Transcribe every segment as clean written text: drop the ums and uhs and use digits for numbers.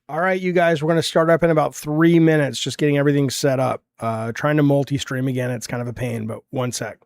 All right, you guys, we're going to start up in about 3 minutes, just getting everything set up. Trying to multi-stream again, it's kind of a pain, but one sec.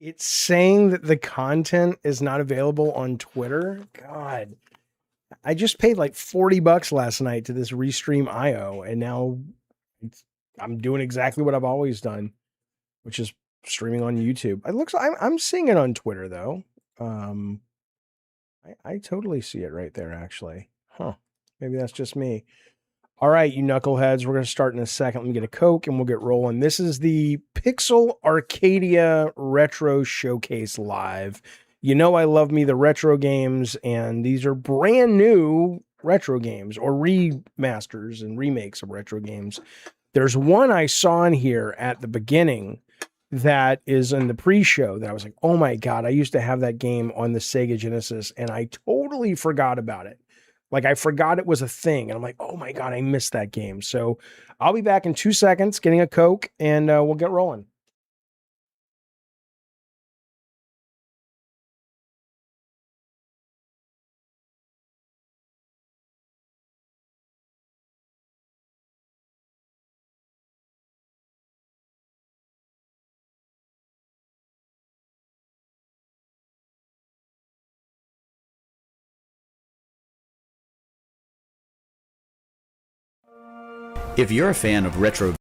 It's saying that the content is not available on Twitter. God, I just paid like $40 last night to this Restream IO, and now I'm doing exactly what I've always done, which is streaming on YouTube. It looks I'm seeing it on Twitter though. Um, I totally see it right there, actually. Huh? Maybe that's just me. All right, you knuckleheads, we're going to start in a second. Let me get a Coke and we'll get rolling. This is the Pixel Arcadia Retro Showcase Live. You know, I love me the retro games, and these are brand new retro games or remasters and remakes of retro games. There's one I saw in here at the beginning that is in the pre-show that I was like, oh my God, I used to have that game on the Sega Genesis and I totally forgot about it. Like I forgot it was a thing. And I'm like, oh my God, I missed that game. So I'll be back in 2 seconds getting a Coke and we'll get rolling. If you're a fan of retro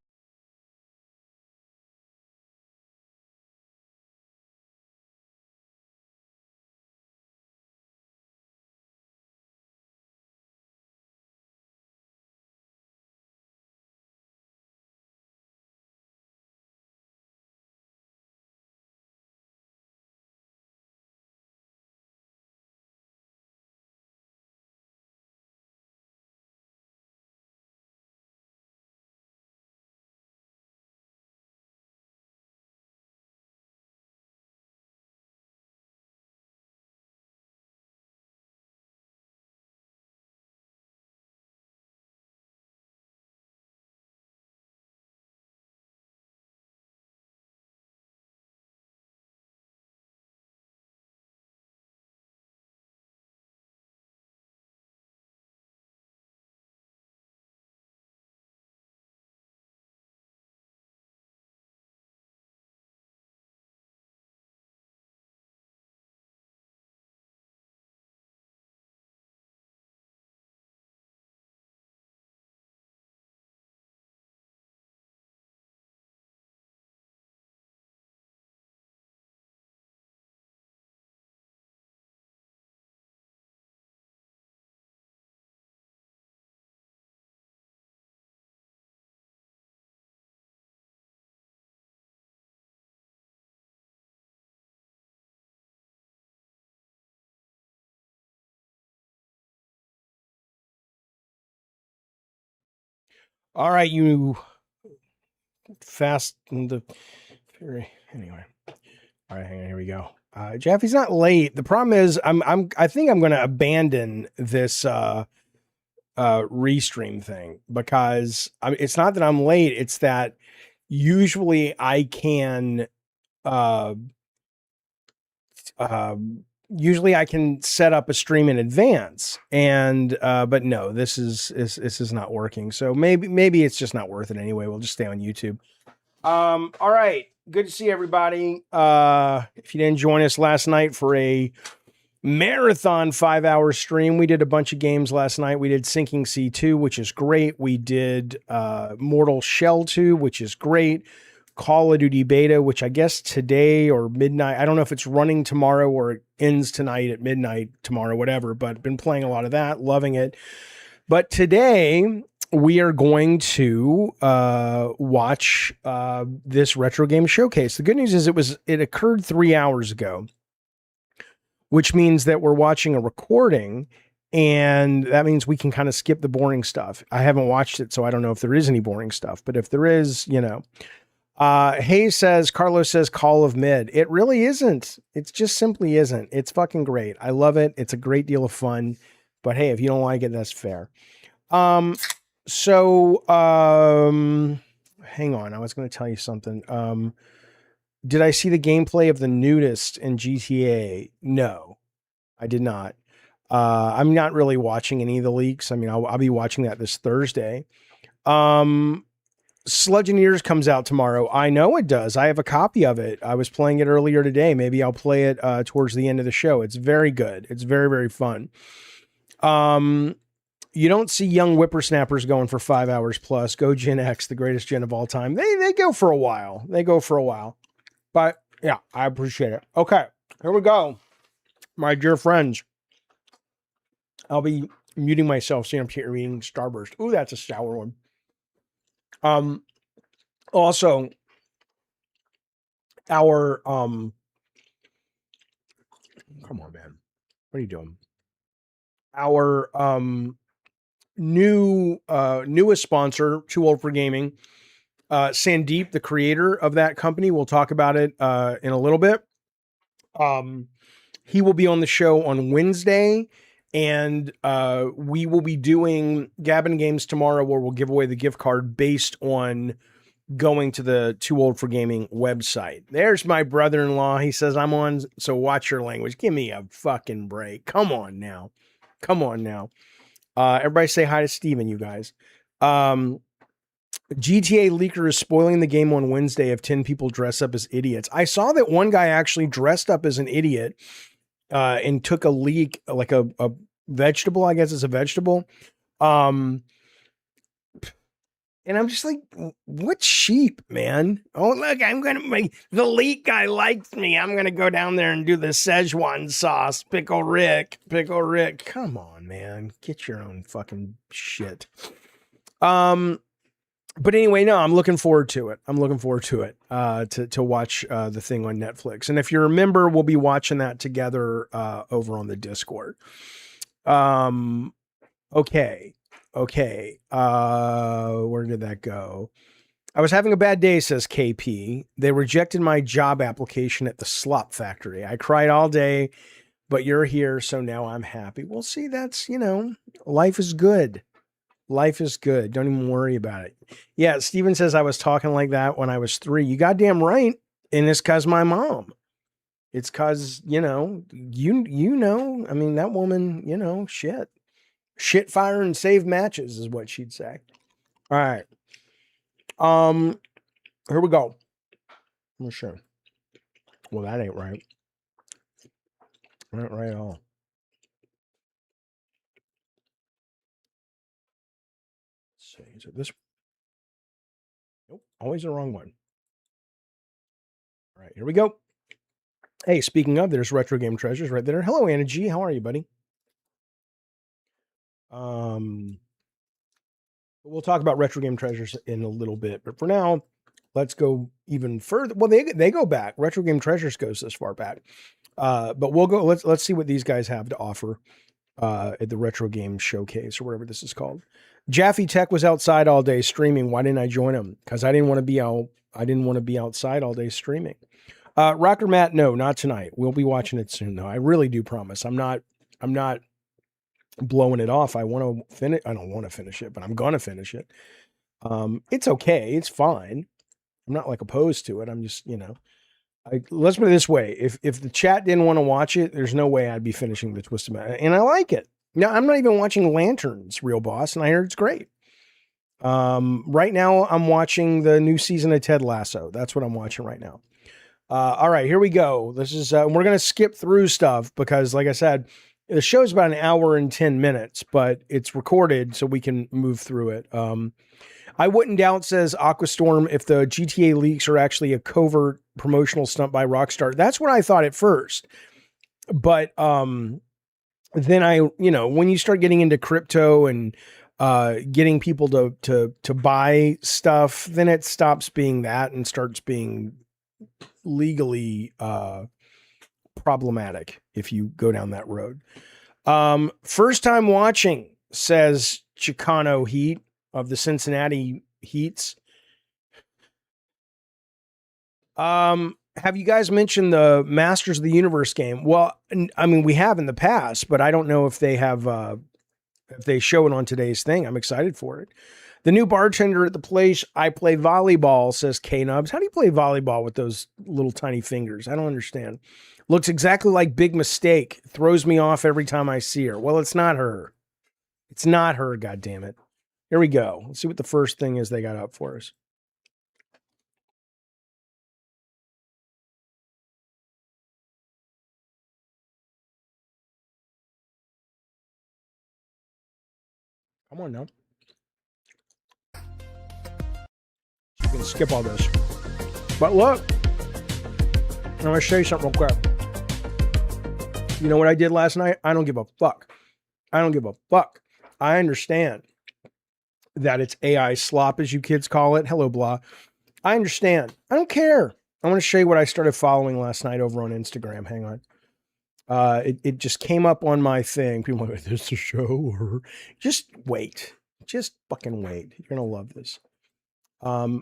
All right, you fast and the fury. Anyway. All right, hang on, here we go. Jaffe's not late. The problem is I think I'm gonna abandon this restream thing because it's not that I'm late, it's that usually I can uh usually I can set up a stream in advance, and but no, this is not working. So maybe it's just not worth it anyway. We'll just stay on YouTube. All right, good to see everybody. If you didn't join us last night for a marathon 5-hour stream, we did a bunch of games last night. We did Sinking Sea 2, which is great. We did Mortal Shell 2, which is great. Call of Duty beta, which I guess today or midnight. I don't know if it's running tomorrow or it ends tonight at midnight tomorrow, whatever, but been playing a lot of that, loving it. But today we are going to watch this retro game showcase. The good news is it occurred 3 hours ago, which means that we're watching a recording, and that means we can kind of skip the boring stuff. I haven't watched it, so I don't know if there is any boring stuff, but if there is, you know. Carlos says Call of Mid. It really isn't. It just simply isn't. It's fucking great. I love it. It's a great deal of fun. But hey, if you don't like it, that's fair. Hang on. I was going to tell you something. Did I see the gameplay of the nudist in GTA? No, I did not. I'm not really watching any of the leaks. I mean, I'll be watching that this Thursday. Sludge and Ears comes out tomorrow. I know it does. I have a copy of it. I was playing it earlier today. Maybe I'll play it towards the end of the show. It's very good. It's very, very fun. You don't see young whippersnappers going for 5 hours plus. Go Gen X, the greatest gen of all time. They go for a while. But yeah, I appreciate it. Okay, here we go. My dear friends. I'll be muting myself so I'm eating Starburst. Ooh, that's a sour one. Also, our come on, man. What are you doing? Our newest sponsor, Too Old for Gaming, Sandeep, the creator of that company. We'll talk about it in a little bit. He will be on the show on Wednesday, and we will be doing Gabbin Games tomorrow, where we'll give away the gift card based on going to the Too Old for Gaming website. There's my brother-in-law. He says I'm on, so watch your language. Give me a fucking break. Come on now. Everybody say hi to Steven, you guys. GTA leaker is spoiling the game on Wednesday if 10 people dress up as idiots. I saw that one guy actually dressed up as an idiot and took a leak, like a vegetable, I guess it's a vegetable. And I'm just like, what sheep, man? Oh, look, I'm going to make the leak guy likes me. I'm going to go down there and do the Szechuan sauce. Pickle Rick. Come on, man. Get your own fucking shit. But anyway, no, I'm looking forward to it. To watch the thing on Netflix. And if you remember, we'll be watching that together over on the Discord. Okay. Where did that go? I was having a bad day, says KP. They rejected my job application at the slop factory. I cried all day, but you're here, so now I'm happy. Well, see, that's, life is good. Don't even worry about it. Yeah, Steven says I was talking like that when I was 3. You goddamn right. And it's because my mom. It's because, I mean, that woman, shit fire and save matches is what she'd say. All right. Here we go. I'm sure. Well, that ain't right. Not right at all. Let's see. Is it this? Nope. Always the wrong one. All right. Here we go. Hey, speaking of, there's Retro Game Treasures right there. Hello, Anna G. How are you, buddy? We'll talk about Retro Game Treasures in a little bit, but for now, let's go even further. Well, they go back. Retro Game Treasures goes this far back, but we'll go. Let's see what these guys have to offer at the Retro Game Showcase or whatever this is called. Jaffe Tech was outside all day streaming. Why didn't I join him? Because I didn't want to be out. I didn't want to be outside all day streaming. Rocker Matt, no, not tonight. We'll be watching it soon, though. I really do promise. I'm not blowing it off. I want to finish. I don't want to finish it, but I'm gonna finish it. It's okay. It's fine. I'm not like opposed to it. I'm just, let's put it this way. If the chat didn't want to watch it, there's no way I'd be finishing the Twisted Metal. And I like it. Now, I'm not even watching Lanterns, Real Boss, and I heard it's great. Right now, I'm watching the new season of Ted Lasso. That's what I'm watching right now. All right, here we go. This is we're going to skip through stuff because, like I said, the show's about an hour and 10 minutes, but it's recorded so we can move through it. I wouldn't doubt, says Aquastorm, if the GTA leaks are actually a covert promotional stunt by Rockstar. That's what I thought at first. But then when you start getting into crypto and getting people to buy stuff, then it stops being that and starts being legally problematic if you go down that road. First time watching, says Chicano Heat of the Cincinnati Heats. Have you guys mentioned the Masters of the Universe game? Well, I mean, we have in the past, but I don't know if they have, if they show it on today's thing. I'm excited for it. The new bartender at the place I play volleyball, says K-Nubs. How do you play volleyball with those little tiny fingers? I don't understand. Looks exactly like Big Mistake. Throws me off every time I see her. Well, it's not her. It's not her, goddammit. Here we go. Let's see what the first thing is they got up for us. Come on now. You can skip all this. But look, I'm going to show you something real quick. You know what I did last night? I don't give a fuck. I don't give a fuck. I understand that it's AI slop, as you kids call it. Hello, blah. I understand. I don't care. I want to show you what I started following last night over on Instagram. Hang on. It just came up on my thing. People are like, is this a show? Or just wait. Just fucking wait. You're going to love this.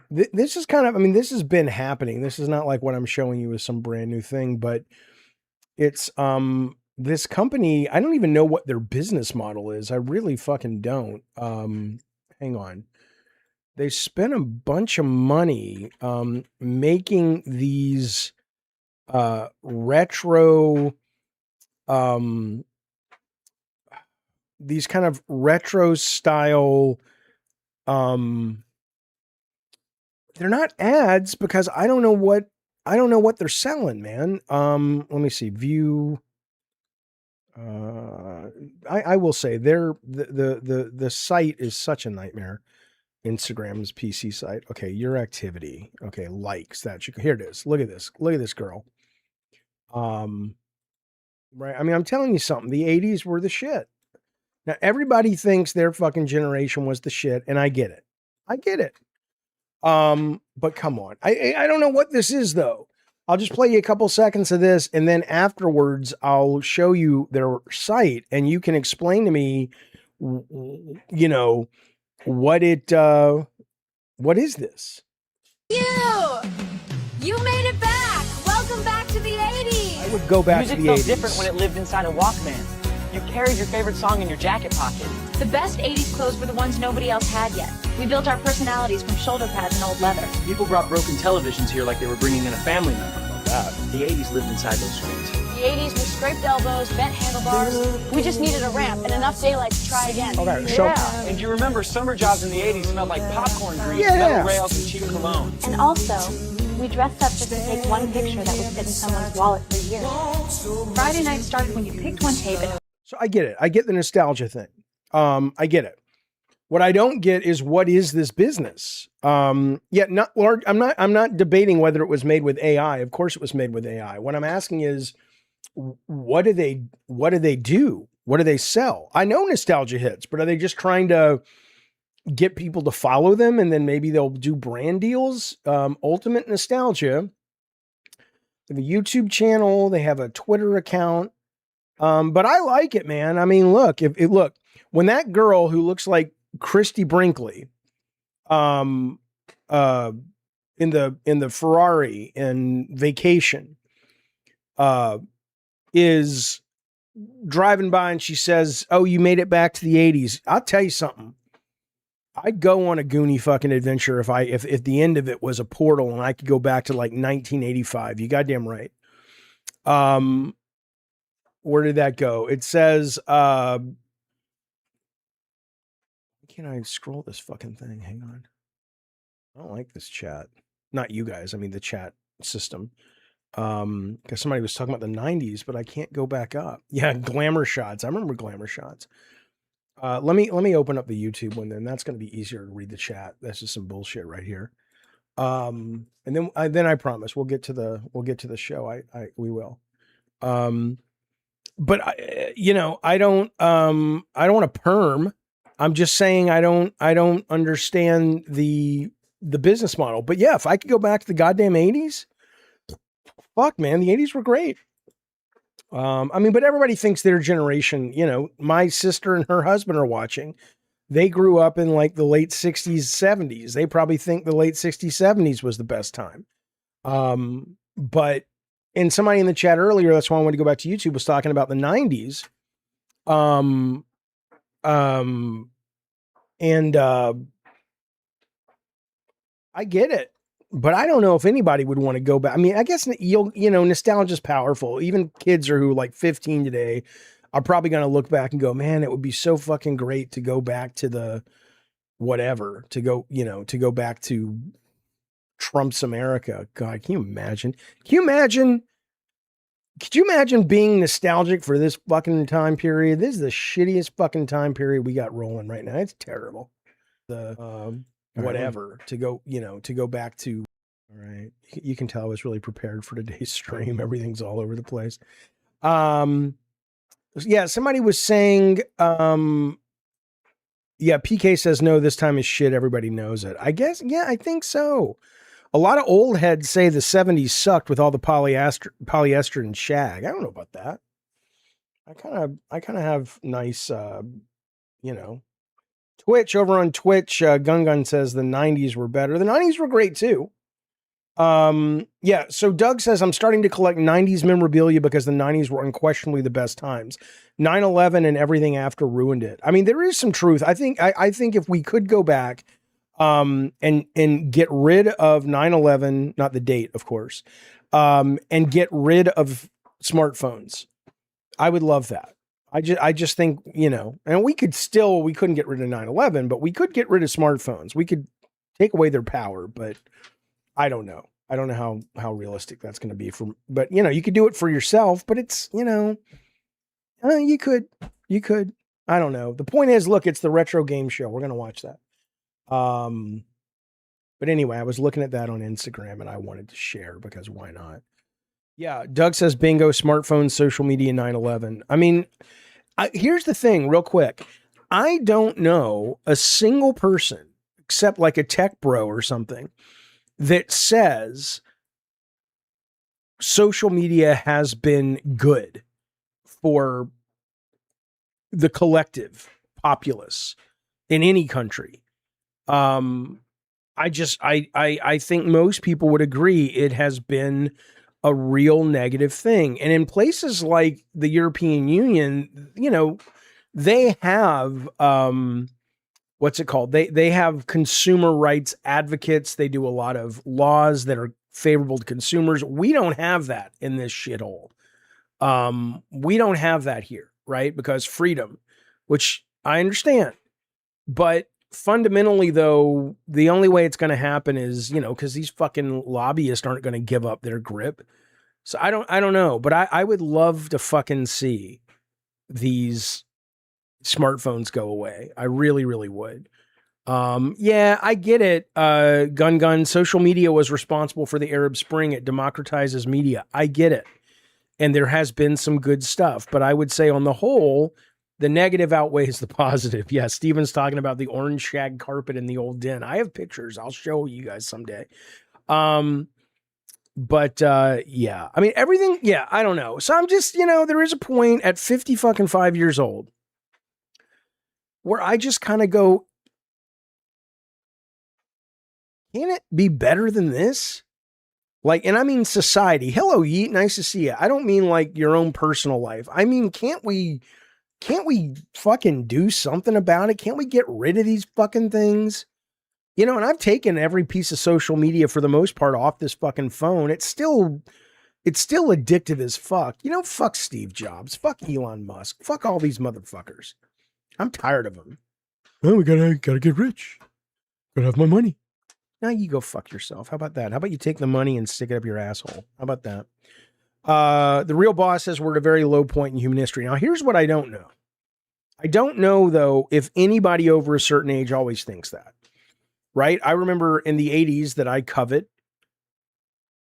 This is kind of, I mean, this has been happening. This is not like what I'm showing you is some brand new thing, but it's, this company, I don't even know what their business model is. I really fucking don't. Hang on. They spent a bunch of money, making these, retro, these kind of retro style, they're not ads because I don't know what they're selling, man. Let me see. View. I will say the site is such a nightmare. Instagram's PC site. Okay, your activity. Okay, likes that. Here it is. Look at this. Look at this girl. Right. I mean, I'm telling you something. The 80s were the shit. Now everybody thinks their fucking generation was the shit, and I get it. I get it. But come on. I don't know what this is though. I'll just play you a couple seconds of this, and then afterwards I'll show you their site, and you can explain to me, you know, what is this? You made it back. Welcome back to the 80s. I would go back to the 80s. Music felt different when it lived inside a Walkman. You carried your favorite song in your jacket pocket. The best 80s clothes were the ones nobody else had yet. We built our personalities from shoulder pads and old leather. People brought broken televisions here like they were bringing in a family member. The 80s lived inside those screens. The 80s were scraped elbows, bent handlebars. We just needed a ramp and enough daylight to try again. Okay, so And do you remember summer jobs in the 80s smelled like popcorn grease, Yeah. metal rails, and cheap cologne? And also, we dressed up just to take one picture that would fit in someone's wallet for years. Friday night started when you picked one tape and So I get it. I get the nostalgia thing. I get it. What I don't get is what is this business? Yeah, not large. I'm not debating whether it was made with AI. Of course it was made with AI. What I'm asking is, what do they do? What do they sell? I know nostalgia hits, but are they just trying to get people to follow them and then maybe they'll do brand deals? Ultimate Nostalgia. They have a YouTube channel. They have a Twitter account. But I like it, man. I mean, look, look, when that girl who looks like Christy Brinkley, in the Ferrari in Vacation, is driving by and she says, "Oh, you made it back to the 80s." I'll tell you something. I'd go on a Goonie fucking adventure if the end of it was a portal and I could go back to like 1985. You goddamn right. Where did that go? It says, can I scroll this fucking thing? Hang on. I don't like this chat. Not you guys. I mean, the chat system. Because somebody was talking about the 90s, but I can't go back up. Yeah, glamour shots. I remember glamour shots. Let me open up the YouTube one then. That's going to be easier to read the chat. That's just some bullshit right here. And then I promise we'll get to the show. We will. But I don't want to perm. I'm just saying I don't understand the business model. But yeah, if I could go back to the goddamn 80s, fuck man, the 80s were great. I mean, but everybody thinks their generation, my sister and her husband are watching. They grew up in like the late 60s, 70s. They probably think the late 60s, 70s was the best time. But and somebody in the chat earlier, that's why I wanted to go back to YouTube, was talking about the 90s. I get it, but I don't know if anybody would want to go back. I mean, I guess nostalgia is powerful. Even kids who are like 15 today are probably going to look back and go, man, it would be so fucking great to go back to the whatever, to go back to Trump's America. God, can you imagine? Could you imagine being nostalgic for this fucking time period? This is the shittiest fucking time period we got rolling right now. It's terrible. Whatever to go back to. All right. You can tell I was really prepared for today's stream. Everything's all over the place. Yeah, somebody was saying, PK says, no, this time is shit. Everybody knows it. I guess. Yeah, I think so. A lot of old heads say the 70s sucked with all the polyester and shag. I don't know about that. I kind of have nice, Twitch over on Twitch. Gun says the 90s were better. The 90s were great too. Yeah. So Doug says, I'm starting to collect 90s memorabilia because the 90s were unquestionably the best times. 9/11 and everything after ruined it. I mean, there is some truth. I think if we could go back, and get rid of 9/11, not the date, of course, and get rid of smartphones, I would love that. I just think, and we couldn't get rid of 9/11, but we could get rid of smartphones. We could take away their power, but I don't know. I don't know how realistic that's going to be but you could do it for yourself, but it's, you could, I don't know. The point is, look, it's the retro game show. We're going to watch that. But anyway, I was looking at that on Instagram and I wanted to share because why not? Yeah. Doug says, bingo, smartphones, social media, 9/11. I mean, here's the thing real quick. I don't know a single person except like a tech bro or something that says social media has been good for the collective populace in any country. I think most people would agree it has been a real negative thing. And in places like the European Union, they have, what's it called? They have consumer rights advocates. They do a lot of laws that are favorable to consumers. We don't have that in this shithole. We don't have that here, right? Because freedom, which I understand, but fundamentally, though, the only way it's going to happen is, because these fucking lobbyists aren't going to give up their grip. So I don't know, but I would love to fucking see these smartphones go away. I really, really would. Yeah, I get it. Gun. Social media was responsible for the Arab Spring. It democratizes media. I get it. And there has been some good stuff, but I would say on the whole, the negative outweighs the positive. Yeah, Steven's talking about the orange shag carpet in the old den. I have pictures. I'll show you guys someday. But yeah, I mean, everything. Yeah, I don't know. So I'm just, there is a point at 50 fucking 5 years old where I just kind of go, Can it be better than this? Like, and I mean society. Hello, Yeet. Nice to see you. I don't mean like your own personal life. I mean, can't we fucking do something about it? Can't we get rid of these fucking things? You know, and I've taken every piece of social media for the most part off this fucking phone. It's still addictive as fuck. You know, fuck Steve Jobs. Fuck Elon Musk. Fuck all these motherfuckers. I'm tired of them. Well, we gotta get rich. Gotta have my money. Now you go fuck yourself. How about that? How about you take the money and stick it up your asshole? How about that? The real boss says we're at a very low point in human history. Now, here's what I don't know. I don't know, though, if anybody over a certain age always thinks that. Right? I remember in the 80s that I covet,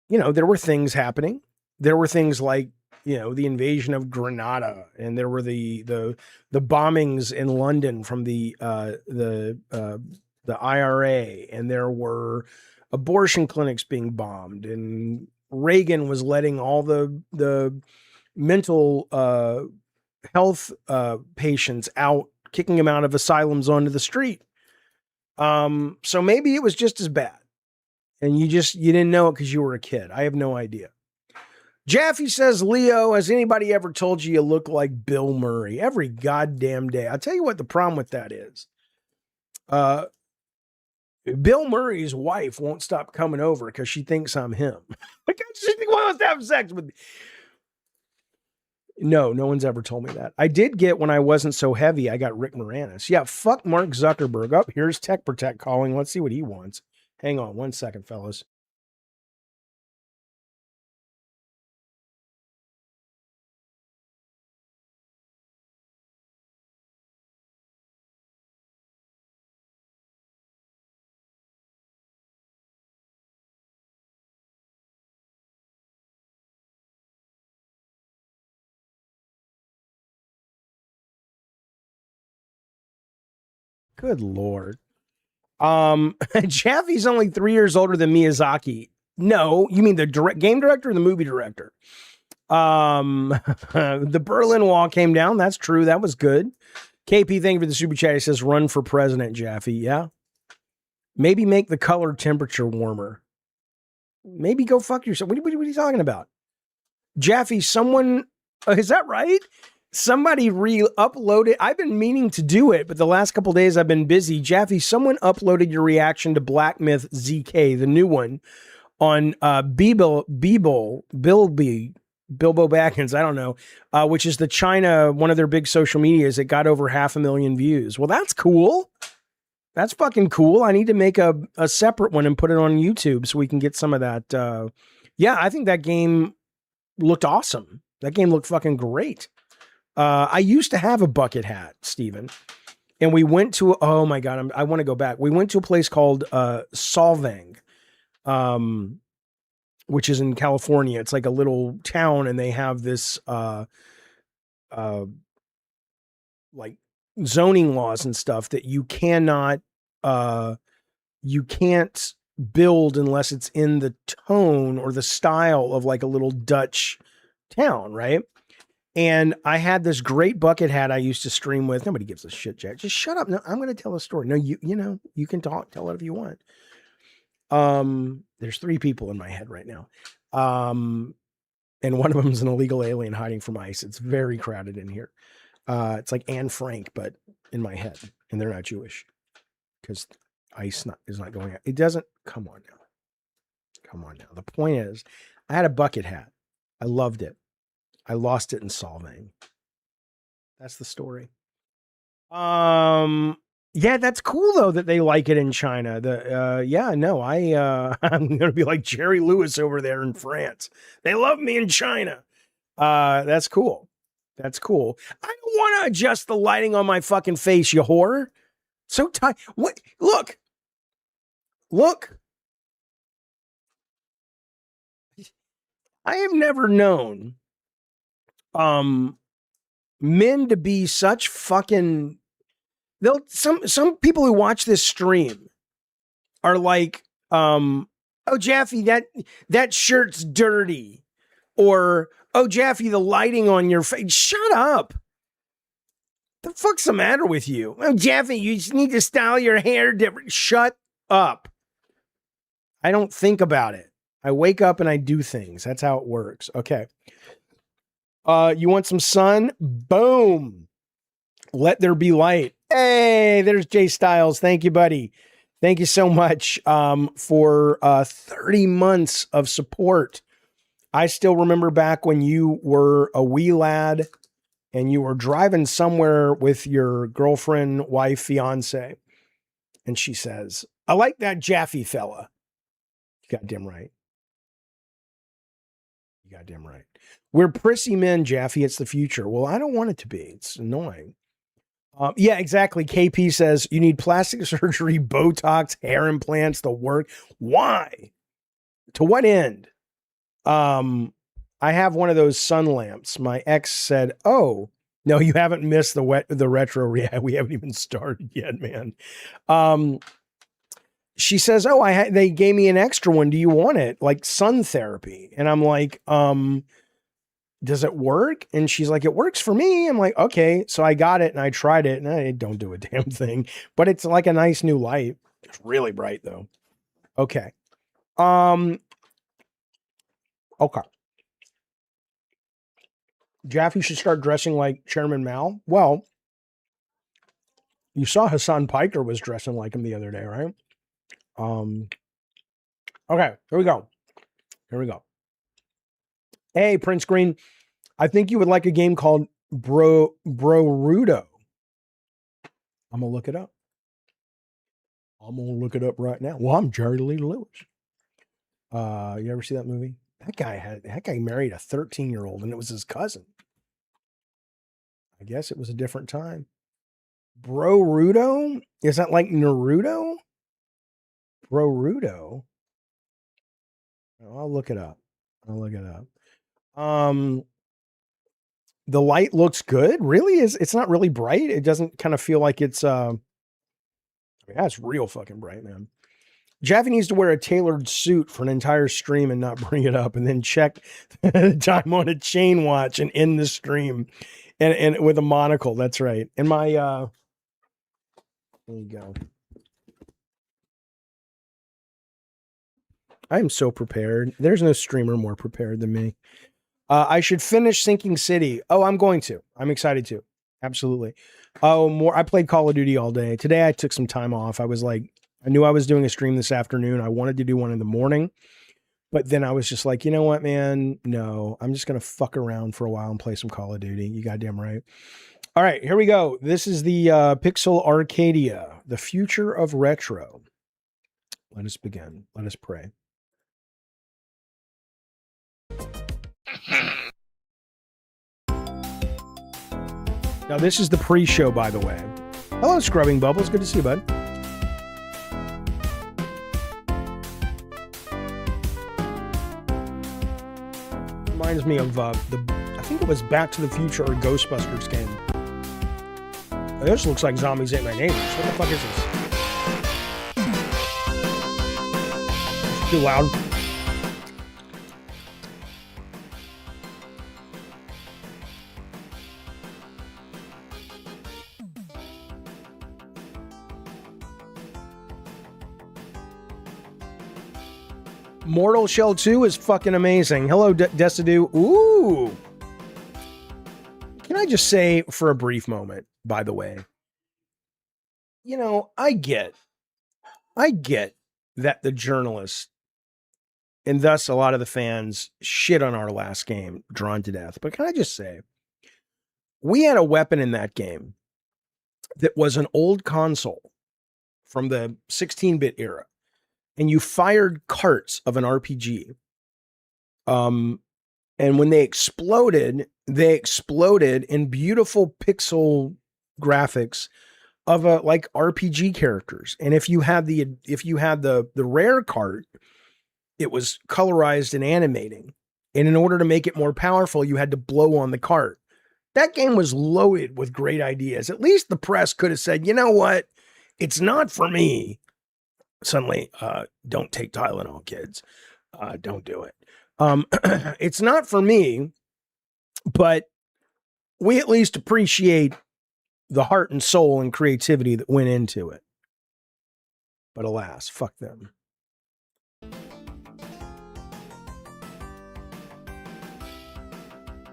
you know, there were things happening. There were things like, you know, the invasion of Grenada, and there were the bombings in London from the IRA, and there were abortion clinics being bombed, and Reagan was letting all the mental health patients out, kicking them out of asylums onto the street. So maybe it was just as bad, and you didn't know it because you were a kid. I have no idea. Jaffe says, Leo, has anybody ever told you look like Bill Murray? Every goddamn day. I'll tell you what the problem with that is. Bill Murray's wife won't stop coming over because she thinks I'm him. Like, she wants to have sex with me. No one's ever told me that. I did get, when I wasn't so heavy, I got Rick Moranis. Yeah, fuck Mark Zuckerberg. Up here's Tech Protect calling. Let's see what he wants. Hang on 1 second, fellas. Good Lord. Jaffe's only 3 years older than Miyazaki. No, you mean the game director or the movie director? The Berlin Wall came down. That's true. That was good. KP, thank you for the super chat. He says, run for president, Jaffe. Yeah. Maybe make the color temperature warmer. Maybe go fuck yourself. What are you talking about? Jaffe, someone, is that right? Somebody re-uploaded. I've been meaning to do it, but the last couple days I've been busy. Jaffe, someone uploaded your reaction to Black Myth ZK, the new one, on Bilbo Baggins, I don't know, which is the China, one of their big social medias. It got over 500,000 views. Well, that's cool. That's fucking cool. I need to make a separate one and put it on YouTube so we can get some of that. Yeah, I think that game looked awesome. That game looked fucking great. I used to have a bucket hat, Steven. And we went to, oh my God, I want to go back. We went to a place called Solvang, which is in California. It's like a little town, and they have this like zoning laws and stuff that you can't build unless it's in the tone or the style of like a little Dutch town, right? And I had this great bucket hat I used to stream with. Nobody gives a shit, Jack. Just shut up. No, I'm going to tell a story. No, you can tell it if you want. There's 3 people in my head right now. And one of them is an illegal alien hiding from ICE. It's very crowded in here. It's like Anne Frank, but in my head, and they're not Jewish because ICE is not going out. It doesn't. Come on now. The point is, I had a bucket hat. I loved it. I lost it in Solvang. That's the story. Yeah, that's cool though that they like it in China. I'm gonna be like Jerry Lewis over there in France. They love me in China. That's cool. I don't want to adjust the lighting on my fucking face, you whore. So tight. What? Look. I have never known men to be such fucking, some people who watch this stream are like, oh Jaffe, that shirt's dirty, or oh Jaffe, the lighting on your face. Shut up. The fuck's the matter with you? Oh Jaffe, you just need to style your hair different. Shut up. I don't think about it. I wake up and I do things. That's how it works. Okay. You want some sun? Boom. Let there be light. Hey, there's Jay Styles. Thank you, buddy. Thank you so much for 30 months of support. I still remember back when you were a wee lad and you were driving somewhere with your girlfriend, wife, fiance. And she says, I like that Jaffe fella. You goddamn right. You goddamn right. We're prissy men, Jaffe. It's the future. Well, I don't want it to be. It's annoying. Yeah, exactly. KP says you need plastic surgery, Botox, hair implants, the work. Why? To what end? I have one of those sun lamps. My ex said, "Oh, no, you haven't missed the retro. Yeah, we haven't even started yet, man." She says, "Oh, they gave me an extra one. Do you want it? Like sun therapy?" And I'm like, does it work? And she's like, it works for me. I'm like, okay. So I got it and I tried it and I don't do a damn thing, but it's like a nice new light. It's really bright though. Okay. Okay. Jaffe should start dressing like Chairman Mao. Well, you saw Hassan Piker was dressing like him the other day, right? Okay, here we go. Here we go. Hey, Prince Green, I think you would like a game called Rudo. I'm gonna look it up. I'm gonna look it up right now. Well, I'm Jerry Lee Lewis. You ever see that movie? That guy married a 13-year-old and it was his cousin. I guess it was a different time. Rudo? Is that like Naruto? Rudo. I'll look it up. The light looks good. Really? It's not really bright. It doesn't kind of feel like it's yeah, it's real fucking bright, man. Jaffe needs to wear a tailored suit for an entire stream and not bring it up and then check the time on a chain watch and end the stream and with a monocle. That's right. And my there you go. I'm so prepared. There's no streamer more prepared than me. I should finish Sinking City. Oh, I'm going to. I'm excited to. Absolutely. Oh, I played Call of Duty all day. Today I took some time off. I was like, I knew I was doing a stream this afternoon. I wanted to do one in the morning. But then I was just like, you know what, man? No, I'm just going to fuck around for a while and play some Call of Duty. You goddamn right. All right, here we go. This is the Pixel Arcadia, the future of retro. Let us begin. Let us pray. Now, this is the pre-show, by the way. Hello, Scrubbing Bubbles. Good to see you, bud. Reminds me of I think it was Back to the Future or Ghostbusters game. This looks like Zombies Ate My Neighbors. What the fuck is this? It's too loud. Mortal Shell 2 is fucking amazing. Hello, Desidue. Ooh. Can I just say for a brief moment, by the way, you know, I get that the journalists and thus a lot of the fans shit on our last game, Drawn to Death. But can I just say, we had a weapon in that game that was an old console from the 16-bit era. And you fired carts of an RPG. And when they exploded in beautiful pixel graphics of like RPG characters. And if you had the rare cart, it was colorized and animating. And in order to make it more powerful, you had to blow on the cart. That game was loaded with great ideas. At least the press could have said, you know what? It's not for me. Suddenly, don't take Tylenol, kids. Don't do it. It's not for me, but we at least appreciate the heart and soul and creativity that went into it. But alas, fuck them.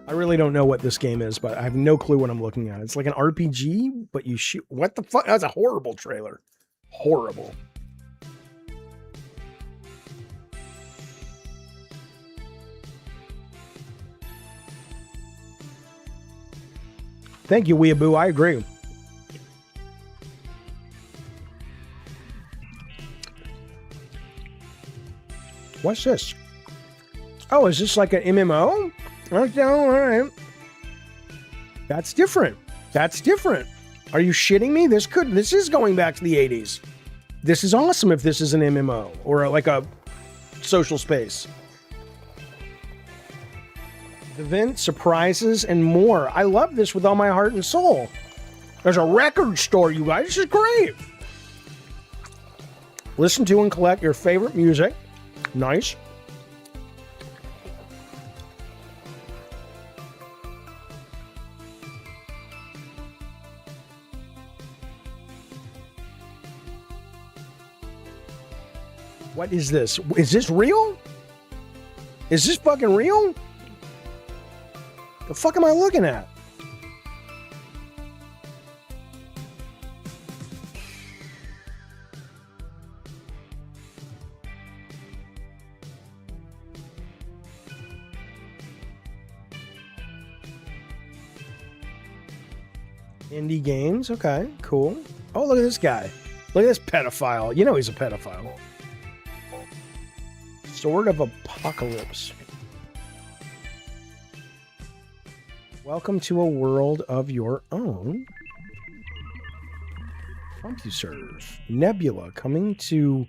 I really don't know what this game is, but I have no clue what I'm looking at. It's like an RPG, but you shoot. What the fuck? That's a horrible trailer. Horrible. Thank you, Weeaboo. I agree. What's this? Oh, is this like an MMO? Okay, all right. That's different. That's different. Are you shitting me? This is going back to the 80s. This is awesome if this is an MMO or like a social space. Event, surprises, and more. I love this with all my heart and soul. There's a record store, you guys. This is great. Listen to and collect your favorite music. Nice. What is this? Is this real? Is this fucking real? The fuck am I looking at? Indie games. Okay, cool. Oh, look at this guy. Look at this pedophile. You know he's a pedophile. Sword of Apocalypse. Welcome to a world of your own. CompuServe. Nebula coming to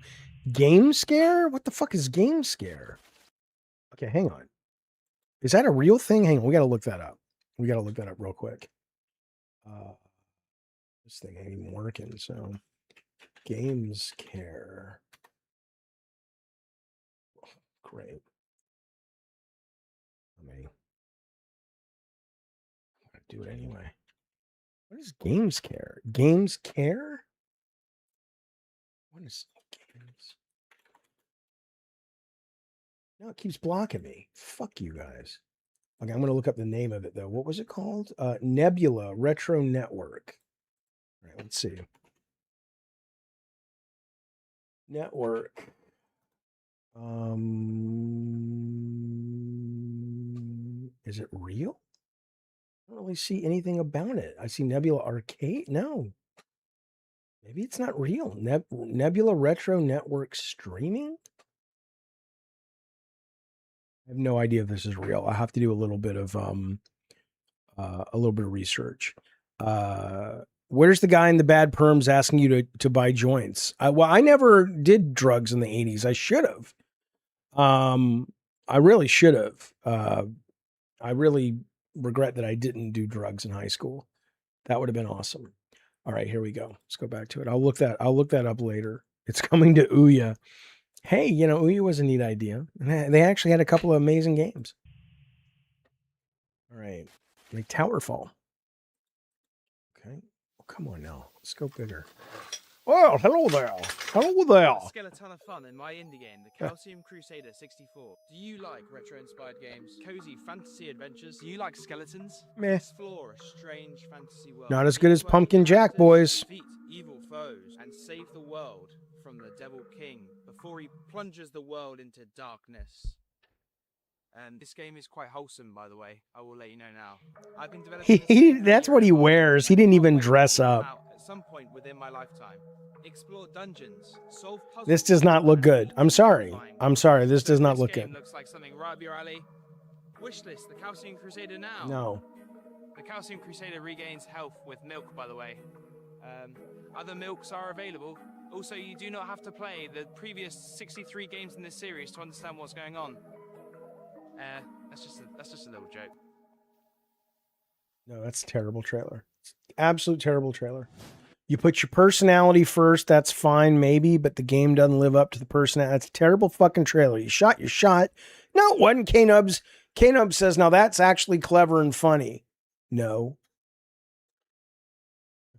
Game Scare? What the fuck is Game Scare? Okay, hang on. Is that a real thing? Hang on, we gotta look that up. We gotta look that up real quick. This thing ain't even working, so Game Scare. Oh, great. Do it anyway. What is Games Care? Games Care? What is games? No, it keeps blocking me. Fuck you guys. Okay, I'm going to look up the name of it, though. What was it called? Nebula Retro Network. All right, let's see. Network. Is it real? I don't really see anything about it. I see Nebula Arcade. No. Maybe it's not real. Nebula Retro Network streaming? I have no idea if this is real. I have to do a little bit of research. Where's the guy in the bad perms asking you to buy joints? I never did drugs in the 80s. I should have. I really should have. I really regret that I didn't do drugs in high school. That would have been awesome. All right, here we go. Let's go back to it. I'll look that up later. It's coming to Ouya. Hey, Ouya was a neat idea. They actually had a couple of amazing games. All right, like Towerfall. Okay, well, come on now. Let's go bigger. Oh, hello there. Hello there. Let's get a ton of fun in my indie game, the Calcium Crusader 64. Do you like retro-inspired games, cozy fantasy adventures? Do you like skeletons? Meh. Explore a strange fantasy world. Not as good as Pumpkin Jack, boys. Defeat evil foes and save the world from the Devil King before he plunges the world into darkness. This game is quite wholesome, by the way. I will let you know now. I've been developing. That's what he wears. He didn't even dress up. At some point within my lifetime. Explore dungeons, solve puzzles. This does not look good. I'm sorry. This does not look good. Looks like something right up your alley. Wishlist the Calcium Crusader now. No. The Calcium Crusader regains health with milk, by the way. Other milks are available. Also, you do not have to play the previous 63 games in this series to understand what's going on. That's just a little joke. No, that's a terrible trailer. It's absolute terrible trailer. You put your personality first, that's fine, maybe, but the game doesn't live up to the personality. That's a terrible fucking trailer. You shot your shot. No, it wasn't K-Nubs. K-Nubs says, now that's actually clever and funny. No.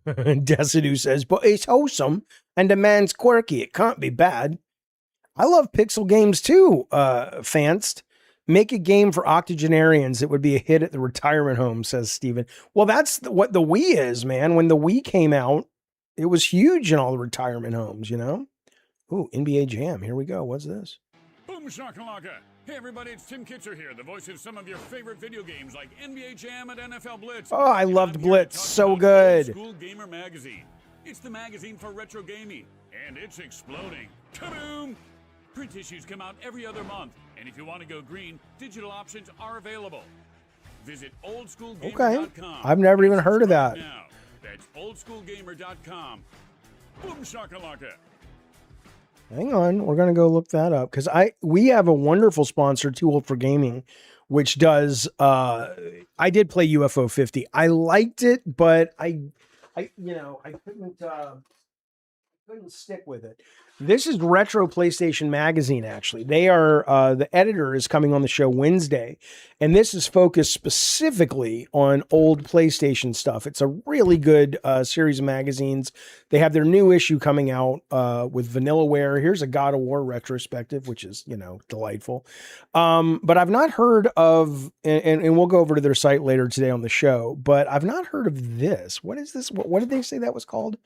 Desidu says, but it's wholesome and the man's quirky. It can't be bad. I love pixel games too, Fanst. Make a game for octogenarians. It would be a hit at the retirement home, says Steven. Well, that's what the Wii is, man. When the Wii came out, it was huge in all the retirement homes, you know? Ooh, NBA Jam. Here we go. What's this? Boom shakalaka! Hey everybody, it's Tim Kitzer here, the voice of some of your favorite video games like NBA Jam and NFL Blitz. Oh, I loved I'm here to Blitz. talk So about good. Old School Gamer Magazine. It's the magazine for retro gaming, and it's exploding. Kaboom! Print issues come out every other month, and if you want to go green, digital options are available. Visit oldschoolgamer.com. Okay. I've never even heard of that. Now. That's oldschoolgamer.com. Boom shakalaka! Hang on, we're gonna go look that up because we have a wonderful sponsor, Too Old for Gaming, which does. I did play UFO 50. I liked it, but I couldn't stick with it. This is Retro PlayStation Magazine, actually. They are, the editor is coming on the show Wednesday, and this is focused specifically on old PlayStation stuff. It's a really good series of magazines. They have their new issue coming out with Vanillaware. Here's a God of War retrospective, which is, delightful. But I've not heard of, and we'll go over to their site later today on the show, but I've not heard of this. What is this? What did they say that was called?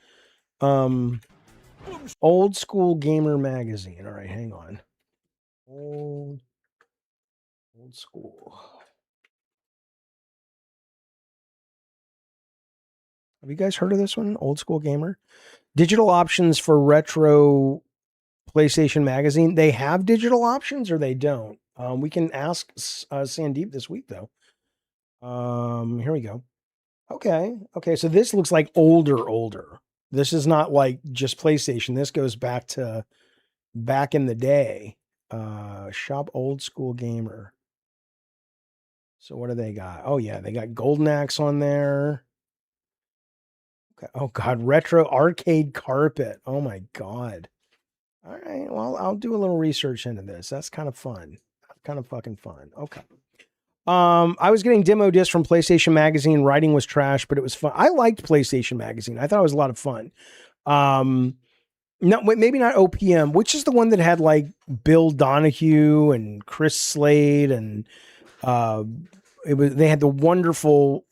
Old School Gamer Magazine. All right, hang on. Old School. Have you guys heard of this one? Old School Gamer? Digital options for retro PlayStation Magazine. They have digital options or they don't. We can ask Sandeep this week, though. Here we go. Okay. So this looks like older. This is not like just PlayStation. This goes back in the day. Shop Old School Gamer. So what do they got? Oh yeah, they got Golden Axe on there. Okay. Oh God, retro arcade carpet. Oh my God. All right. Well, I'll do a little research into this. That's kind of fun. Kind of fucking fun. Okay. I was getting demo discs from PlayStation Magazine. Writing was trash, but it was fun. I liked PlayStation Magazine. I thought it was a lot of fun. No, maybe not OPM, which is the one that had like Bill Donahue and Chris Slade, and they had the wonderful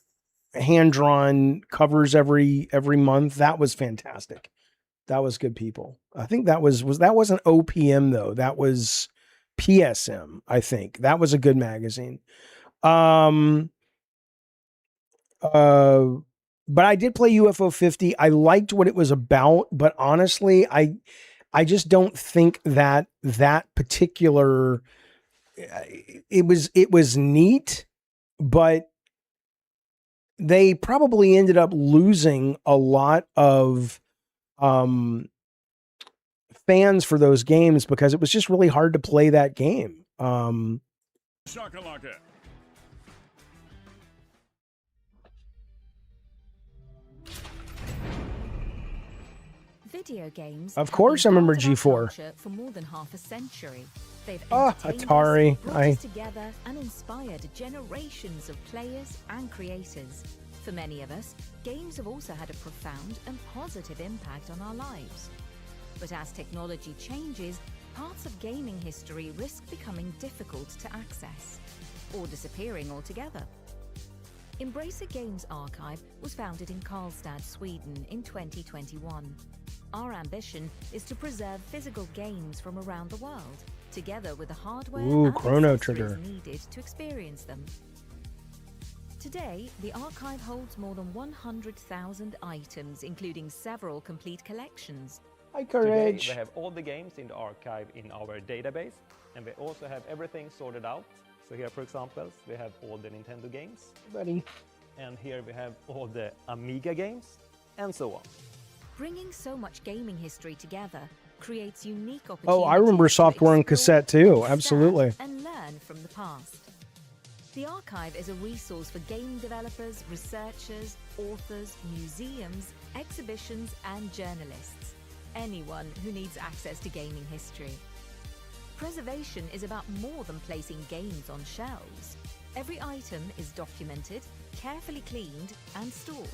hand-drawn covers every month. That was fantastic. That was good people. I think that wasn't OPM though. That was PSM. I think that was a good magazine. But I did play UFO 50. I liked what it was about, but honestly, I just don't think that particular, it was neat, but they probably ended up losing a lot of, fans for those games because it was just really hard to play that game. Shakalaka. Video games. Of course, I remember G4. For more than half a century, they've Atari. brought us together and inspired generations of players and creators. For many of us, games have also had a profound and positive impact on our lives. But as technology changes, parts of gaming history risk becoming difficult to access or disappearing altogether. Embracer Games Archive was founded in Karlstad, Sweden in 2021. Our ambition is to preserve physical games from around the world, together with the hardware and Chrono accessories Trigger needed to experience them. Today, the archive holds more than 100,000 items, including several complete collections. Hi, Today, Courage. we have all the games in the archive in our database, and we also have everything sorted out. So here, for example, we have all the Nintendo games, Buddy. and here we have all the Amiga games, and so on. Bringing so much gaming history together creates unique opportunities. Oh, I remember to software and explore, cassette too. understand, Absolutely. And learn from the past. The archive is a resource for game developers, researchers, authors, museums, exhibitions, and journalists. Anyone who needs access to gaming history. Preservation is about more than placing games on shelves. Every item is documented, carefully cleaned, and stored.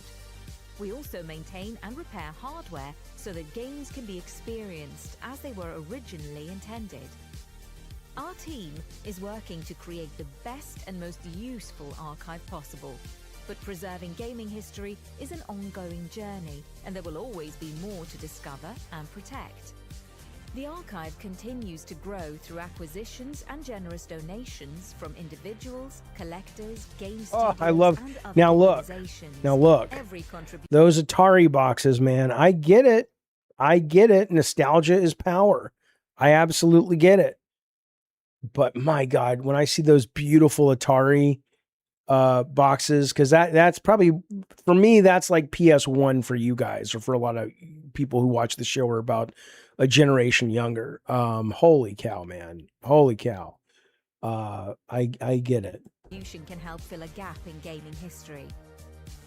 We also maintain and repair hardware so that games can be experienced as they were originally intended. Our team is working to create the best and most useful archive possible. But preserving gaming history is an ongoing journey, and there will always be more to discover and protect. The archive continues to grow through acquisitions and generous donations from individuals, collectors, game studios, I love. and other Now look. organizations. Now look. Every contribution. Those Atari boxes, man. I get it. I get it. Nostalgia is power. I absolutely get it. But my God, when I see those beautiful Atari boxes, because that's probably, for me, that's like PS1 for you guys, or for a lot of people who watch the show are about a generation younger. Holy cow, man. Holy cow. I get it. Can help fill a gap in gaming history.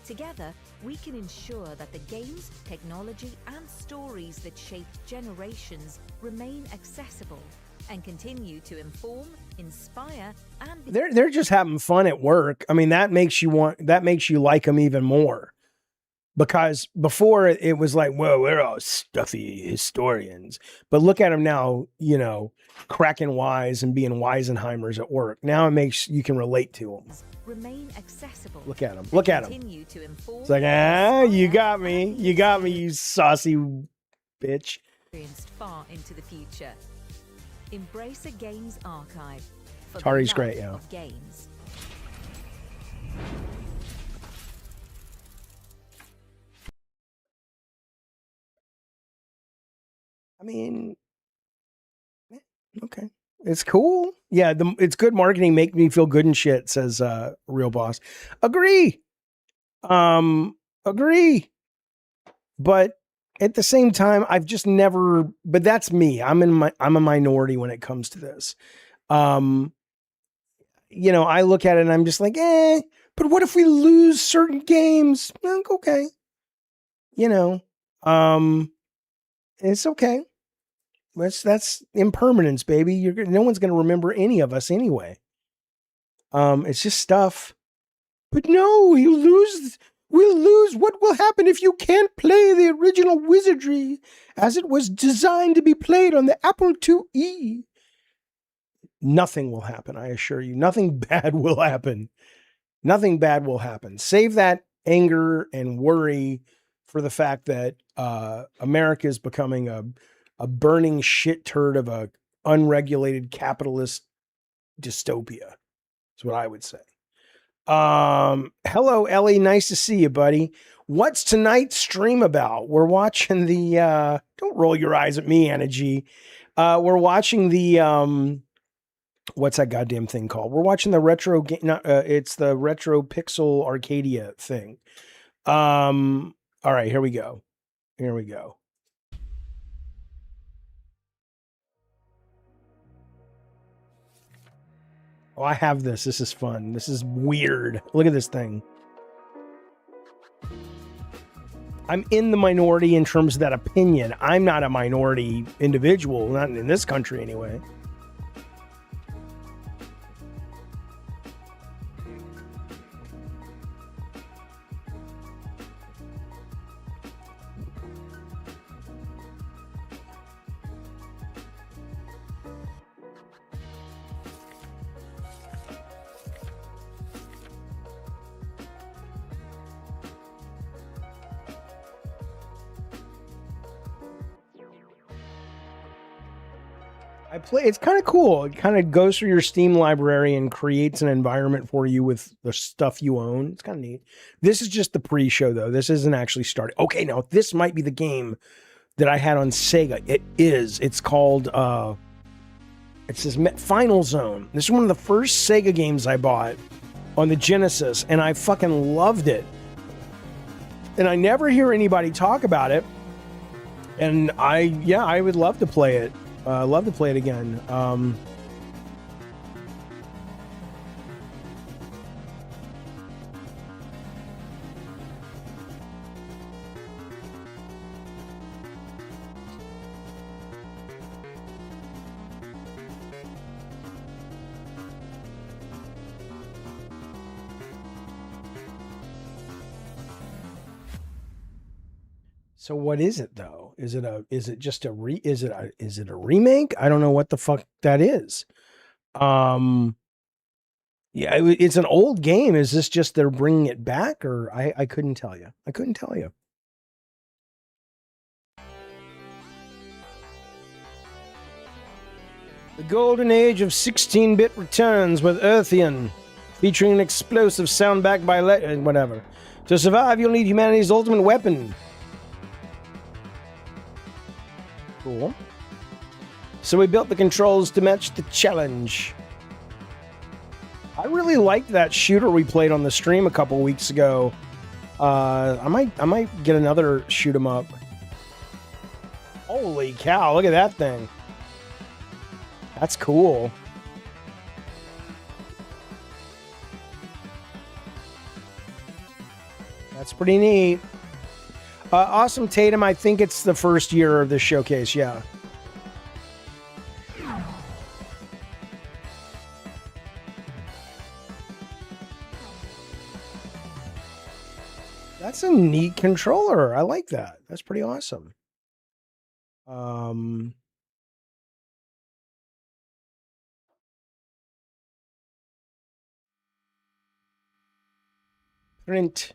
Together, we can ensure that the games, technology, and stories that shaped generations remain accessible and continue to inform, inspire, and They're just having fun at work. I mean, that makes you like them even more. Because before it was like, whoa, we're all stuffy historians. But look at them now, you know, cracking wise and being Weisenheimers at work. Now it makes you can relate to them. Remain accessible. Look at them. Look at them. It's like, you got me. You got me, you saucy bitch. Far into the future. Embrace a games archive. Atari's great, yeah. Games. I mean, okay. It's cool. Yeah, it's good marketing, make me feel good and shit, says Real Boss. Agree. Agree. But at the same time, I've just never, but that's me. I'm a minority when it comes to this. You know, I look at it and I'm just like, but what if we lose certain games? Okay. You know, it's okay. That's impermanence, baby. No one's going to remember any of us anyway. It's just stuff. But no, we'll lose. What will happen if you can't play the original wizardry as it was designed to be played on the Apple IIe? Nothing will happen, I assure you. Nothing bad will happen. Nothing bad will happen. Save that anger and worry for the fact that America is becoming a burning shit turd of a unregulated capitalist dystopia. That's what I would say. Hello, Ellie. Nice to see you, buddy. What's tonight's stream about? We're watching the, don't roll your eyes at me, Anna G. We're watching the, what's that goddamn thing called? We're watching the retro game. It's the retro pixel Arcadia thing. All right, here we go. Here we go. Oh, I have this. This is fun. This is weird. Look at this thing. I'm in the minority in terms of that opinion. I'm not a minority individual, not in this country anyway. It's kind of cool. It kind of goes through your Steam library and creates an environment for you with the stuff you own. It's kind of neat. This is just the pre-show, though. This isn't actually started. Okay, now this might be the game that I had on Sega. It is. It's called, it says Final Zone. This is one of the first Sega games I bought on the Genesis, and I fucking loved it. And I never hear anybody talk about it. And I would love to play it. Love to play it again. So what is it though? Is it a remake? I don't know what the fuck that is. Yeah, it's an old game. Is this just they're bringing it back, or I couldn't tell you. I couldn't tell you. The golden age of 16-bit returns with Earthian, featuring an explosive sound backed by whatever. To survive, you'll need humanity's ultimate weapon. Cool. So we built the controls to match the challenge. I really liked that shooter we played on the stream a couple weeks ago. I might get another shoot 'em up. Holy cow! Look at that thing. That's cool. That's pretty neat. Awesome Tatum. I think it's the first year of this showcase. Yeah. That's a neat controller. I like that. That's pretty awesome. Print.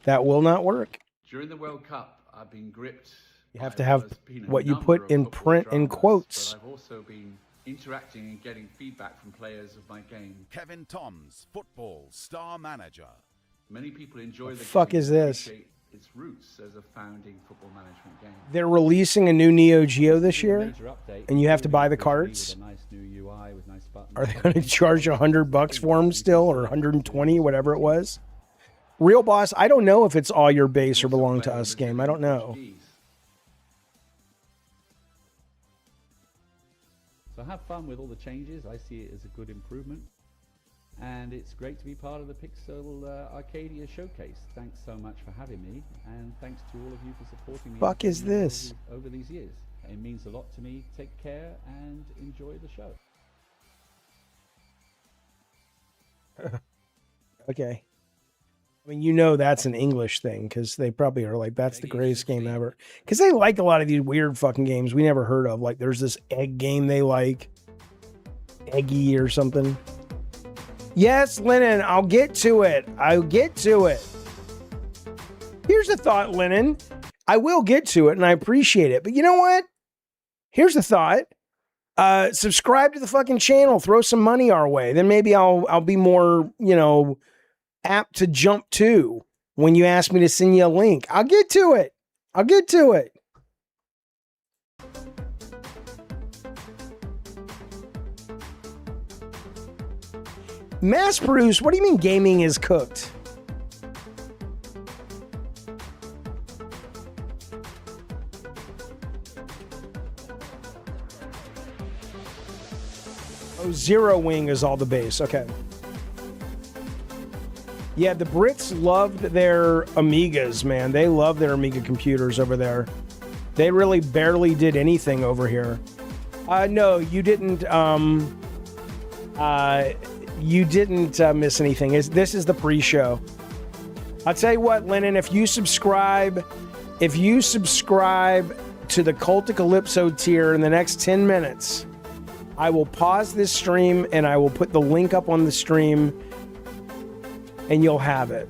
That will not work. During the World Cup, I've been gripped. You have to have what you put in print in quotes. But I've also been interacting and getting feedback from players of my game. Kevin Toms, football star manager. Many people enjoy the fuck game is this? Its roots as a founding football management game. They're releasing a new Neo Geo this year, and you have to buy the cards. Are they going to charge $100 for them still, or 120, whatever it was? Real Boss, I don't know if it's all your base or belong to us game. I don't know. So have fun with all the changes. I see it as a good improvement. And it's great to be part of the Pixel Arcadia showcase. Thanks so much for having me, and thanks to all of you for supporting me. Fuck is this? Over these years. It means a lot to me. Take care and enjoy the show. Okay. I mean, you know that's an English thing, because they probably are like, that's the greatest game ever. Because they like a lot of these weird fucking games we never heard of. Like, there's this egg game they like. Eggy or something. Yes, Lennon, I'll get to it. I'll get to it. Here's the thought, Lennon. I will get to it, and I appreciate it. But you know what? Here's the thought. Subscribe to the fucking channel. Throw some money our way. Then maybe I'll be more, apt to jump to when you ask me to send you a link. I'll get to it. I'll get to it. Mass produced? What do you mean gaming is cooked? Oh, Zero Wing is all the base. Okay. Yeah, the Brits loved their Amigas, man. They love their Amiga computers over there. They really barely did anything over here. No, you didn't. You didn't miss anything. This is the pre-show. I'll tell you what, Lennon, if you subscribe to the Cultic Calypso tier in the next 10 minutes, I will pause this stream and I will put the link up on the stream and you'll have it.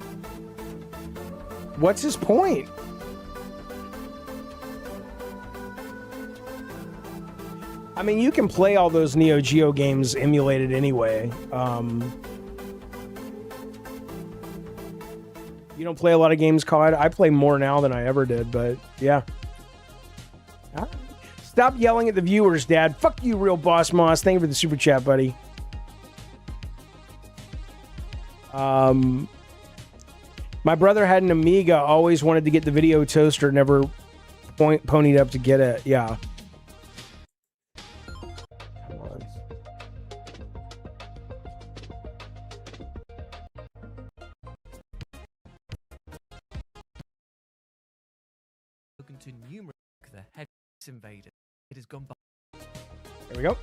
What's his point? I mean, you can play all those Neo Geo games emulated anyway. You don't play a lot of games, COD? I play more now than I ever did, but yeah. Stop yelling at the viewers, Dad. Fuck you, Real Boss Moss. Thank you for the super chat, buddy. My brother had an Amiga, always wanted to get the video toaster, never ponied up to get it. Yeah. To numerous the head invader. It has gone by. There we go.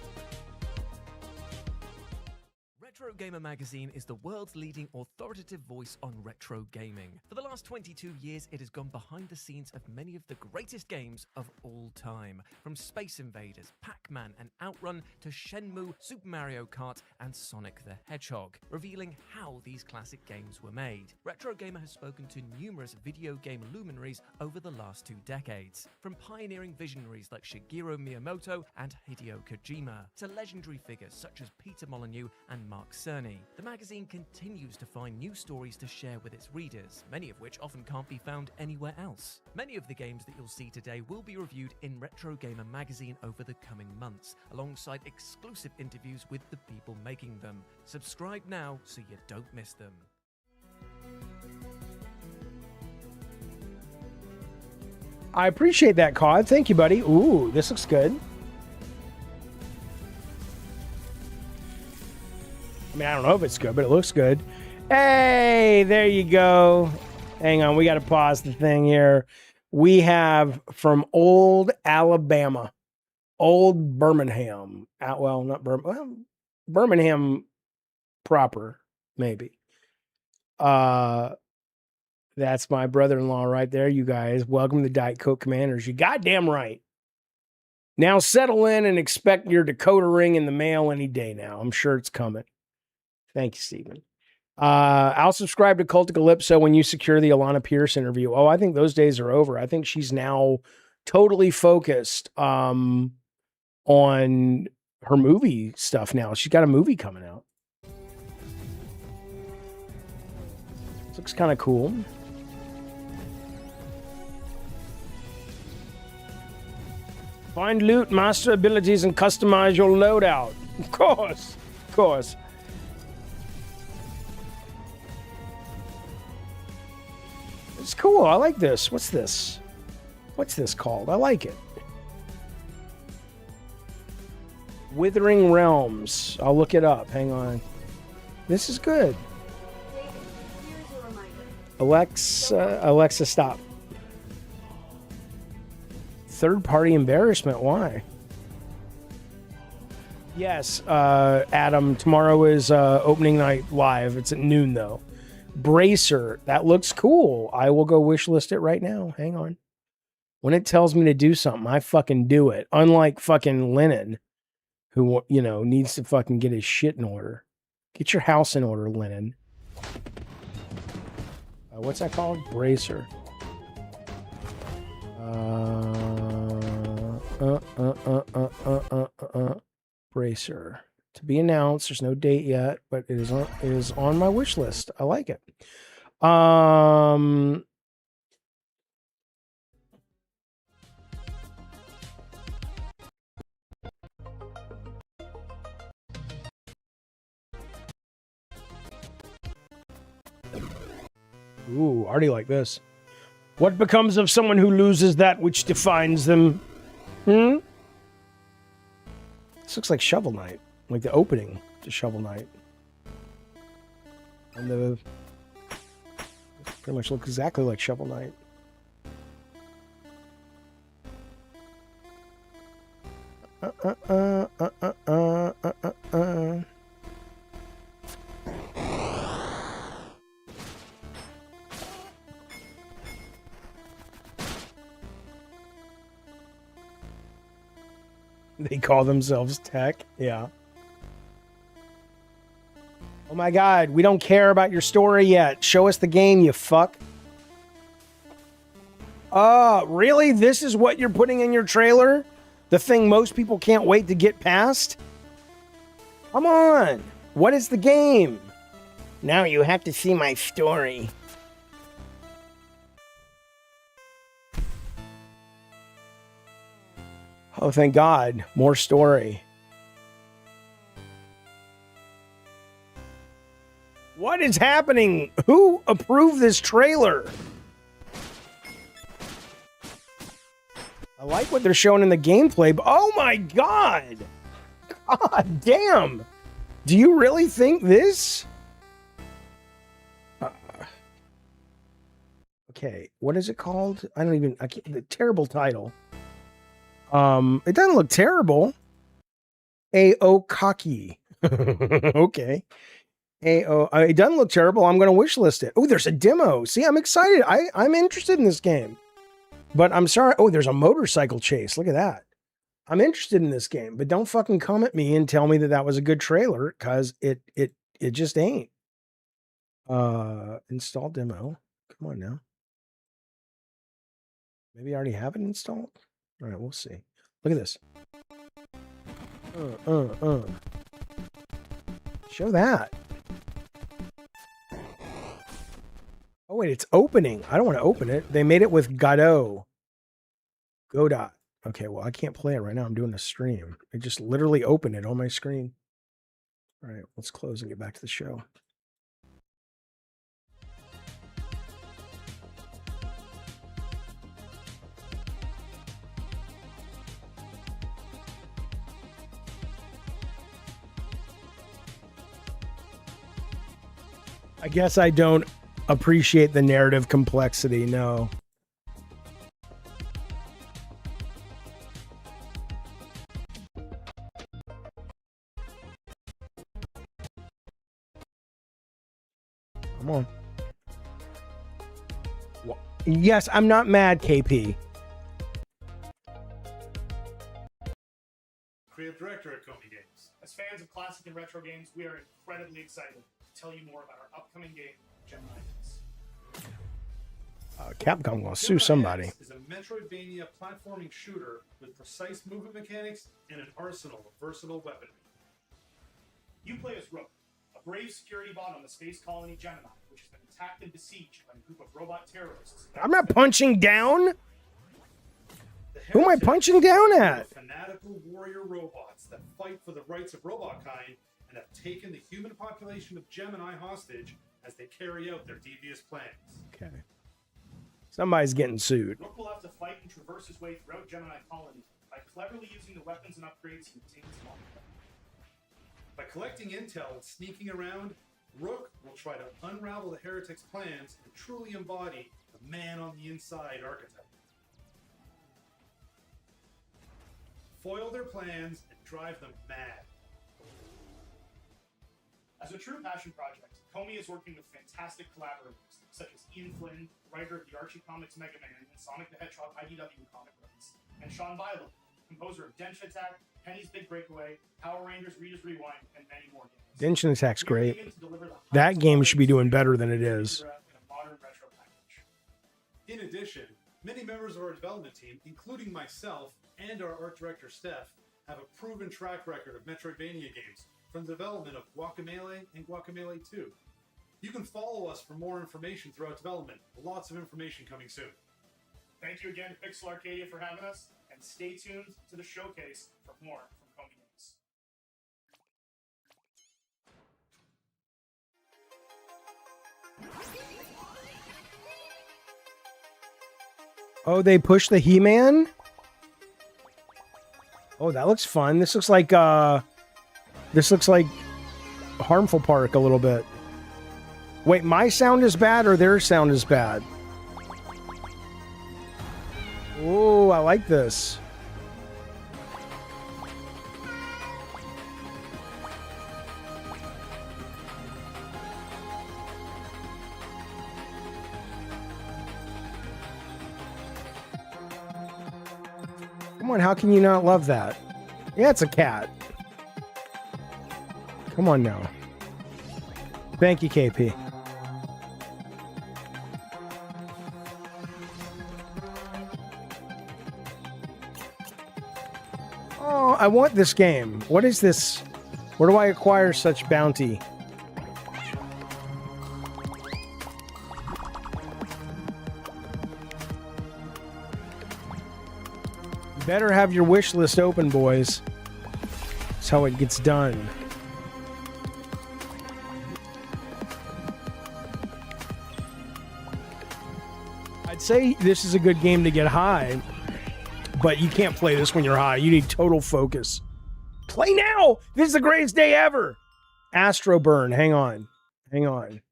Retro Gamer magazine is the world's leading authoritative voice on retro gaming. For the last 22 years, it has gone behind the scenes of many of the greatest games of all time. From Space Invaders, Pac-Man and Outrun to Shenmue, Super Mario Kart and Sonic the Hedgehog, revealing how these classic games were made. Retro Gamer has spoken to numerous video game luminaries over the last 2 decades. From pioneering visionaries like Shigeru Miyamoto and Hideo Kojima, to legendary figures such as Peter Molyneux and Mark Cerny. The magazine continues to find new stories to share with its readers, many of which often can't be found anywhere else. Many of the games that you'll see today will be reviewed in Retro Gamer magazine over the coming months, alongside exclusive interviews with the people making them. Subscribe now so you don't miss them. I appreciate that, COD. Thank you, buddy. Ooh, this looks good. I mean, I don't know if it's good, but it looks good. Hey, there you go. Hang on, we got to pause the thing here. We have from old Alabama, old Birmingham. Well, not Birmingham. Well, Birmingham proper, maybe. That's my brother-in-law right there, you guys. Welcome to Diet Coke Commanders. You goddamn right. Now settle in and expect your Dakota ring in the mail any day now. I'm sure it's coming. Thank you, Stephen. I'll subscribe to Cult of Calypso when you secure the Alana Pierce interview. Oh, I think those days are over. I think she's now totally focused on her movie stuff now. She's got a movie coming out. This looks kind of cool. Find loot, master abilities, and customize your loadout. Of course. Of course. It's cool. I like this. What's this? What's this called? I like it. Withering Realms. I'll look it up. Hang on. This is good. Alexa, stop. Third-party embarrassment. Why? Yes, Adam. Tomorrow is opening night live. It's at noon, though. Bracer. That looks cool. I will go wishlist it right now. Hang on. When it tells me to do something, I fucking do it. Unlike fucking Lennon, who, you know, needs to fucking get his shit in order. Get your house in order, Lennon. What's that called? Bracer. Bracer. To be announced. There's no date yet, but it is on my wish list. I like it. Ooh, already like this. What becomes of someone who loses that which defines them? This looks like Shovel Knight. Like the opening to Shovel Knight. And the pretty much looks exactly like Shovel Knight. They call themselves tech. Yeah. Oh my God, we don't care about your story yet. Show us the game, you fuck. Really? This is what you're putting in your trailer? The thing most people can't wait to get past? Come on. What is the game? Now you have to see my story. Oh, thank God. More story. What is happening? Who approved this trailer? I like what they're showing in the gameplay, but oh my God! God damn! Do you really think this? Okay, what is it called? I can't, the terrible title. It doesn't look terrible. Aokaki. Okay. Hey, oh, it doesn't look terrible. I'm going to wish list it. Oh, there's a demo. See, I'm excited. I'm interested in this game. But I'm sorry. Oh, there's a motorcycle chase. Look at that. I'm interested in this game, but don't fucking come at me and tell me that that was a good trailer, because it just ain't. Install demo. Come on now. Maybe I already have it installed. All right, we'll see. Look at this. Show that. Oh wait, it's opening. I don't want to open it. They made it with Godot. Godot. Okay, well, I can't play it right now. I'm doing a stream. I just literally opened it on my screen. All right, let's close and get back to the show. I guess I don't appreciate the narrative complexity, no. Come on. Yes, I'm not mad, KP. Creative director at Komi Games. As fans of classic and retro games, we are incredibly excited to tell you more about our upcoming game, Gemini X. Capcom will sue somebody. X is a Metroidvania platforming shooter with precise movement mechanics and an arsenal of versatile weaponry. You play as Rook, a brave security bot on the space colony Gemini, which has been attacked and besieged by a group of robot terrorists. I'm not punching down. Who am I punching down at? Fanatical warrior robots that fight for the rights of robot kind and have taken the human population of Gemini hostage as they carry out their devious plans. Okay. Somebody's getting sued. Rook will have to fight and traverse his way throughout Gemini colony by cleverly using the weapons and upgrades he obtains along the way. By collecting intel and sneaking around, Rook will try to unravel the heretics' plans and truly embody the man on the inside archetype. Foil their plans and drive them mad. As a true passion project, Komi is working with fantastic collaborators such as Ian Flynn, writer of the Archie Comics Mega Man and Sonic the Hedgehog IDW comic books, and Sean Violet, composer of Denshin Attack, Penny's Big Breakaway, Power Rangers Reader's Rewind, and many more games. Denshin Attack's great. That game should be doing better than it is. In addition, many members of our development team, including myself and our art director Steph, have a proven track record of Metroidvania games from the development of Guacamelee and Guacamelee 2. You can follow us for more information throughout development. Lots of information coming soon. Thank you again to Pixel Arcadia for having us, and stay tuned to the showcase for more from Komi Games. Oh, they pushed the He-Man? Oh, that looks fun. This looks like Harmful Park a little bit. Wait, my sound is bad or their sound is bad? Oh, I like this. Come on, how can you not love that? Yeah, it's a cat. Come on now. Thank you, KP. Oh, I want this game. What is this? Where do I acquire such bounty? You better have your wish list open, boys. That's how it gets done. I'd say this is a good game to get high, but you can't play this when you're high. You need total focus. Play now! This is the greatest day ever! Astroburn, hang on. Hang on.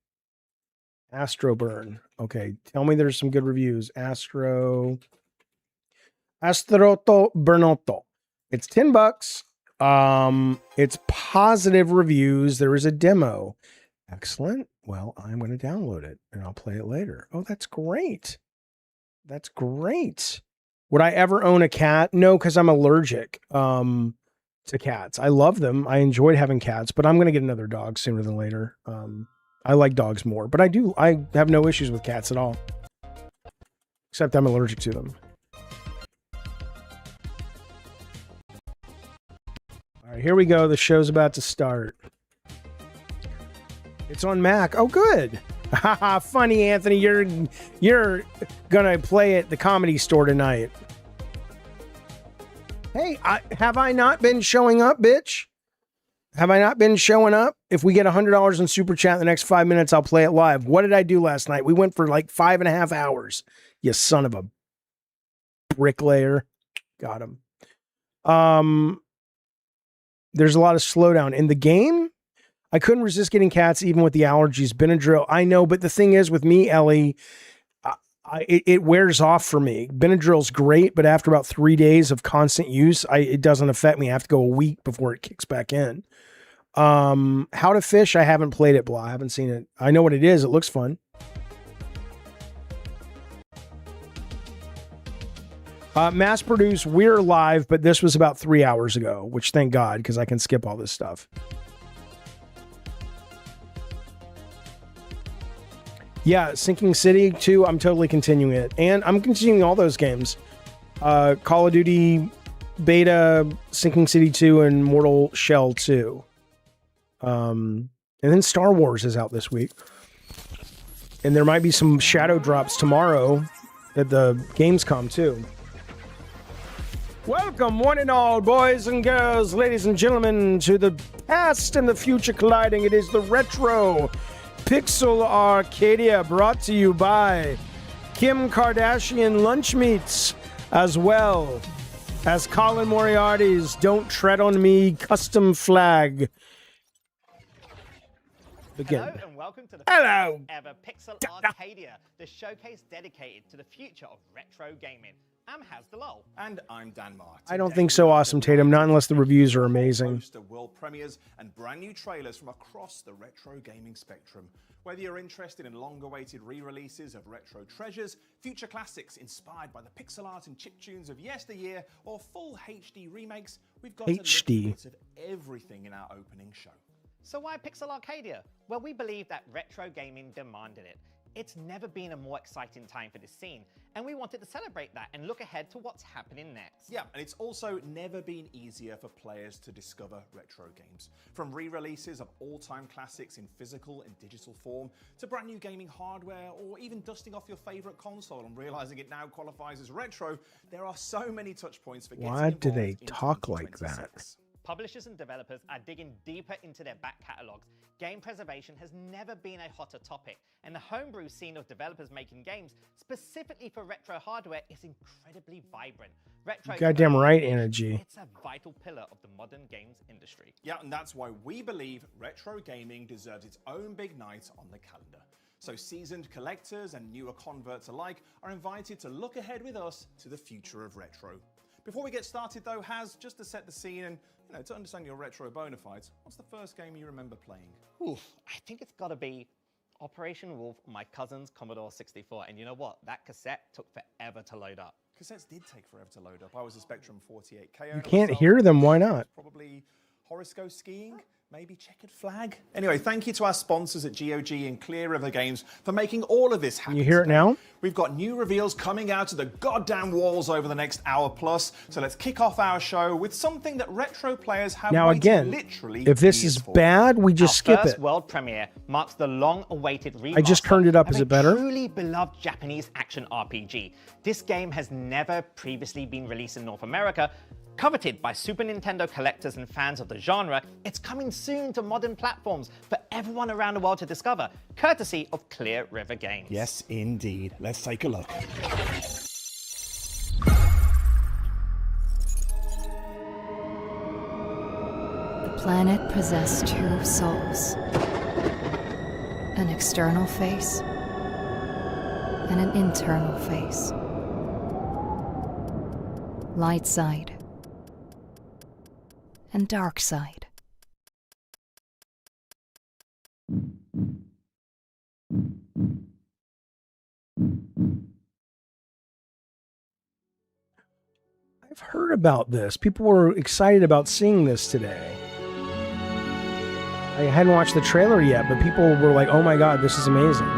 Astroburn. Okay, tell me there's some good reviews. Astroto Bernotto. It's $10. It's positive reviews. There is a demo. Excellent. Well, I'm going to download it and I'll play it later. Oh, that's great. That's great. Would I ever own a cat? No, because I'm allergic to cats. I love them. I enjoyed having cats, but I'm going to get another dog sooner than later. I like dogs more, but I have no issues with cats at all. Except I'm allergic to them. All right, here we go. The show's about to start. It's on Mac. Oh, good. Haha, funny, Anthony. You're gonna play at the Comedy Store tonight. Hey, have I not been showing up, bitch? Have I not been showing up? If we get $100 in Super Chat in the next 5 minutes, I'll play it live. What did I do last night? We went for like 5.5 hours. You son of a bricklayer. Got him. There's a lot of slowdown in the game. I couldn't resist getting cats even with the allergies. Benadryl, I know, but the thing is with me, Ellie, it wears off for me. Benadryl's great, but after about 3 days of constant use, it doesn't affect me. I have to go a week before it kicks back in. How to Fish, I haven't played it, Blah. I haven't seen it. I know what it is. It looks fun. Mass produced, we're live, but this was about 3 hours ago, which thank God, because I can skip all this stuff. Yeah, Sinking City 2, I'm totally continuing it. And I'm continuing all those games. Call of Duty Beta, Sinking City 2, and Mortal Shell 2. And then Star Wars is out this week. And there might be some shadow drops tomorrow at the Gamescom too. Welcome, one and all, boys and girls, ladies and gentlemen, to the past and the future colliding. It is the Retro Pixel Arcadia, brought to you by Kim Kardashian Lunch Meats, as well as Colin Moriarty's Don't Tread on Me custom flag. Begin. Hello and welcome to the Hello. first ever Pixel Arcadia, the showcase dedicated to the future of retro gaming. I'm Haz the Lol. And I'm Dan Martin. I don't think so, Awesome Tatum, not unless the reviews are amazing. Host of world premieres and brand new trailers from across the retro gaming spectrum. Whether you're interested in long-awaited re-releases of retro treasures, future classics inspired by the pixel art and chiptunes of yesteryear, or full HD remakes, we've got a little bit of everything in our opening show. So why Pixel Arcadia? Well, we believe that retro gaming demanded it. It's never been a more exciting time for this scene, and we wanted to celebrate that and look ahead to what's happening next. Yeah, and it's also never been easier for players to discover retro games. From re-releases of all-time classics in physical and digital form, to brand new gaming hardware, or even dusting off your favorite console and realizing it now qualifies as retro, there are so many touch points for getting involved. Why do they talk like that? Publishers and developers are digging deeper into their back catalogs. Game preservation has never been a hotter topic, and the homebrew scene of developers making games specifically for retro hardware is incredibly vibrant. Retro Goddamn right, Energy. It's a vital pillar of the modern games industry. Yeah, and that's why we believe retro gaming deserves its own big night on the calendar. So seasoned collectors and newer converts alike are invited to look ahead with us to the future of retro. Before we get started though, Haz, just to set the scene and to understand your retro bona fides, what's the first game you remember playing? Oof, I think it's gotta be Operation Wolf, my cousin's Commodore 64. And you know what? That cassette took forever to load up. Cassettes did take forever to load up. I was a Spectrum 48K. You can't hear them, why not? Probably Horoscope skiing, maybe Checkered Flag. Anyway, thank you to our sponsors at GOG and Clear River Games for making all of this happen. You hear it now? We've got new reveals coming out of the goddamn walls over the next hour plus. So let's kick off our show with something that retro players have now again, literally if this is bad, we just skip Our first it. world premiere marks the long-awaited remaster. I just turned it up. Is it better? Truly beloved Japanese action RPG. This game has never previously been released in North America. Coveted by Super Nintendo collectors and fans of the genre, it's coming soon to modern platforms for everyone around the world to discover, courtesy of Clear River Games. Yes, indeed. Let's take a look. The planet possessed two souls. An external face and an internal face. Light side and dark side. I've heard about this. People were excited about seeing this today. I hadn't watched the trailer yet, but people were like, oh my god, this is amazing.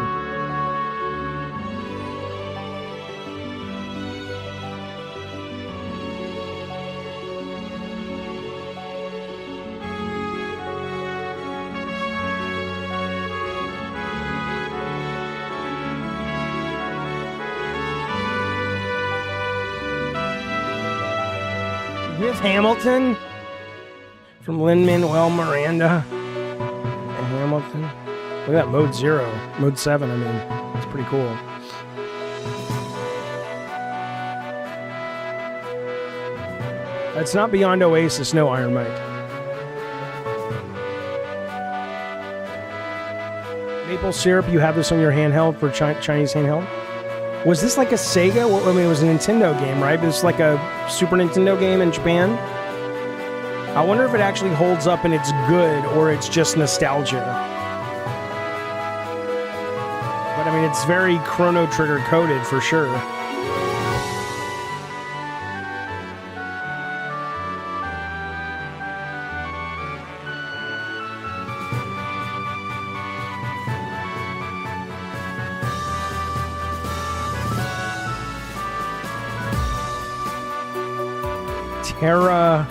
With Hamilton from Lin-Manuel Miranda and Hamilton. Look at that, mode 0, mode 7. I mean, it's pretty cool. It's not beyond Oasis, no, Iron Mike. Maple syrup, you have this on your handheld for Chinese handheld? Was this like a Sega? Well, I mean, it was a Nintendo game, right? But it's like a Super Nintendo game in Japan. I wonder if it actually holds up and it's good, or it's just nostalgia. But I mean, it's very Chrono Trigger coded for sure. Terra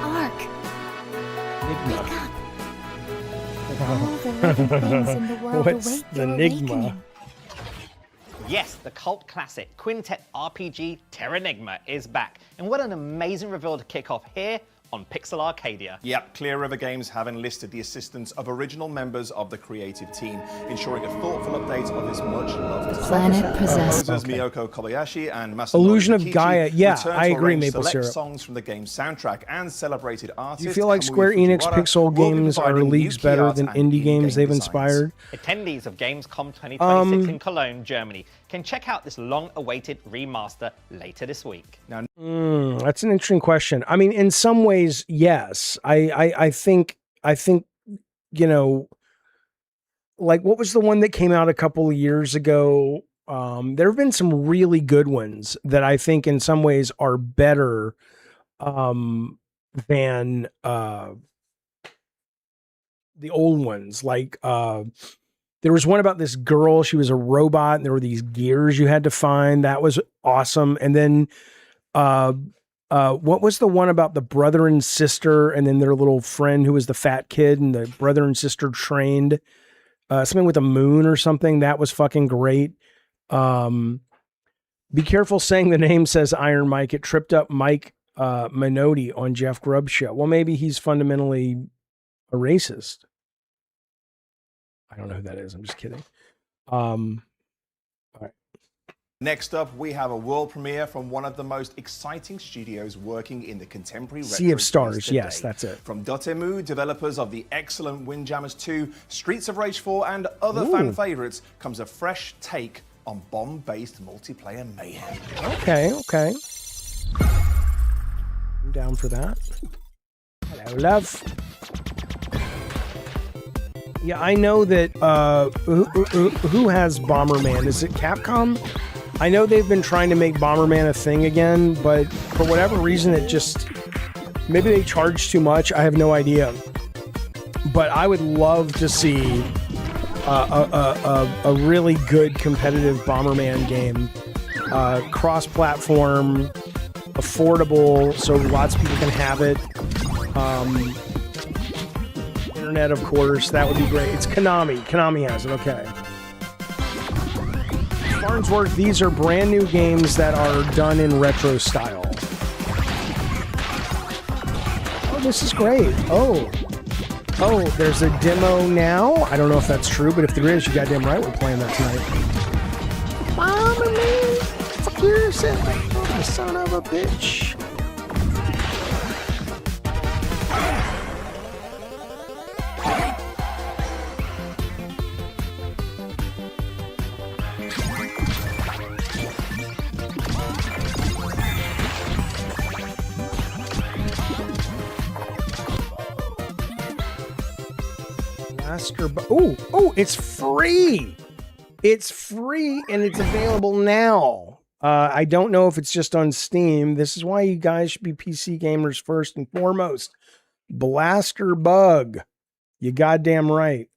Ark. Enigma. All the living things in the world What's await the your Enigma? awakening. Yes, the cult classic Quintet RPG Terranigma is back. And what an amazing reveal to kick off here on Pixel Arcadia. Yep, Clear River Games have enlisted the assistance of original members of the creative team, ensuring a thoughtful update of this much-loved Planet possessed. Composers Miyoko Kobayashi and Masanori Illusion of Mikichi Gaia. Yeah, returned I to agree, arrange Maple select Syrup. songs from the game's soundtrack and celebrated artists. Do you feel like Kamui Square Enix Fujiwara Pixel will be games are providing leagues new key better art than and indie games they've designs. inspired? Attendees of Gamescom 2026 in Cologne, Germany, can check out this long-awaited remaster later this week. Now, That's an interesting question. I mean, in some ways, yes. I think, you know, like what was the one that came out a couple of years ago? There have been some really good ones that I think in some ways are better than the old ones. Like there was one about this girl, she was a robot, and there were these gears you had to find. That was awesome. And then what was the one about the brother and sister and then their little friend who was the fat kid, and the brother and sister trained something with a moon or something? That was fucking great. Be careful saying the name, says Iron Mike. It tripped up Mike Minotti on Jeff Grubb's show. Well, maybe he's fundamentally a racist. I don't know who that is. I'm just kidding. All right. next up, we have a world premiere from one of the most exciting studios working in the contemporary Sea of retro Stars. space today. Yes, that's it. From Dotemu, developers of the excellent Windjammers 2, Streets of Rage 4, and other fan favorites, comes a fresh take on bomb-based multiplayer mayhem. Okay. I'm down for that. Hello, love. Yeah, I know that, who has Bomberman? Is it Capcom? I know they've been trying to make Bomberman a thing again, but for whatever reason, it just, maybe they charge too much. I have no idea. But I would love to see a really good competitive Bomberman game. Cross-platform, affordable, so lots of people can have it. Internet, of course, that would be great. It's Konami. Konami has it, okay. Farnsworth, these are brand new games that are done in retro style. Oh, this is great. Oh, there's a demo now? I don't know if that's true, but if there is, you goddamn right we're playing that tonight. Bomberman, fuck yourself, you son of a bitch. Blaster. Oh, it's free. It's free and it's available now. I don't know if it's just on Steam. This is why you guys should be PC gamers first and foremost. Blaster Bug. You goddamn right.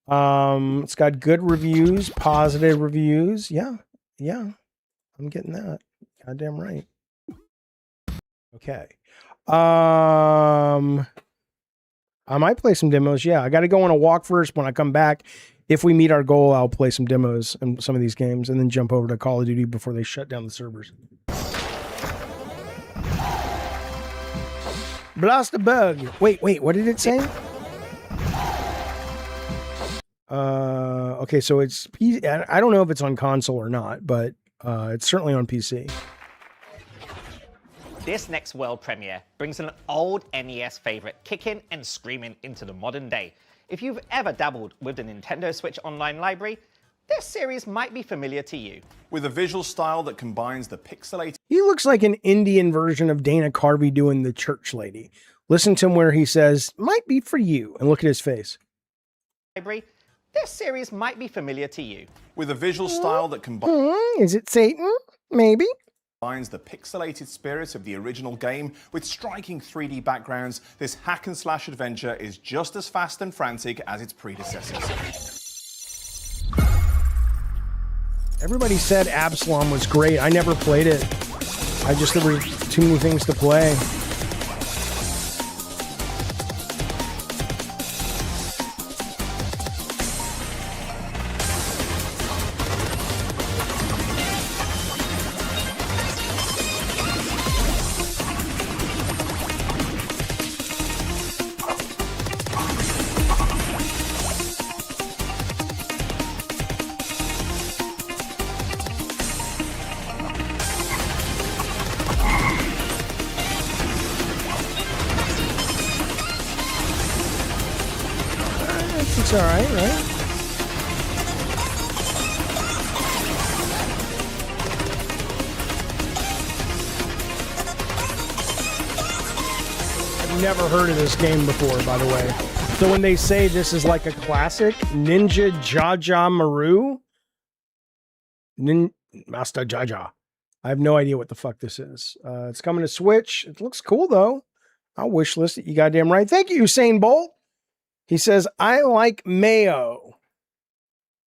It's got good reviews, positive reviews. Yeah. I'm getting that. Goddamn right. Okay. I might play some demos. Yeah, I got to go on a walk first. When I come back, if we meet our goal, I'll play some demos in some of these games and then jump over to Call of Duty before they shut down the servers. Blast the bug. Wait, what did it say? Okay, so it's PC. I don't know if it's on console or not, but it's certainly on PC. This next world premiere brings an old NES favorite kicking and screaming into the modern day. If you've ever dabbled with the Nintendo Switch Online library, this series might be familiar to you. With a visual style that combines the pixelated... He looks like an Indian version of Dana Carvey doing the church lady. Listen to him where he says, might be for you, and look at his face. Library, this series might be familiar to you. With a visual style that combines... Is it Satan? Maybe. Combines the pixelated spirit of the original game with striking 3D backgrounds, this hack and slash adventure is just as fast and frantic as its predecessors. Everybody said Absalom was great. I never played it. There were too many things to play. It's all right, right? I've never heard of this game before, by the way. So when they say this is like a classic, Ninja Jaja Maru, Master Jaja. I have no idea what the fuck this is. It's coming to Switch. It looks cool though. I'll wish list it. You goddamn right. Thank you, Usain Bolt. He says, I like mayo.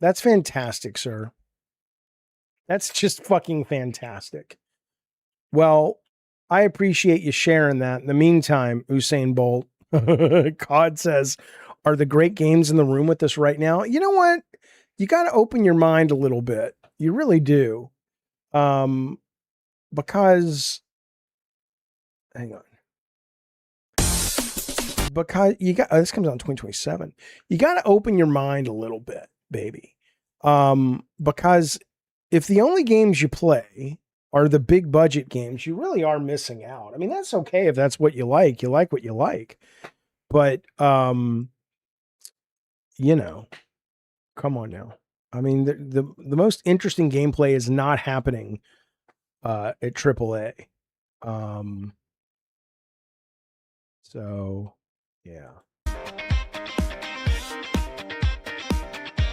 That's fantastic, sir. That's just fucking fantastic. Well, I appreciate you sharing that. In the meantime, Usain Bolt, COD says, are the great games in the room with us right now? You know what? You got to open your mind a little bit. You really do. Because, hang on. Because you got, this comes out in 2027. You got to open your mind a little bit, baby. Because if the only games you play are the big budget games, you really are missing out. I mean, that's okay if that's what you like. You like what you like. But, you know, come on now. I mean, the most interesting gameplay is not happening at AAA. So, yeah.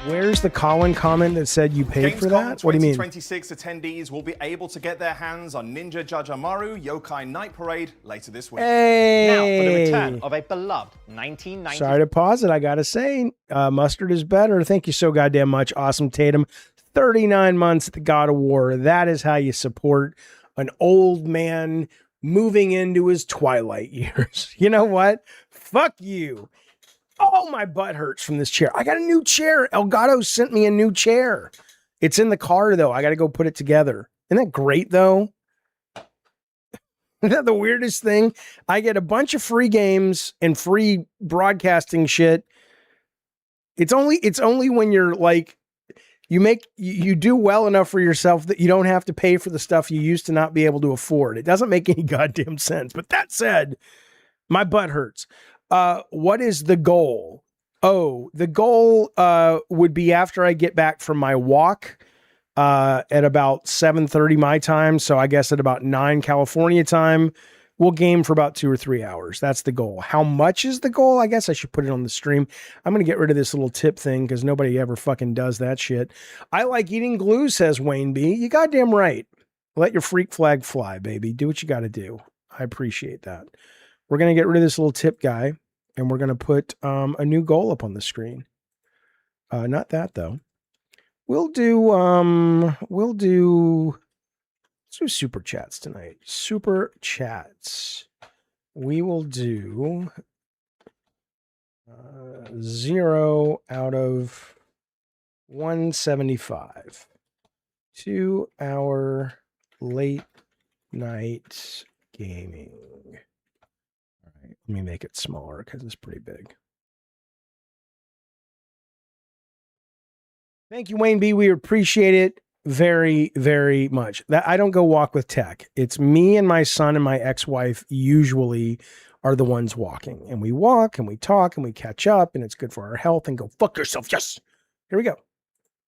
Where's the Colin comment that said you paid for that? What do you mean? 2026 attendees will be able to get their hands on Ninja Jajamaru Yokai Night Parade later this week. Hey! Now for the return of a beloved 1990s. Sorry to pause it. I got to say, mustard is better. Thank you so goddamn much. Awesome Tatum. 39 months at the God of War. That is how you support an old man moving into his twilight years. You know what? Fuck you. Oh, my butt hurts from this chair. I got a new chair. Elgato sent me a new chair. It's in the car, though. I got to go put it together. Isn't that great, though? Isn't that the weirdest thing? I get a bunch of free games and free broadcasting shit. It's only when you're like, you do well enough for yourself that you don't have to pay for the stuff you used to not be able to afford. It doesn't make any goddamn sense. But that said, my butt hurts. What is the goal? Oh, the goal would be after I get back from my walk at about 7:30 my time. So I guess at about 9 California time we'll game for about 2 or 3 hours. That's the goal. How much is the goal? I guess I should put it on the stream. I'm going to get rid of this little tip thing because nobody ever fucking does that shit. I like eating glue, says Wayne B. You goddamn right. Let your freak flag fly, baby. Do what you got to do. I appreciate that. We're going to get rid of this little tip guy, and we're going to put a new goal up on the screen. Not that, though. Let's do super chats tonight. Super chats. We will do 0 out of 175. 2 hour late night gaming. All right, let me make it smaller because it's pretty big. Thank you, Wayne B. We appreciate it very, very much. That I don't go walk with tech. It's me and my son and my ex-wife usually are the ones walking. And we walk and we talk and we catch up and it's good for our health and go fuck yourself. Yes. Here we go.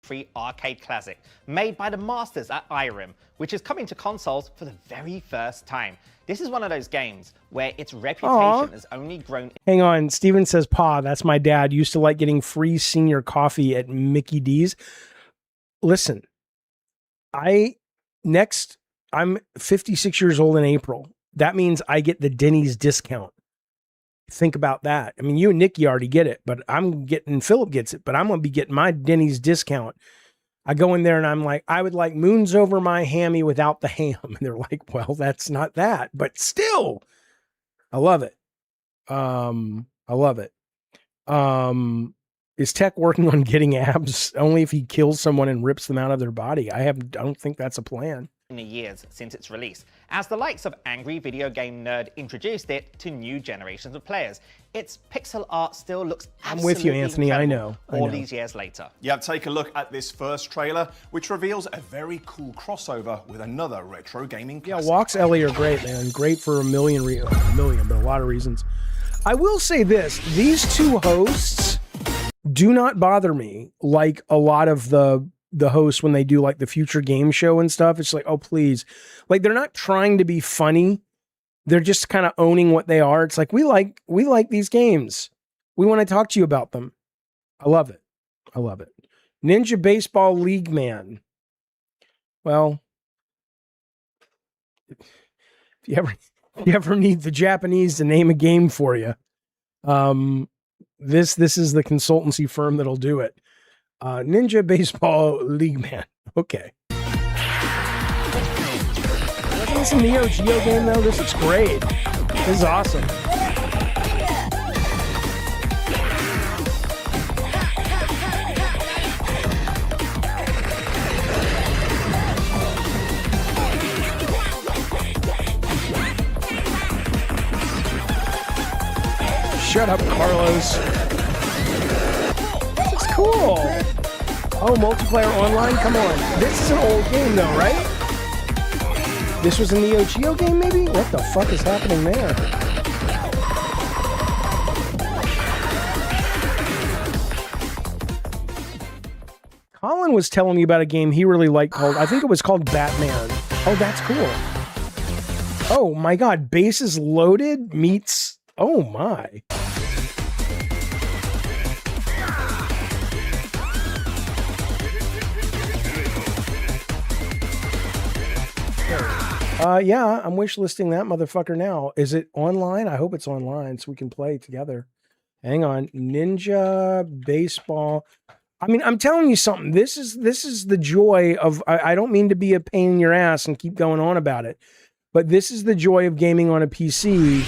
Free arcade classic made by the masters at Irem, which is coming to consoles for the very first time. This is one of those games where its reputation has only grown. Hang on. Steven says, Pa, that's my dad. Used to like getting free senior coffee at Mickey D's. Listen, I'm 56 years old in April. That means I get the Denny's discount. Think about that. I mean, you and Nikki already get it, but Philip gets it, but I'm going to be getting my Denny's discount. I go in there and I'm like, I would like moons over my hammy without the ham. And they're like, well, that's not that, but still, I love it. I love it. Is Tech working on getting abs only if he kills someone and rips them out of their body? I don't think that's a plan. In the years since its release, as the likes of Angry Video Game Nerd introduced it to new generations of players. Its pixel art still looks I'm with you, Anthony. I know. All these years later. Yeah, take a look at this first trailer, which reveals a very cool crossover with another retro gaming classic. Yeah, Walks Ellie are great, man. Great for a million, but a lot of reasons. I will say this: these two hosts do not bother me like a lot of the hosts when they do like the future game show and stuff. It's like, oh, please. Like, they're not trying to be funny. They're just kind of owning what they are. It's like, we like these games. We want to talk to you about them. I love it. I love it. Ninja Baseball League Man. Well, if you ever need the Japanese to name a game for you, this is the consultancy firm that'll do it. Ninja Baseball League Man. Okay. Wasn't this a Neo Geo game though? This looks great. This is awesome. Shut up, Carlos. This looks cool. Oh, multiplayer online? Come on. This is an old game though, right? This was a Neo Geo game maybe? What the fuck is happening there? Colin was telling me about a game he really liked called, I think it was called Batman. Oh, that's cool. Oh my God, Bases Loaded meets, oh my. Yeah, I'm wish listing that motherfucker now. Is it online? I hope it's online so we can play together. Hang on. Ninja Baseball. I mean, I'm telling you something. This is the joy of, I don't mean to be a pain in your ass and keep going on about it, but this is the joy of gaming on a PC,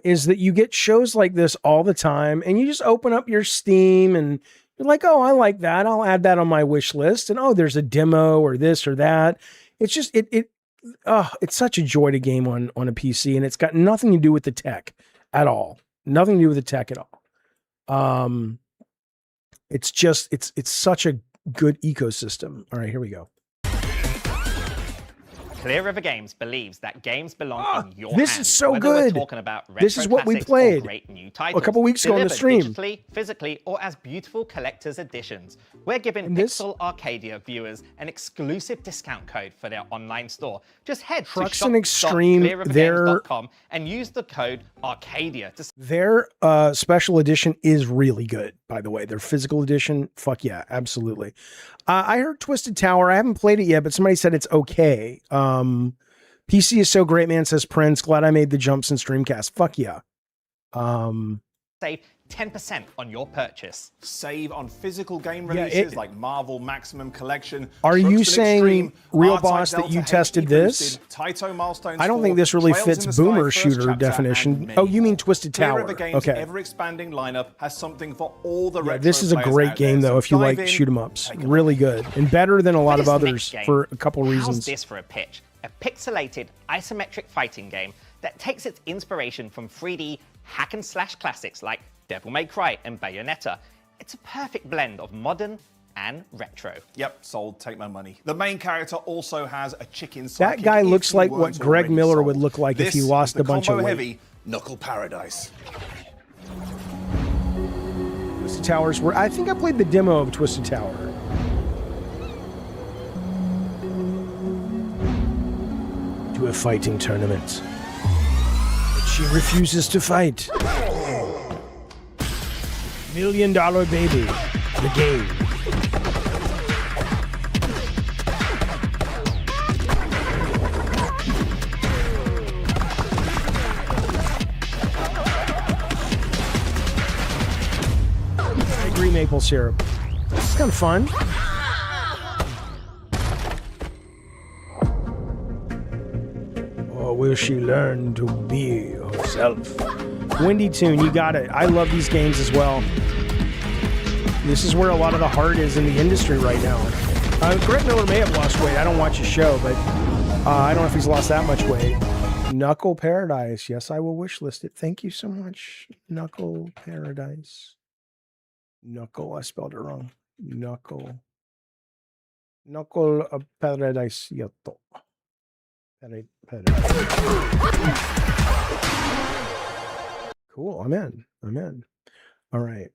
is that you get shows like this all the time and you just open up your Steam and you're like, oh, I like that. I'll add that on my wish list. And oh, there's a demo or this or that. It's just, it's such a joy to game on a PC, and it's got nothing to do with the tech at all. Nothing to do with the tech at all. It's just, it's such a good ecosystem. All right, here we go. Clear River Games believes that games belong in your this hands. is so whether we're good. talking about This is what we retro classics or played great new titles, a couple weeks ago on the delivered stream. digitally, physically, or as beautiful collector's editions. We're giving Pixel Arcadia viewers an exclusive discount code for their online store. Just head Trucks to and Extreme, shop.clearrivergames.com and use the code Arcadia to Their special edition is really good, by the way. Their physical edition, fuck yeah, absolutely. I heard Twisted Tower. I haven't played it yet, but somebody said it's okay. PC is so great, man, says Prince. Glad I made the jump since Dreamcast. Fuck yeah. save 10% on your purchase. Save on physical game Yeah, releases like Marvel Maximum Collection. Are you Trucks and saying, Extreme, Real R-Type Boss, that Delta you HD tested this? boosted, Taito Milestones I don't 4, think this really Trails in fits the Sky boomer first shooter chapter, definition. and many Oh, you mean more. Twisted Clear Tower. River Games' Okay. ever-expanding lineup has something for all the Yeah, retro this is a players great out there. game, though, So if you dive like in, shoot 'em ups. Really good. And better than a lot of this others next game, for a couple How's reasons. this for a pitch? A pixelated isometric fighting game that takes its inspiration from 3D hack and slash classics like Devil May Cry and Bayonetta. It's a perfect blend of modern and retro. Yep, sold. Take my money. The main character also has a chicken sidekick. That guy if looks you like weren't what Greg already Miller sold. would look like if he This lost is the a bunch of combo weight. heavy Knuckle Paradise. Twisted Towers were. I think I played the demo of Twisted Tower. To a fighting tournament. But she refuses to fight. $1 Million Baby. The game. I agree, maple syrup. It's kind of fun. Or will she learn to be herself? Windy Tune, you got it. I love these games as well. This is where a lot of the heart is in the industry right now. Greg Miller may have lost weight. I don't watch his show, but I don't know if he's lost that much weight. Knuckle Paradise. Yes, I will wish list it. Thank you so much. Knuckle Paradise. Knuckle, I spelled it wrong. Knuckle Paradise. Cool. I'm in. All right.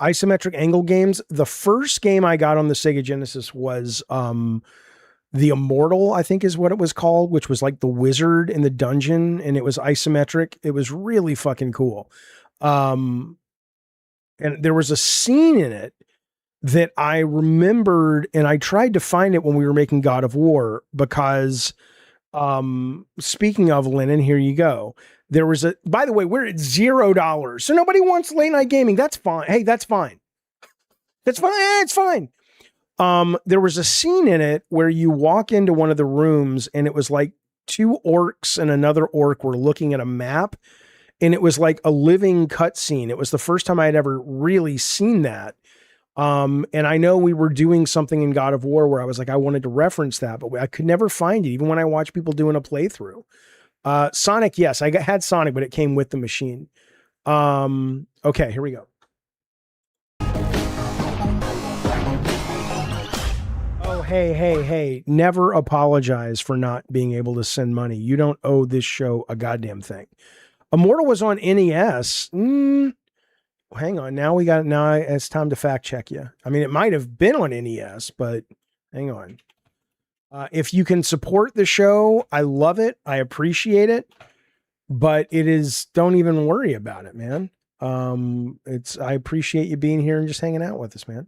Isometric angle games. The first game I got on the Sega Genesis was The Immortal, I think is what it was called, which was like the wizard in the dungeon, and it was isometric. It was really fucking cool. And there was a scene in it that I remembered, and I tried to find it when we were making God of War, because speaking of Lennon, here you go. There was a, by the way, we're at $0. So nobody wants late night gaming. That's fine. Hey, that's fine. That's fine. It's fine. There was a scene in it where you walk into one of the rooms and it was like two orcs and another orc were looking at a map, and it was like a living cutscene. It was the first time I had ever really seen that. And I know we were doing something in God of War where I was like, I wanted to reference that, but I could never find it, even when I watched people doing a playthrough. Sonic, yes, I had Sonic, but it came with the machine. Okay, here we go. Oh, hey, never apologize for not being able to send money. You don't owe this show a goddamn thing. Immortal was on NES. Hang on. Now it's time to fact check you. I mean, it might have been on NES, but hang on. If you can support the show, I love it. I appreciate it, but don't even worry about it, man. I appreciate you being here and just hanging out with us, man.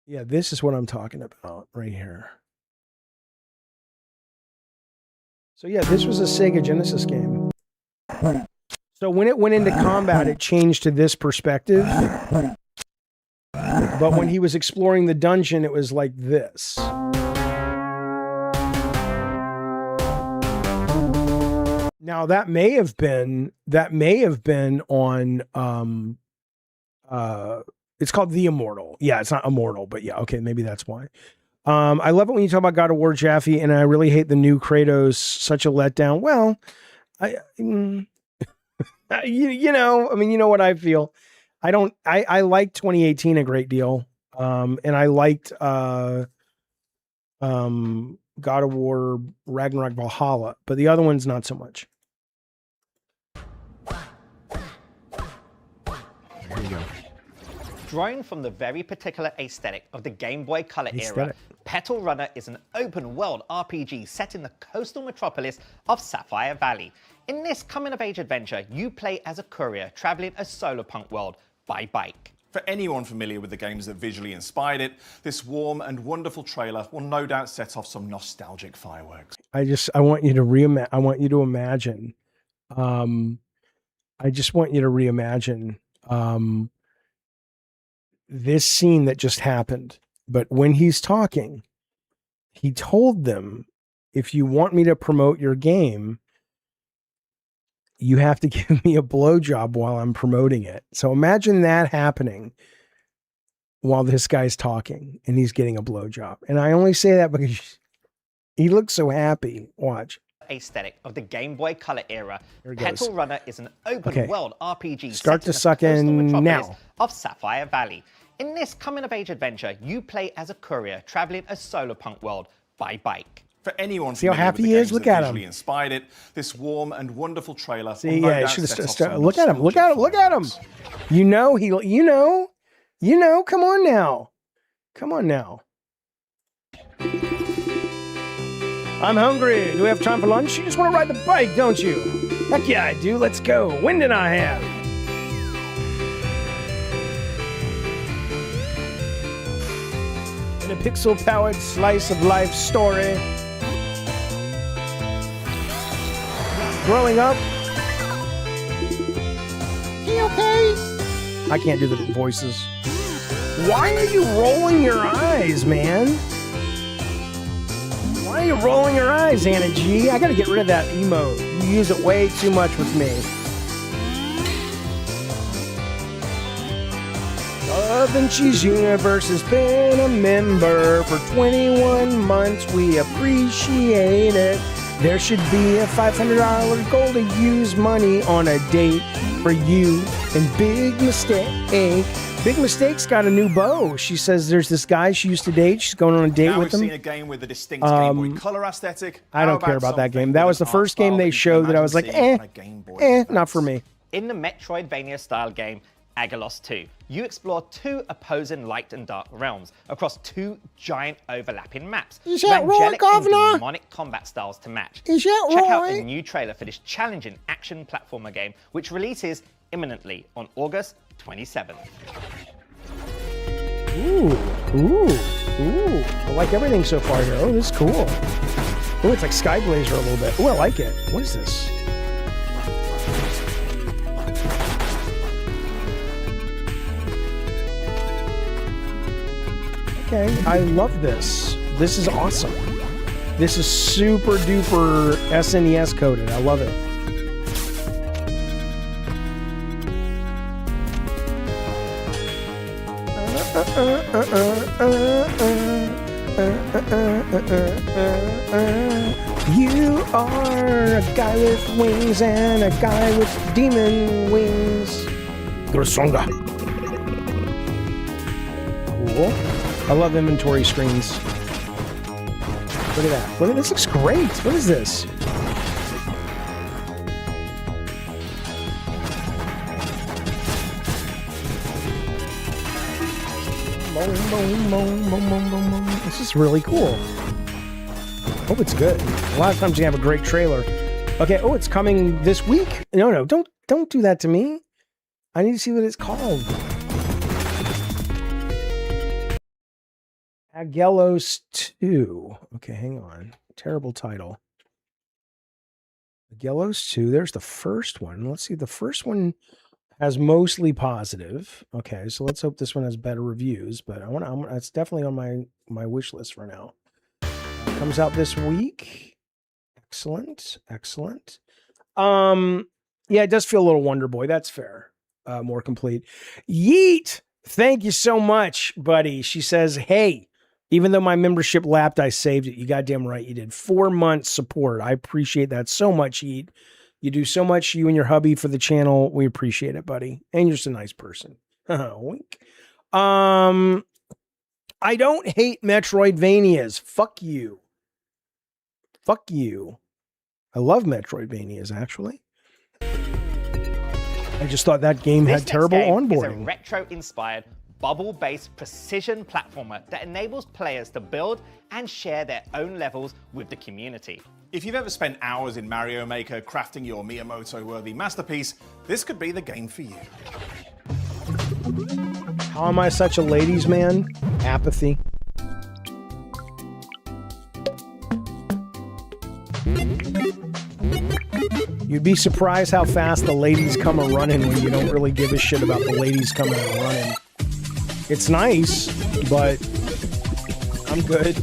Yeah, this is what I'm talking about right here. So yeah, this was a Sega Genesis game. So when it went into combat, it changed to this perspective. But when he was exploring the dungeon, it was like this. Now that may have been on it's called The Immortal. Yeah, it's not Immortal, but yeah, okay, maybe that's why. I love it when you talk about God of War, Jaffe, and I really hate the new Kratos. Such a letdown. Well, you know, I mean, you know what I feel. I like 2018 a great deal. And I liked God of War Ragnarok Valhalla, but the other one's not so much. There you go. Drawing from the very particular aesthetic of the Game Boy Color era, Aesthetic. Petal Runner is an open-world RPG set in the coastal metropolis of Sapphire Valley. In this coming-of-age adventure, you play as a courier traveling a solarpunk world by bike. For anyone familiar with the games that visually inspired it, this warm and wonderful trailer will no doubt set off some nostalgic fireworks. I want you to I want you to imagine. I just want you to reimagine this scene that just happened. But when he's talking, he told them, if you want me to promote your game, you have to give me a blowjob while I'm promoting it. So imagine that happening while this guy's talking and he's getting a blowjob. And I only say that because he looks so happy. Watch. Aesthetic of the Game Boy Color era, Here it Petal goes. Runner is an open-world RPG Start set to in the suck coastal in metropolis now. of Sapphire Valley. In this coming-of-age adventure, you play as a courier traveling a solarpunk world by bike. For anyone See how familiar happy with he the is? games Look that at him. visually inspired it, this warm and wonderful trailer See, will no yeah, doubt should set have off some look at him. Look at him. Look at him. You know, come on now. Come on now. I'm hungry. Do we have time for lunch? You just want to ride the bike, don't you? Heck yeah, I do. Let's go. When did I have? In a pixel-powered slice of life story. Growing up. He okay? I can't do the voices. Why are you rolling your eyes, man? Why are you rolling your eyes, Anna G? I gotta get rid of that emote. You use it way too much with me. Love and Cheese Universe has been a member for 21 months. We appreciate it. There should be a $500 goal to use money on a date for you. And Big Mistake. Big Mistake's got a new beau. She says there's this guy she used to date. She's going on a date Now with we've him. seen a game with a distinct Game Boy Color aesthetic. I don't care about that game. That was the first game they showed that I was like, not for me. In the Metroidvania-style game, Agalos 2, you explore two opposing light and dark realms across two giant overlapping maps. Is with that right, angelic and Governor? demonic combat styles to match. Is that Check out right? the new trailer for this challenging action platformer game, which releases imminently on August 27th. Ooh. I like everything so far here. Oh, this is cool. Oh, it's like Skyblazer a little bit. Oh, I like it. What is this? Okay, I love this. This is awesome. This is super duper SNES coded. I love it. You are a guy with wings and a guy with demon wings. Grosonga. Cool. I love inventory screens. Look at that. Look at this. Looks great. What is this? This is really cool. Hope it's good. A lot of times you have a great trailer. Okay. Oh, it's coming this week. No, don't do that to me. I need to see what it's called. Agelos 2. Okay, hang on. Terrible title. Agelos 2. There's the first one. Let's see. The first one has mostly positive. Okay, so let's hope this one has better reviews. But it's definitely on my wish list for now. Comes out this week. Excellent. Yeah, it does feel a little Wonder Boy. That's fair. More complete. Yeet. Thank you so much, buddy. She says, hey, even though my membership lapped, I saved it. You goddamn right you did. 4 months support. I appreciate that so much, Yeet. You do so much, you and your hubby, for the channel. We appreciate it, buddy. And you're just a nice person. Wink. I don't hate Metroidvanias. Fuck you. Fuck you. I love Metroidvanias, actually. I just thought that game had terrible onboarding. It's a retro-inspired, bubble-based precision platformer that enables players to build and share their own levels with the community. If you've ever spent hours in Mario Maker crafting your Miyamoto-worthy masterpiece, this could be the game for you. How am I such a ladies' man? Apathy. You'd be surprised how fast the ladies come a-running when you don't really give a shit about the ladies coming and running. It's nice, but I'm good.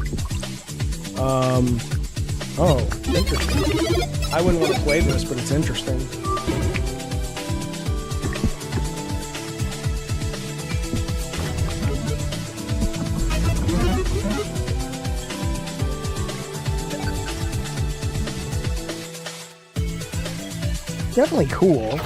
Oh, interesting. I wouldn't want to play this, but it's interesting. Definitely cool.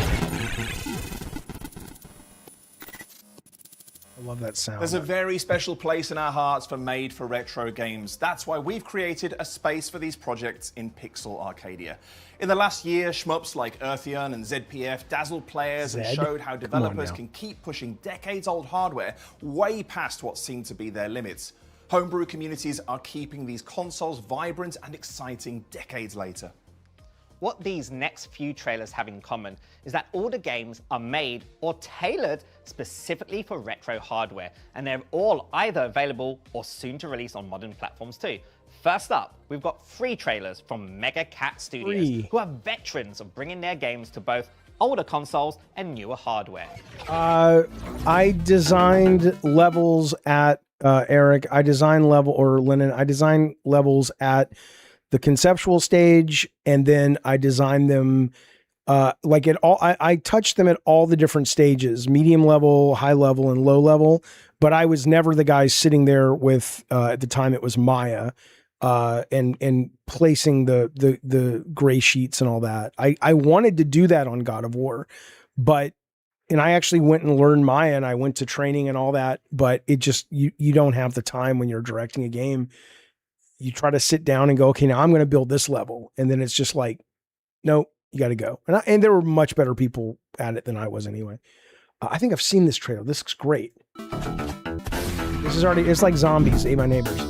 I love that sound. There's a very special place in our hearts for made for retro games. That's why we've created a space for these projects in Pixel Arcadia. In the last year, shmups like Earthian and ZPF dazzled players and showed how developers can keep pushing decades-old hardware way past what seemed to be their limits. Homebrew communities are keeping these consoles vibrant and exciting decades later. What these next few trailers have in common is that all the games are made or tailored specifically for retro hardware, and they're all either available or soon to release on modern platforms too. First up, we've got 3 trailers from Mega Cat Studios, who are veterans of bringing their games to both older consoles and newer hardware. I designed levels at, Eric, I designed levels at the conceptual stage, and then I designed them like at all. I touched them at all the different stages: medium level, high level, and low level. But I was never the guy sitting there with at the time it was Maya and placing the gray sheets and all that. I wanted to do that on God of War, and I actually went and learned Maya, and I went to training and all that. But it just you don't have the time when you're directing a game. You try to sit down and go, okay, now I'm going to build this level. And then it's just like, no, you got to go. And there were much better people at it than I was anyway. I think I've seen this trailer. This looks great. This is already, it's like Zombies, Ate My Neighbors.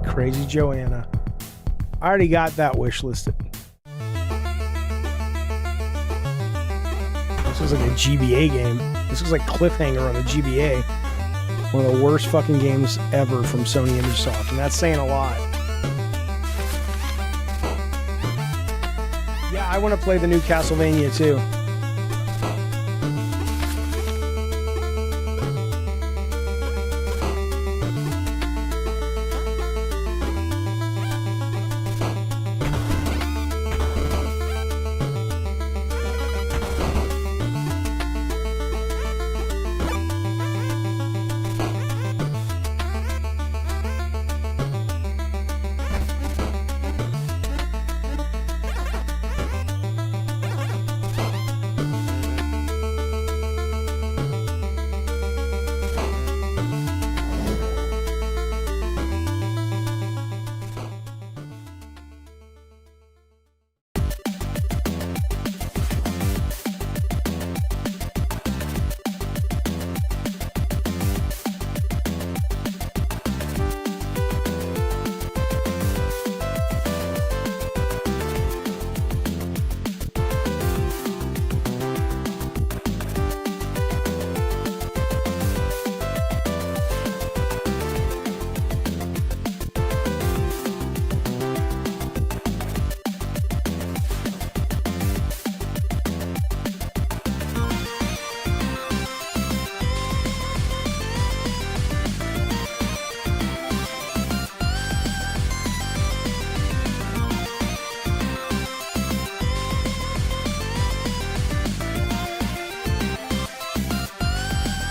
Crazy Joanna. I already got that wish listed. This was like a GBA game. This was like Cliffhanger on a GBA. One of the worst fucking games ever from Sony ImageSoft, and that's saying a lot. Yeah, I want to play the new Castlevania too.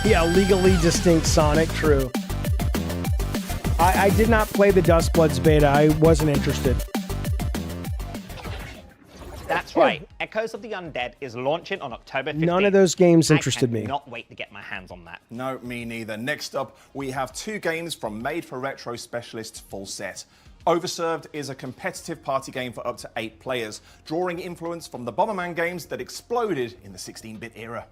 Yeah, legally distinct Sonic, true. I did not play the Dust Bloods beta. I wasn't interested. That's right. Echoes of the Undead is launching on October 15th. None of those games interested I me. cannot wait to get my hands on that. No, me neither. Next up, we have 2 games from Made for Retro specialist Full Set. Overserved is a competitive party game for up to 8 players, drawing influence from the Bomberman games that exploded in the 16-bit era.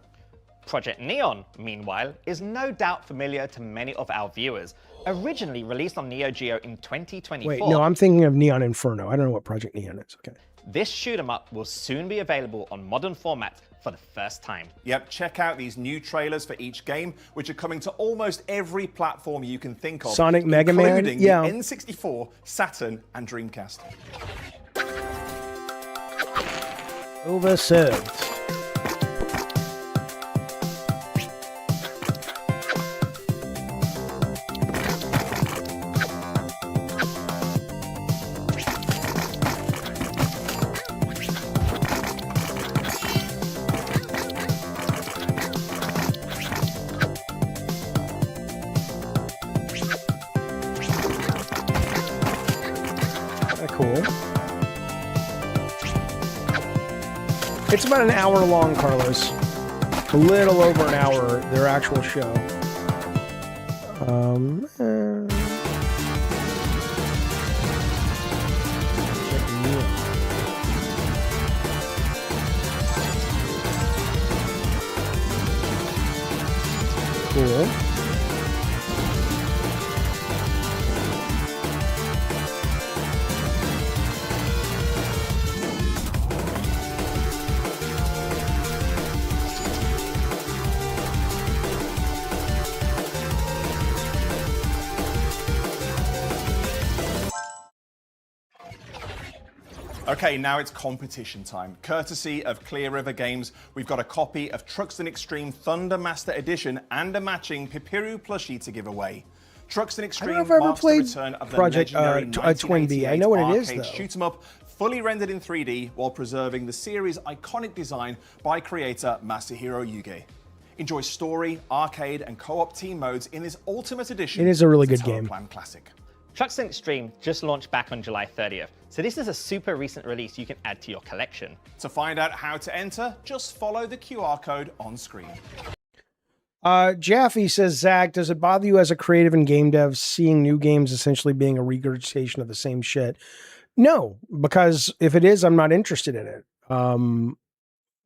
Project Neon, meanwhile, is no doubt familiar to many of our viewers. Originally released on Neo Geo in 2024. Wait, no, I'm thinking of Neon Inferno. I don't know what Project Neon is. Okay. This shoot 'em up will soon be available on modern formats for the first time. Yep, check out these new trailers for each game, which are coming to almost every platform you can think of. Sonic Mega Man? Including Yeah. the N64, Saturn, and Dreamcast. Overserved. Cool. It's about an hour long, Carlos. A little over an hour, their actual show. Cool. Okay, now it's competition time. Courtesy of Clear River Games, we've got a copy of Truxton Extreme Thunder Master Edition and a matching Pipiru plushie to give away. Truxton Extreme I've ever marks the played return of the Project, legendary Twin Bee. I 1988 know what it is, arcade though. shoot 'em up, fully rendered in 3D while preserving the series' iconic design by creator Masahiro Yuge. Enjoy story, arcade, and co-op team modes in this Ultimate Edition. It is a really good Tower game. Plan Classic. Truxton Extreme just launched back on July 30th, so this is a super recent release you can add to your collection. To find out how to enter, just follow the QR code on screen. Jaffe says, Zach, does it bother you as a creative and game dev seeing new games essentially being a regurgitation of the same shit? No, because if it is, I'm not interested in it.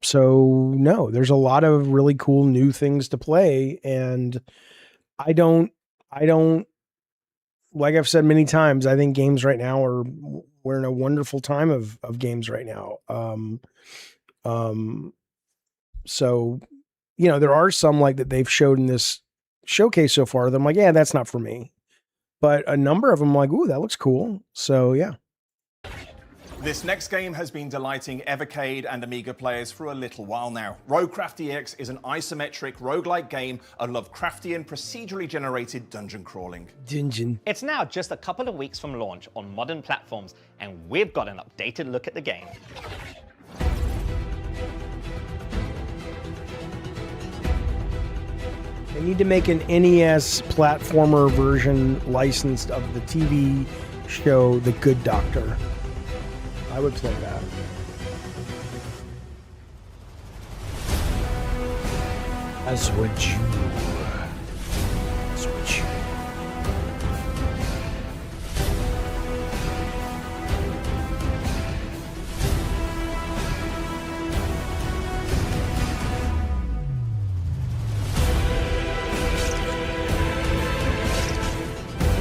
So no, there's a lot of really cool new things to play, and I don't, like I've said many times, I think games right now we're in a wonderful time of games right now. So, you know, there are some like that they've showed in this showcase so far that I'm like, yeah, that's not for me. But a number of them, I'm like, ooh, that looks cool. So yeah. This next game has been delighting Evercade and Amiga players for a little while now. Roguecraft EX is an isometric roguelike game of Lovecraftian procedurally generated dungeon crawling. Dungeon. It's now just a couple of weeks from launch on modern platforms, and we've got an updated look at the game. They need to make an NES platformer version licensed of the TV show The Good Doctor. I would play that. As would you. As would you.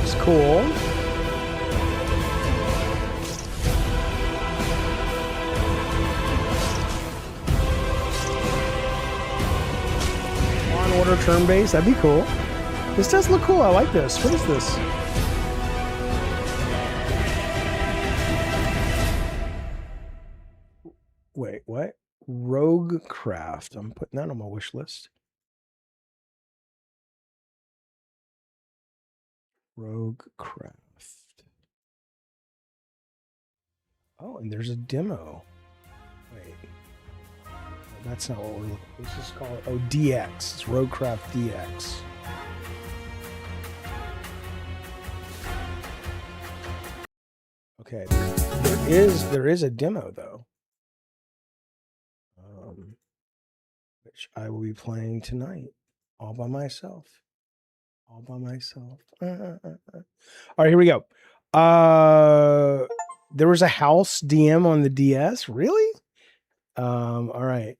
It's cool. Order turn-based, that'd be cool. This does look cool. I like this. What is this? Wait, what? Roguecraft. I'm putting that on my wish list. Roguecraft. Oh, and there's a demo. Wait. That's not what we're looking for. This is called, oh, DX. It's Roadcraft DX. Okay, there is a demo though, which I will be playing tonight, all by myself. All by myself. All right, here we go. There was a house DM on the DS. Really? All right.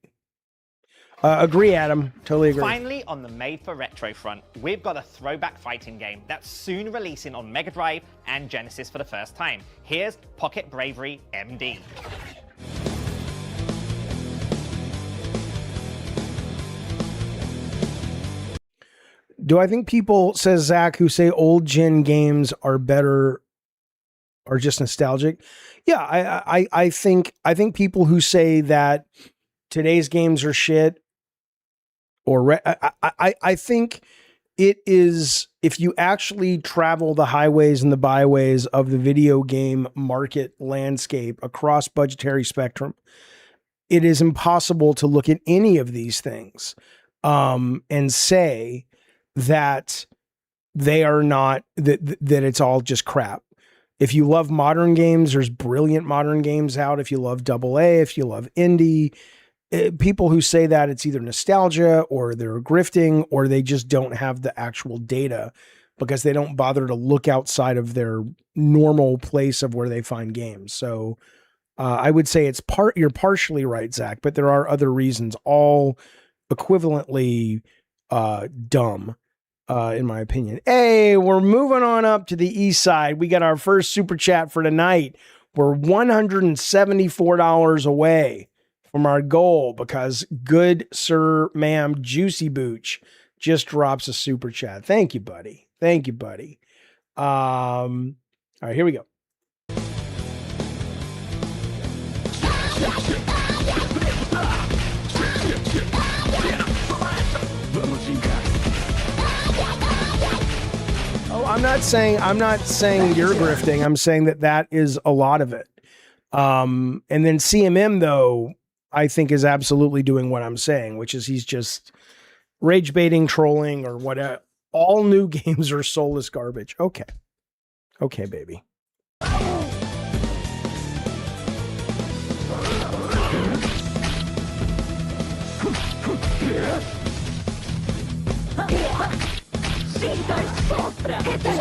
Agree, Adam. Totally agree. Finally, on the Made for Retro front, we've got a throwback fighting game that's soon releasing on Mega Drive and Genesis for the first time. Here's Pocket Bravery MD. Do I think people, says Zach, who say old gen games are better, are just nostalgic? Yeah, I think people who say that today's games are shit, or I think it is, if you actually travel the highways and the byways of the video game market landscape across budgetary spectrum, it is impossible to look at any of these things and say that they are not, that it's all just crap. If you love modern games, there's brilliant modern games out. If you love AA, if you love indie, people who say that, it's either nostalgia or they're grifting or they just don't have the actual data because they don't bother to look outside of their normal place of where they find games. So I would say you're partially right, Zach, but there are other reasons, all equivalently dumb, in my opinion. Hey, we're moving on up to the east side. We got our first super chat for tonight. We're $174 away from our goal because good sir, ma'am, Juicy Booch just drops a super chat. Thank you, buddy. Thank you, buddy. All right, here we go. Oh, I'm not saying you're grifting. I'm saying that is a lot of it. And then CMM though, I think is absolutely doing what I'm saying, which is he's just rage baiting, trolling, or whatever. All new games are soulless garbage. Okay. Okay, baby.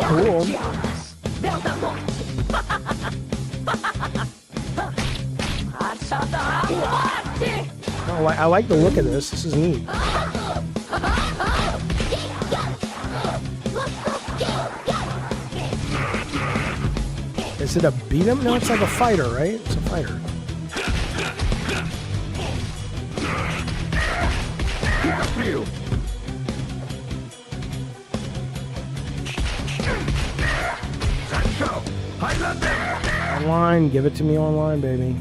Cool. I like the look of this. This is neat. Is it a beat 'em? No, it's like a fighter, right? It's a fighter. Online, give it to me online, baby.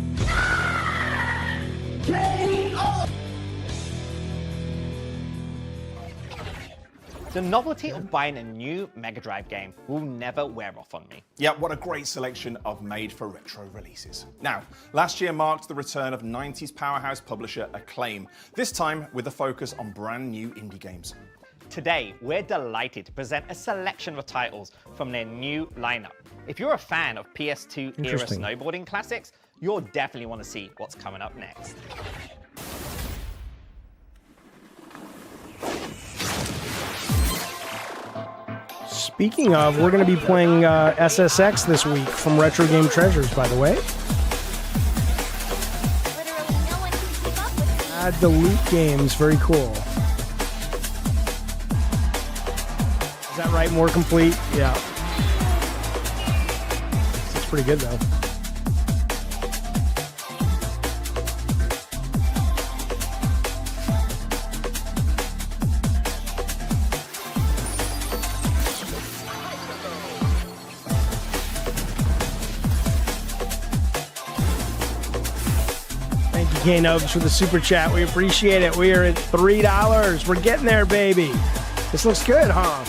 The novelty of buying a new Mega Drive game will never wear off on me. Yeah, what a great selection of Made for Retro releases. Now, last year marked the return of 90s powerhouse publisher Acclaim, this time with a focus on brand new indie games. Today, we're delighted to present a selection of titles from their new lineup. If you're a fan of PS2 era snowboarding classics, you'll definitely want to see what's coming up next. Speaking of, we're going to be playing SSX this week from Retro Game Treasures, by the way. Add the loot games, very cool. Is that right? More complete? Yeah. It's pretty good, though. K-Nubs for the super chat. We appreciate it. We are at $3. We're getting there, baby. This looks good, huh?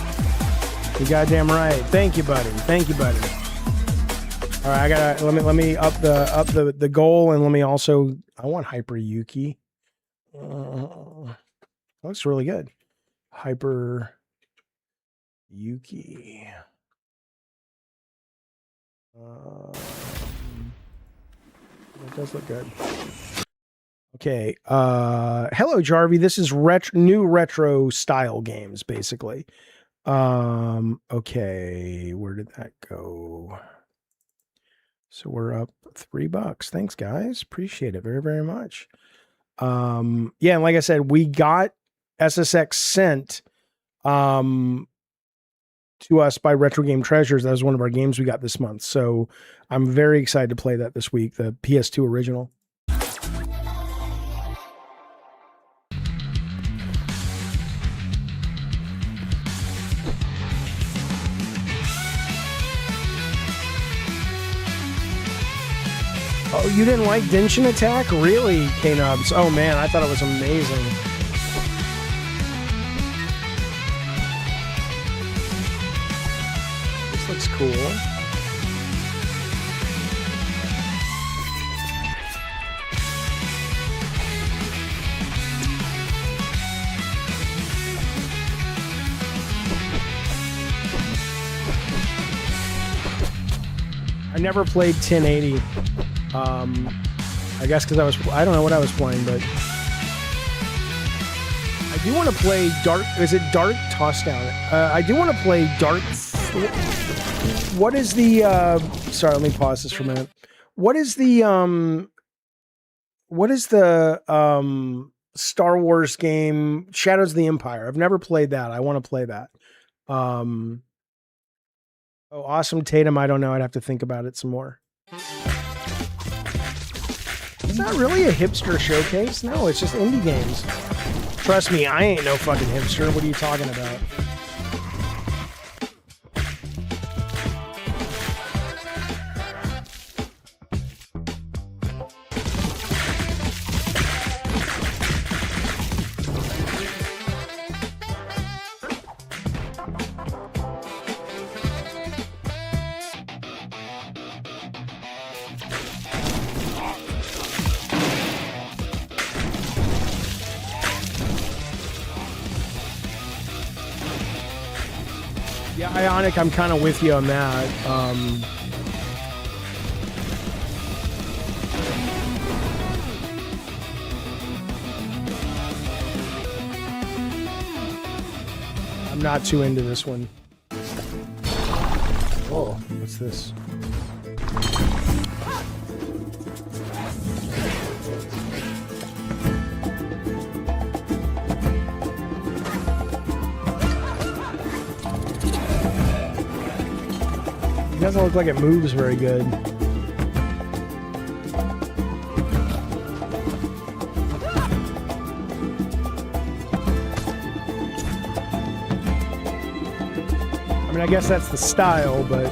You goddamn right. Thank you, buddy. Thank you, buddy. All right, I gotta let me up the goal, and let me also, I want Hyper Yuki. Looks really good. Hyper Yuki. It does look good. Okay. Hello, Jarvie. This is new retro style games, basically. Okay. Where did that go? So we're up $3. Thanks, guys. Appreciate it very, very much. Yeah, and like I said, we got SSX sent to us by Retro Game Treasures. That was one of our games we got this month. So I'm very excited to play that this week, the PS2 original. Oh, you didn't like Genshin Attack? Really, K-Nubs? Oh man, I thought it was amazing. This looks cool. I never played 1080. I guess because I don't know what I was playing, but I do want to play Dark. Is it Dark Tossdown? I do want to play Dark. What is the? Sorry, let me pause this for a minute. What is the? Star Wars game Shadows of the Empire? I've never played that. I want to play that. Oh, Awesome Tatum. I don't know. I'd have to think about it some more. It's not really a hipster showcase. No, it's just indie games. Trust me, I ain't no fucking hipster. What are you talking about? Yeah, Ionic, I'm kind of with you on that. I'm not too into this one. Oh, what's this? It doesn't look like it moves very good. I mean, I guess that's the style, but...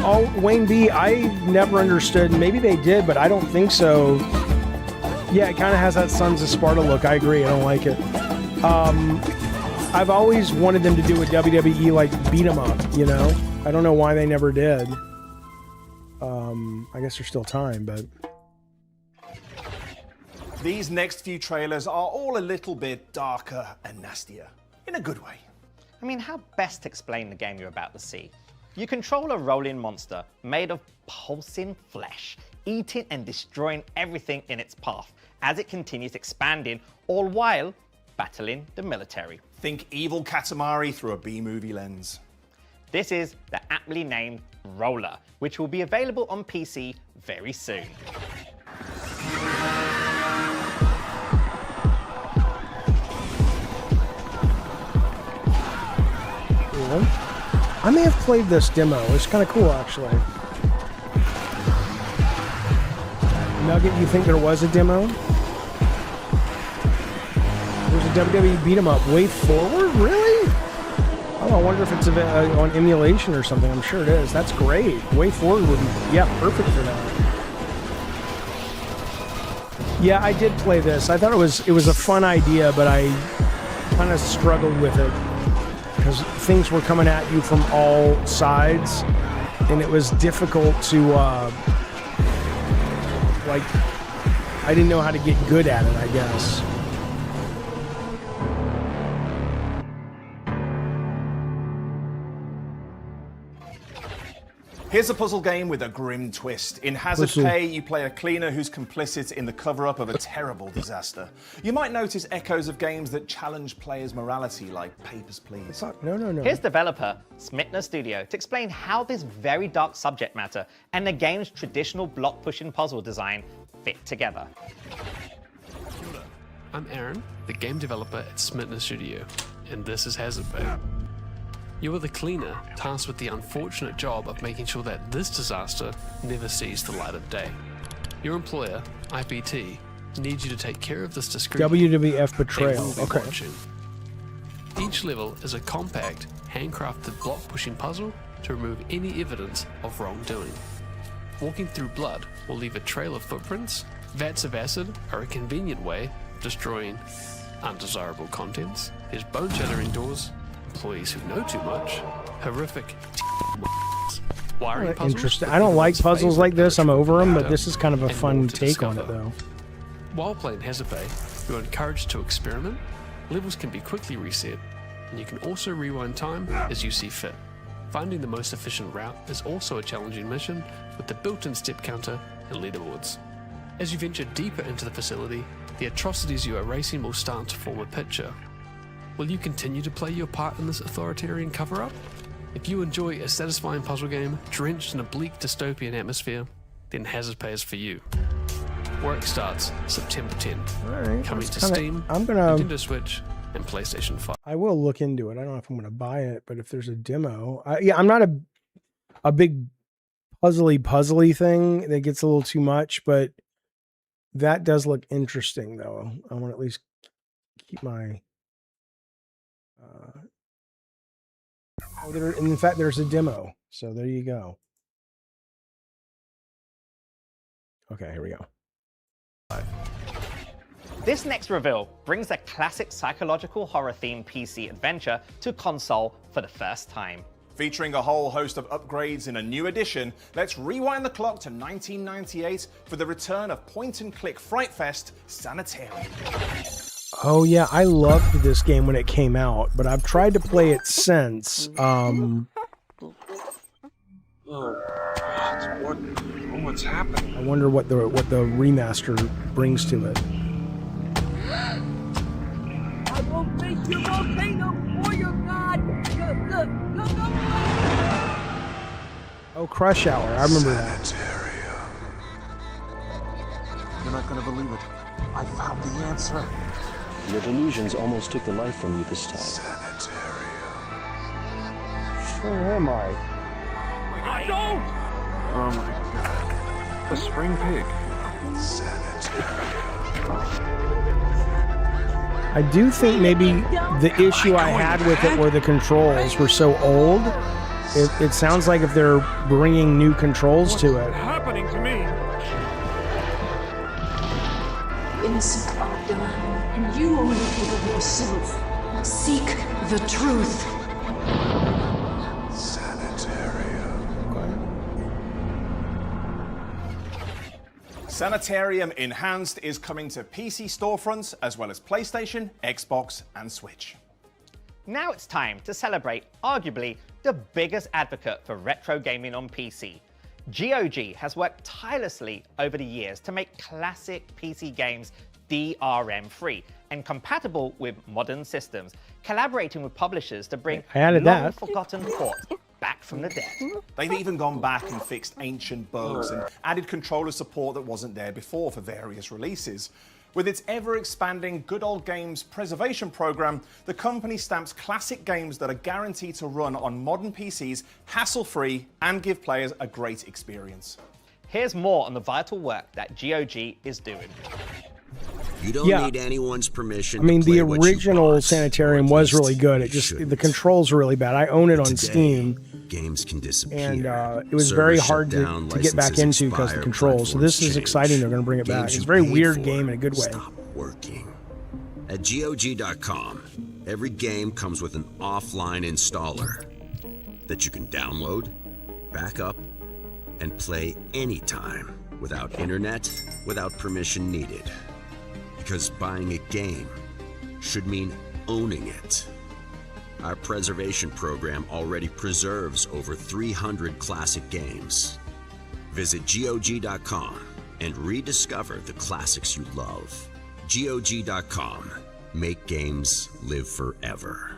Oh, Wayne B, I never understood. Maybe they did, but I don't think so. Yeah, it kind of has that Sons of Sparta look. I agree. I don't like it. I've always wanted them to do a WWE like beat 'em up, you know? I don't know why they never did. I guess there's still time, but... These next few trailers are all a little bit darker and nastier. In a good way. I mean, how best to explain the game you're about to see? You control a rolling monster made of pulsing flesh, eating and destroying everything in its path as it continues expanding, all while battling the military. Think evil Katamari through a B-movie lens. This is the aptly named Roller, which will be available on PC very soon. Cool. I may have played this demo. It's kind of cool, actually. Nugget, you think there was a demo? There's a WWE beat 'em up. Way Forward? Really? Oh, I wonder if it's on emulation or something. I'm sure it is. That's great. Way Forward would be, yeah, perfect for that. Yeah, I did play this. I thought it was a fun idea, but I kind of struggled with it. because things were coming at you from all sides, and it was difficult to like, I didn't know how to get good at it, I guess. Here's a puzzle game with a grim twist. In Hazard Pay, you play a cleaner who's complicit in the cover-up of a terrible disaster. You might notice echoes of games that challenge players' morality, like Papers, Please. No. Here's developer Smitner Studio to explain how this very dark subject matter and the game's traditional block-pushing puzzle design fit together. I'm Aaron, the game developer at Smitner Studio, and this is Hazard Pay. You are the cleaner tasked with the unfortunate job of making sure that this disaster never sees the light of day. Your employer, IPT, needs you to take care of this discreet. WWF Betrayal. Okay. Watching. Each level is a compact, handcrafted block-pushing puzzle to remove any evidence of wrongdoing. Walking through blood will leave a trail of footprints. Vats of acid are a convenient way of destroying undesirable contents. There's bone-shattering doors, employees who know too much, horrific wiring puzzles. Interesting. I don't like puzzles like this. I'm over them, but this is kind of a fun take on it, though. While playing Hazard Pay, you're encouraged to experiment. Levels can be quickly reset, and you can also rewind time as you see fit. Finding the most efficient route is also a challenging mission with the built-in step counter and leaderboards. As you venture deeper into the facility, the atrocities you are racing will start to form a picture. Will you continue to play your part in this authoritarian cover-up? If you enjoy a satisfying puzzle game drenched in a bleak dystopian atmosphere, then Hazard Pay is for you. Work starts September 10th. Alright, Coming to kinda, Steam, I'm gonna, Nintendo Switch, and PlayStation 5. I will look into it. I don't know if I'm gonna buy it, but if there's a demo, yeah, I'm not a big puzzly thing that gets a little too much, but that does look interesting, though. I want to at least keep my. In fact, there's a demo, so there you go. Okay, here we go. This next reveal brings a classic psychological horror-themed PC adventure to console for the first time. Featuring a whole host of upgrades in a new edition, let's rewind the clock to 1998 for the return of point-and-click fright fest Sanitarium. Oh yeah, I loved this game when it came out, but I've tried to play it since. What's happening? I wonder what the remaster brings to it. I will face your volcano for your god. Oh, Crush Hour, I remember that. You're not gonna believe it. I found the answer. Your delusions almost took the life from you this time. Where am I? I don't! Oh my god. A spring pig. I do think maybe the issue I had with it were the controls were so old. It sounds like if they're bringing new controls to it. Happening to me. Innocent are done, and you only forgive yourself. Seek the truth. Sanitarium Enhanced is coming to PC storefronts as well as PlayStation, Xbox, and Switch. Now it's time to celebrate arguably the biggest advocate for retro gaming on PC. GOG has worked tirelessly over the years to make classic PC games DRM-free and compatible with modern systems, collaborating with publishers to bring long-forgotten ports back from the dead. They've even gone back and fixed ancient bugs and added controller support that wasn't there before for various releases. With its ever-expanding Good Old Games preservation program, the company stamps classic games that are guaranteed to run on modern PCs hassle-free and give players a great experience. Here's more on the vital work that GOG is doing. You don't need anyone's permission. I mean, to play the what you original bought, Sanitarium was really good. It just the controls are really bad. I own it on Steam, games can disappear. and it was very hard to get back into because of the controls. So this is exciting. They're going to bring it back. It's a very weird game in a good way. Stop working. At GOG.com, every game comes with an offline installer that you can download, back up, and play anytime without internet, without permission needed. Because buying a game should mean owning it. Our preservation program already preserves over 300 classic games. Visit GOG.com and rediscover the classics you love. GOG.com. Make games live forever.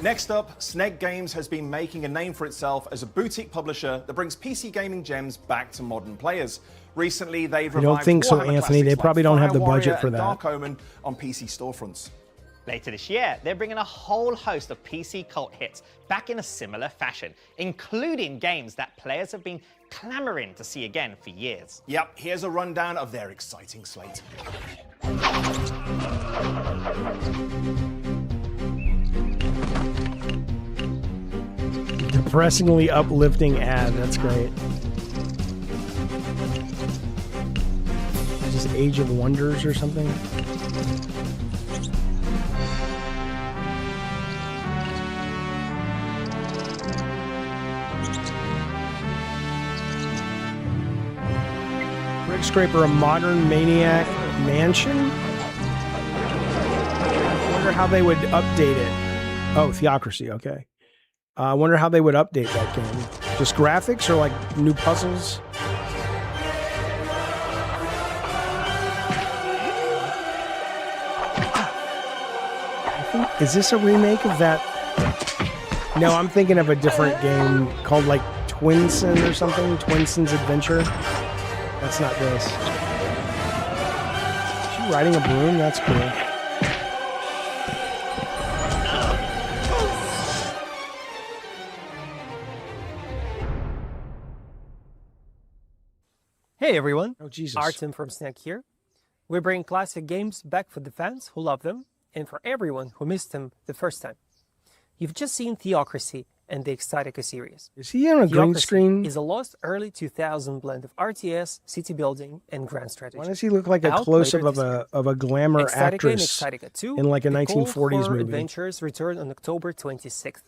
Next up, Sneg Games has been making a name for itself as a boutique publisher that brings PC gaming gems back to modern players. Recently, they've revived don't think so, Warhammer Anthony. They classics probably like don't have the Fire budget Warrior for and that. Dark Omen on PC storefronts. Later this year, they're bringing a whole host of PC cult hits back in a similar fashion, including games that players have been clamoring to see again for years. Yep, here's a rundown of their exciting slate. Depressingly uplifting ad. That's great. Is this Age of Wonders or something? Brick Scraper, a modern Maniac mansion? I wonder how they would update it. Oh, Theocracy, okay. I wonder how they would update that game. Just graphics or like new puzzles? Is this a remake of that? No, I'm thinking of a different game called like Twinson or something. Twinson's Adventure. That's not this. Is she riding a broom? That's cool. Hey everyone, oh, Jesus. Artem from Snack here. We bring classic games back for the fans who love them and for everyone who missed them the first time. You've just seen Theocracy and the Exotica series. Is he on a green screen? Is a lost early 2000 blend of RTS, city building, and grand strategy. Why does he look like a close-up of a glamour Exotica actress and Exotica 2, in like a the cold 1940s horror movie? Adventures return on October 26th.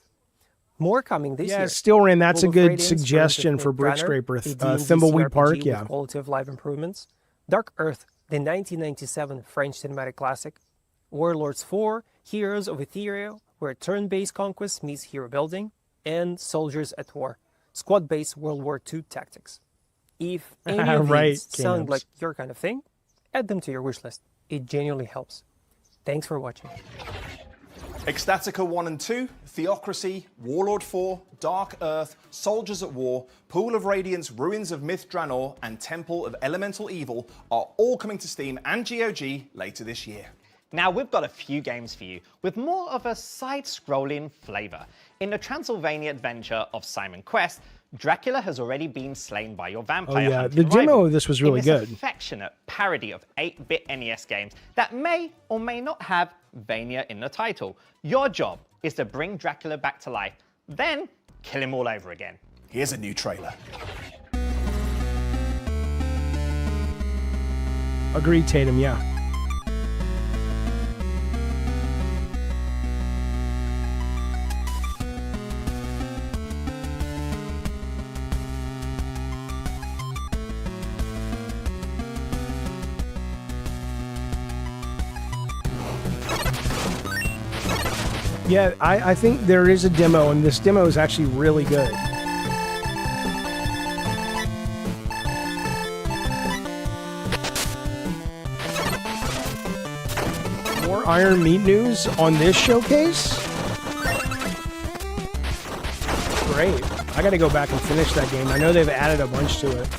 More coming this year. Yeah, still ran. That's a Full of good Radiance, suggestion for Brunner, Brick Scraper. a D&D Thimbleweed CRPG Park, with yeah. quality of life improvements. Dark Earth, the 1997 French cinematic classic. Warlords 4, Heroes of Ethereal, where turn-based conquest meets hero building. And Soldiers at War, squad-based World War II tactics. If any of these sound like your kind of thing, add them to your wish list. It genuinely helps. Thanks for watching. Extatica 1 and 2, Theocracy, Warlord 4, Dark Earth, Soldiers at War, Pool of Radiance, Ruins of Myth Draenor, and Temple of Elemental Evil are all coming to Steam and GOG later this year. Now we've got a few games for you with more of a side-scrolling flavour. In the Transylvania adventure of Simon Quest, Dracula has already been slain by your vampire. Oh yeah, hunting the demo rival. of this was really in this good. Affectionate parody of 8-bit NES games that may or may not have Vania in the title. Your job is to bring Dracula back to life, then kill him all over again. Here's a new trailer. Agreed, Tatum, yeah. Yeah, I think there is a demo, and this demo is actually really good. More Iron Meat news on this showcase? Great. I gotta go back and finish that game. I know they've added a bunch to it.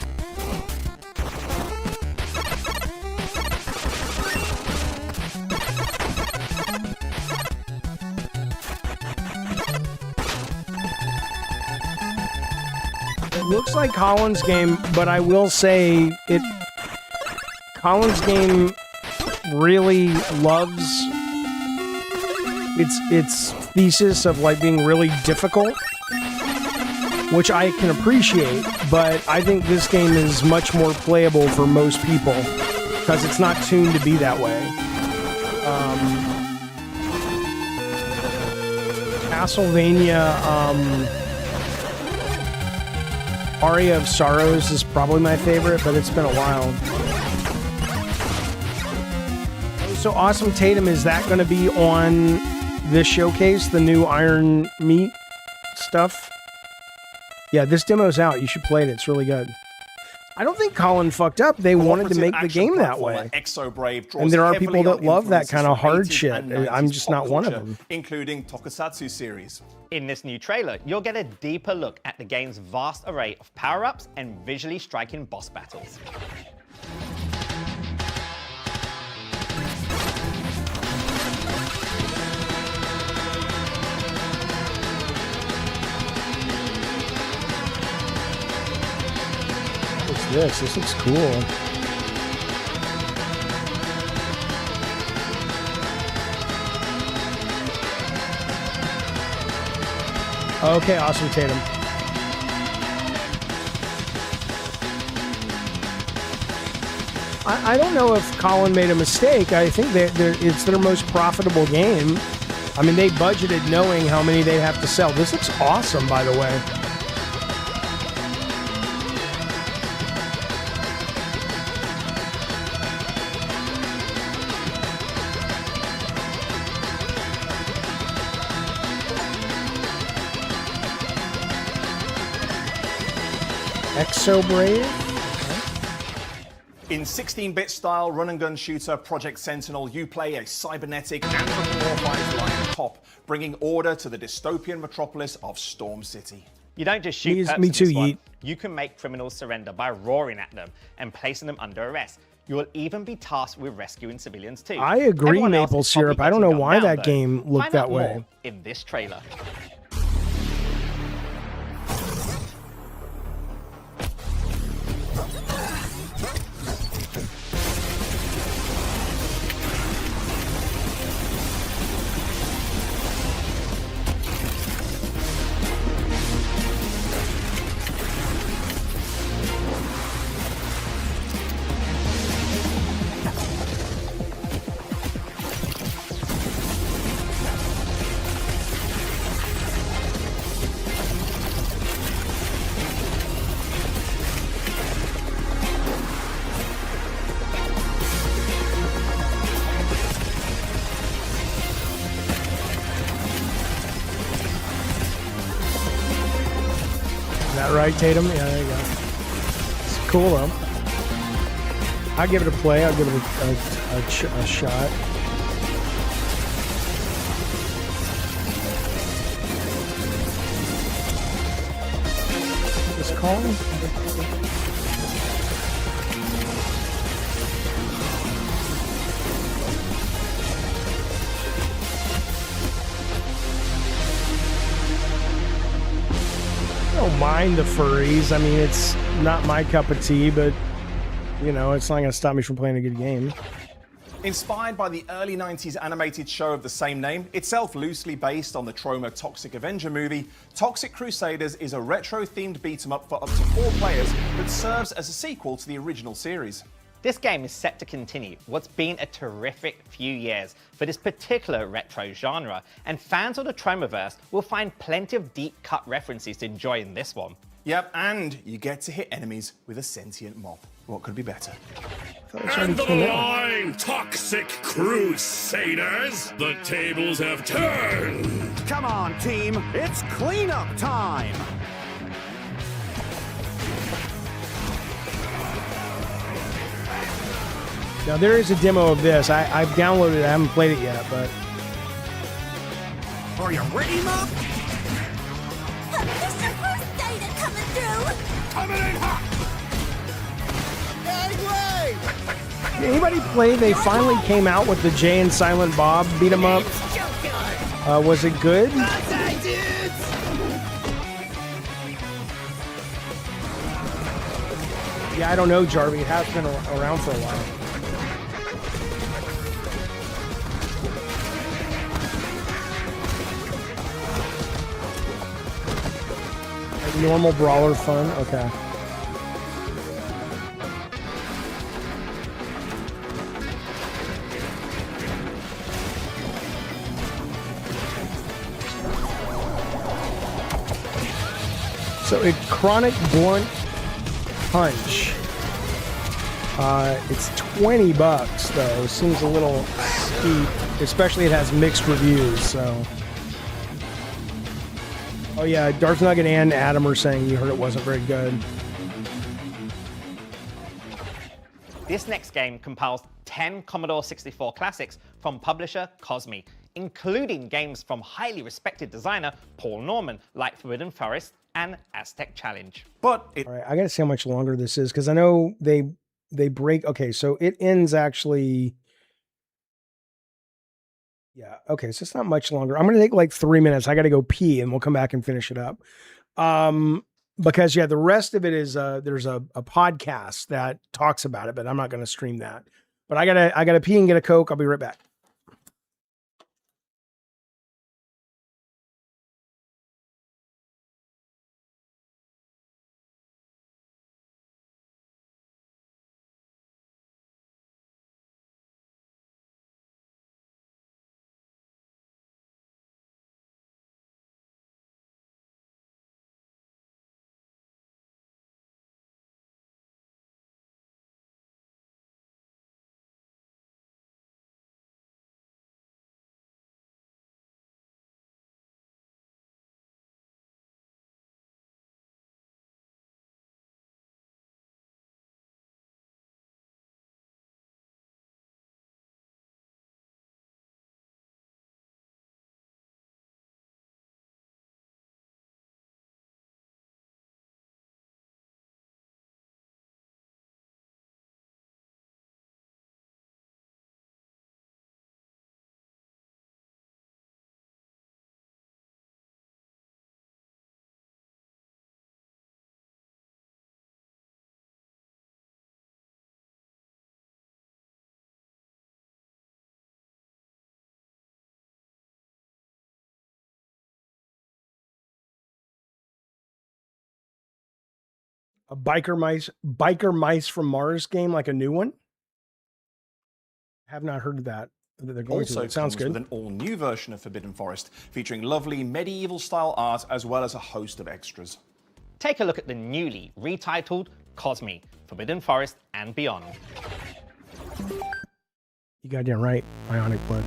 Looks like Colin's game, but I will say Colin's game really loves its thesis of like being really difficult, which I can appreciate, but I think this game is much more playable for most people. because it's not tuned to be that way. Castlevania Aria of Sorrows is probably my favorite, but it's been a while. So Awesome Tatum, is that going to be on this showcase, the new Iron Meat stuff? Yeah, this demo's out. You should play it. It's really good. I don't think Colin fucked up. They wanted to make the game that way. And there are people that love that kind of hard shit. I'm just not one of them. Including Tokusatsu series. In this new trailer, you'll get a deeper look at the game's vast array of power-ups and visually striking boss battles. What's this? This looks cool. Okay, Awesome Tatum. I don't know if Colin made a mistake. I think it's their most profitable game. I mean, they budgeted knowing how many they have to sell. This looks awesome, by the way. Exo Brave? In 16-bit style run-and-gun shooter Project Sentinel, you play a cybernetic anthropomorphized lion cop, bringing order to the dystopian metropolis of Storm City. You don't just shoot perps Me in too, this one. Yeet. You can make criminals surrender by roaring at them and placing them under arrest. You will even be tasked with rescuing civilians too. I agree, Everyone else Maple is probably Syrup. I don't know getting why gunned that down, game though. looked Find that out way. more in this trailer. Is that right, Tatum? Yeah, there you go. It's cool, though. I'll give it a play. I'll give it a shot. This call? I don't mind the furries. I mean, it's not my cup of tea, but, you know, it's not going to stop me from playing a good game. Inspired by the early 90s animated show of the same name, itself loosely based on the Troma Toxic Avenger movie, Toxic Crusaders is a retro-themed beat-em-up for up to 4 players that serves as a sequel to the original series. This game is set to continue what's been a terrific few years for this particular retro genre, and fans of the Tromaverse will find plenty of deep-cut references to enjoy in this one. Yep, and you get to hit enemies with a sentient mob. What could be better? And the line, Toxic Crusaders! The tables have turned! Come on, team. It's cleanup time. Now, there is a demo of this. I've downloaded it. I haven't played it yet, but... Are you ready, Mop? Mr. Crusader coming through! Coming in hot! Anybody play? They finally came out with the Jay and Silent Bob beat 'em up. Was it good? Yeah, I don't know, Jarvie. It has been around for a while. Like normal brawler fun? Okay. So a Chronic Blunt Punch. It's $20 though. Seems a little steep, especially it has mixed reviews. So, oh yeah, Darth Nugget and Adam are saying you heard it wasn't very good. This next game compiles 10 Commodore 64 classics from publisher Cosmi, including games from highly respected designer Paul Norman, like Forbidden Forest and Aztec Challenge. But all right, I gotta see how much longer this is because I know they break. Okay, so it ends actually. Yeah. Okay, so it's not much longer. I'm gonna take like 3 minutes. I gotta go pee, and we'll come back and finish it up. Because yeah, the rest of it is there's a podcast that talks about it, but I'm not gonna stream that. But I gotta pee and get a Coke. I'll be right back. A biker mice from Mars game, like a new one. Have not heard of that. They're going Also to. It sounds comes good. with an all-new version of Forbidden Forest, featuring lovely medieval-style art as well as a host of extras. Take a look at the newly retitled Cosmi, Forbidden Forest and Beyond. You goddamn right, Ionic Blood.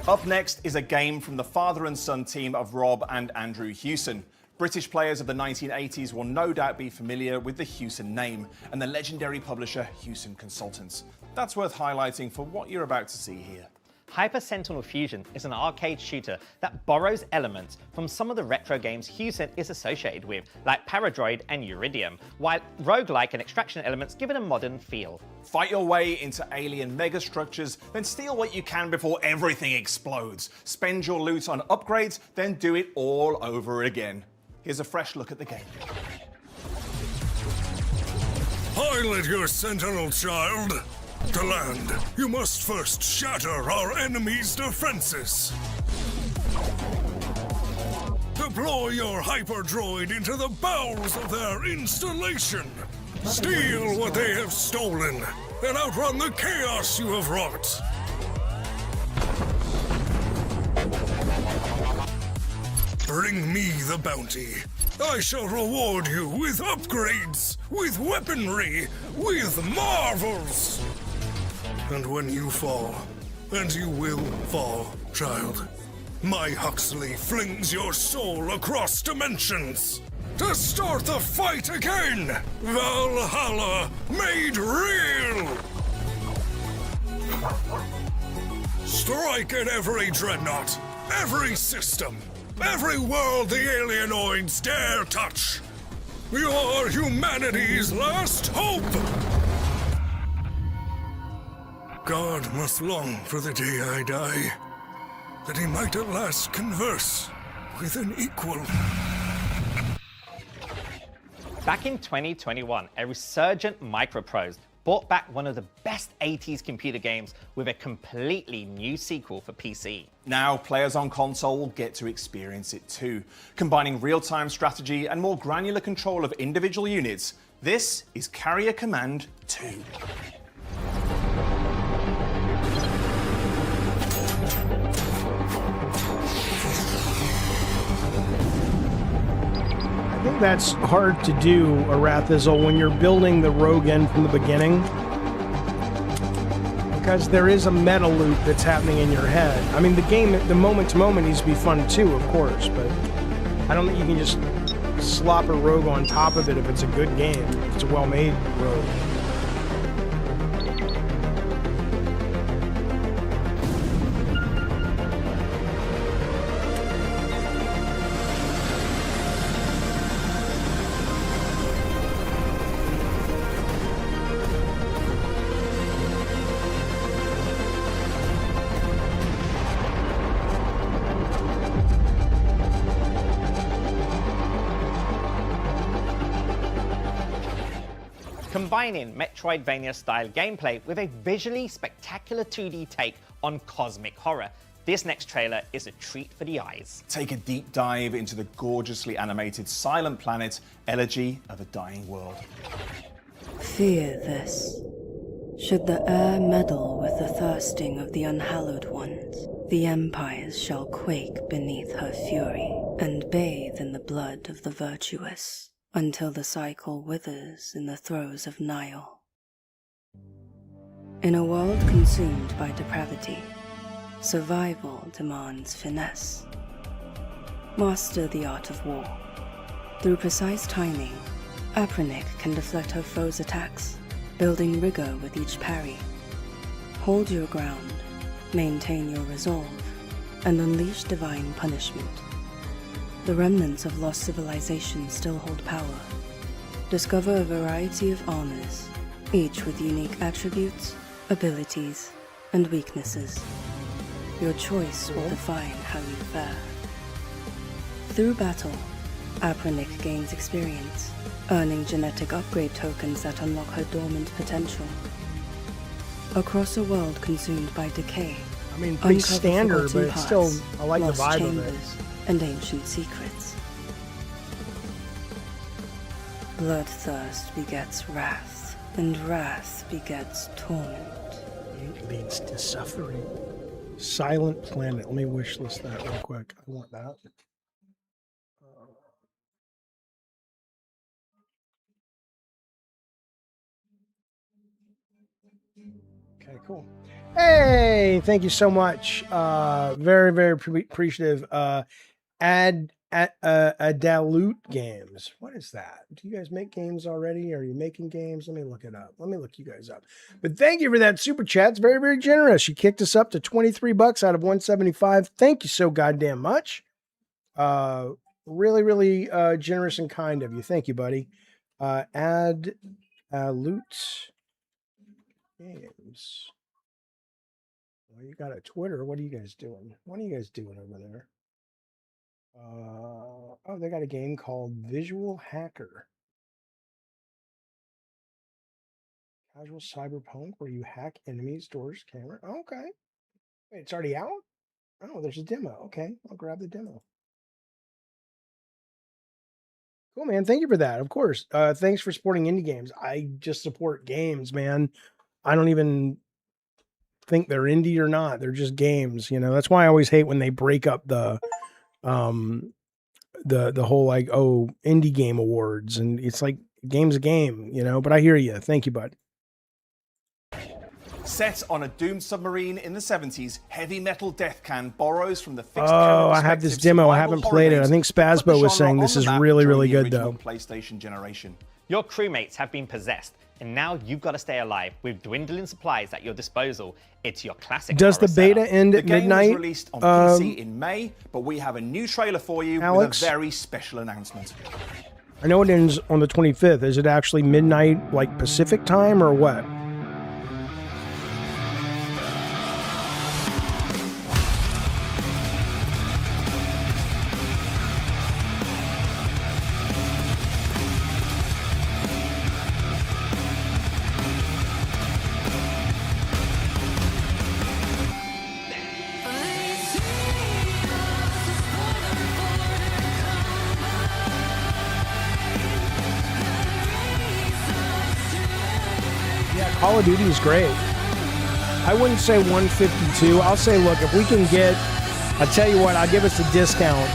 Up next is a game from the father and son team of Rob and Andrew Hewson. British players of the 1980s will no doubt be familiar with the Hewson name and the legendary publisher Hewson Consultants. That's worth highlighting for what you're about to see here. Hyper Sentinel Fusion is an arcade shooter that borrows elements from some of the retro games Hewson is associated with, like Paradroid and Uridium, while roguelike and extraction elements give it a modern feel. Fight your way into alien megastructures, then steal what you can before everything explodes. Spend your loot on upgrades, then do it all over again. Here's a fresh look at the game. Pilot your Sentinel, child. To land, you must first shatter our enemy's defenses. Deploy your hyperdroid into the bowels of their installation. Steal what they have stolen and outrun the chaos you have wrought. Bring me the bounty. I shall reward you with upgrades, with weaponry, with marvels. And when you fall, and you will fall, child, my Huxley flings your soul across dimensions to start the fight again! Valhalla made real! Strike at every dreadnought, every system, every world the alienoids dare touch! You're humanity's last hope! God must long for the day I die, that he might at last converse with an equal. Back in 2021, a resurgent Microprose brought back one of the best 80s computer games with a completely new sequel for PC. Now, players on console will get to experience it too, combining real-time strategy and more granular control of individual units. This is Carrier Command 2. I think that's hard to do, Arathizel, when you're building the rogue end from the beginning. Because there is a meta loop that's happening in your head. I mean, the game, the moment to moment needs to be fun too, of course, but I don't think you can just slop a rogue on top of it if it's a good game, if it's a well-made rogue. Combining Metroidvania-style gameplay with a visually spectacular 2D take on cosmic horror, this next trailer is a treat for the eyes. Take a deep dive into the gorgeously animated Silent Planet, Elegy of a Dying World. Fear this. Should the air meddle with the thirsting of the unhallowed ones, the empires shall quake beneath her fury and bathe in the blood of the virtuous, until the cycle withers in the throes of Nile. In a world consumed by depravity, survival demands finesse. Master the art of war. Through precise timing, Apronic can deflect her foes' attacks, building rigor with each parry. Hold your ground, maintain your resolve, and unleash divine punishment. The remnants of lost civilizations still hold power. Discover a variety of armors, each with unique attributes, abilities, and weaknesses. Your choice will define how you fare. Through battle, Apronic gains experience, earning genetic upgrade tokens that unlock her dormant potential. Across a world consumed by decay, I mean, pretty uncover standard, forgotten but it's still, parts, I like the lost vibe of it. chambers, and ancient secrets. Bloodthirst begets wrath, and wrath begets torment. It leads to suffering. Silent Planet. Let me wish list that real quick. I want that. Okay, cool. Hey, thank you so much. Very, very appreciative. Adalut Games. What is that? Do you guys make games already? Are you making games? Let me look it up. Let me look you guys up. But thank you for that super chat. It's very, very generous. You kicked us up to 23 bucks out of 175. Thank you so goddamn much. Really, really generous and kind of you. Thank you, buddy. Adalut Games. Well, you got a Twitter. What are you guys doing? What are you guys doing over there? Oh, they got a game called Visual Hacker. Casual cyberpunk where you hack enemies, doors, camera. Okay. Wait, it's already out? Oh, there's a demo. Okay, I'll grab the demo. Cool, man. Thank you for that. Of course. Thanks for supporting indie games. I just support games, man. I don't even think they're indie or not. They're just games, you know. That's why I always hate when they break up the whole like, oh, indie game awards, and it's like game's a game, you know. But I hear you. Thank you, bud. Set on a doomed submarine in the 70s, Heavy Metal Death Can borrows from the fixed Oh, I have this demo. I haven't played it. I think Spazbo was saying this is really, really good, though. PlayStation generation. Your crewmates have been possessed, and now you've got to stay alive with dwindling supplies at your disposal. It's your classic. Does the beta end at midnight? The game was released on PC in May, but we have a new trailer for you Alex? with a very special announcement. I know it ends on the 25th. Is it actually midnight, like Pacific time, or what? Call of Duty is great. I wouldn't say 152. I'll say, look, if we can get, I'll tell you what, I'll give us a discount.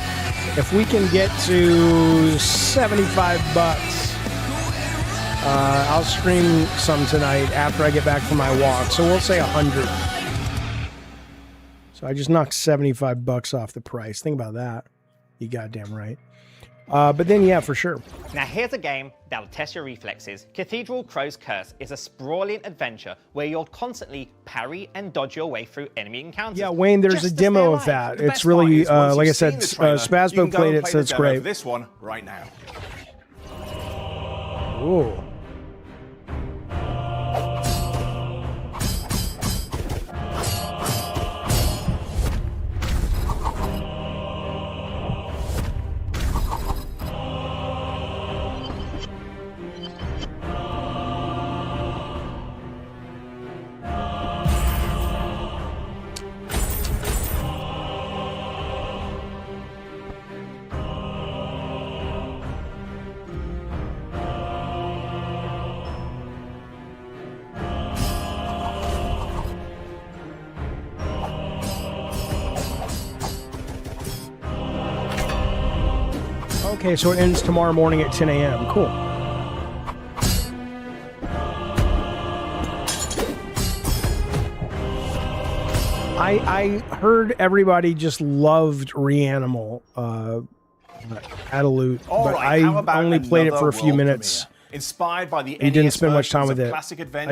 If we can get to 75 bucks, I'll stream some tonight after I get back from my walk. So we'll say 100. So I just knocked 75 bucks off the price. Think about that. You goddamn right. But then, yeah, for sure. Now here's a game that'll test your reflexes. Cathedral Crow's Curse is a sprawling adventure where you'll constantly parry and dodge your way through enemy encounters. Yeah, Wayne, there's a demo of that. It's really, like I said, Spazbo played it, so it's great. This one right now. Ooh. Okay, so it ends tomorrow morning at 10 a.m. Cool. I heard everybody just loved Reanimal at a loot, but I only played it for a few minutes. Inspired by the he didn't spend much time with it. I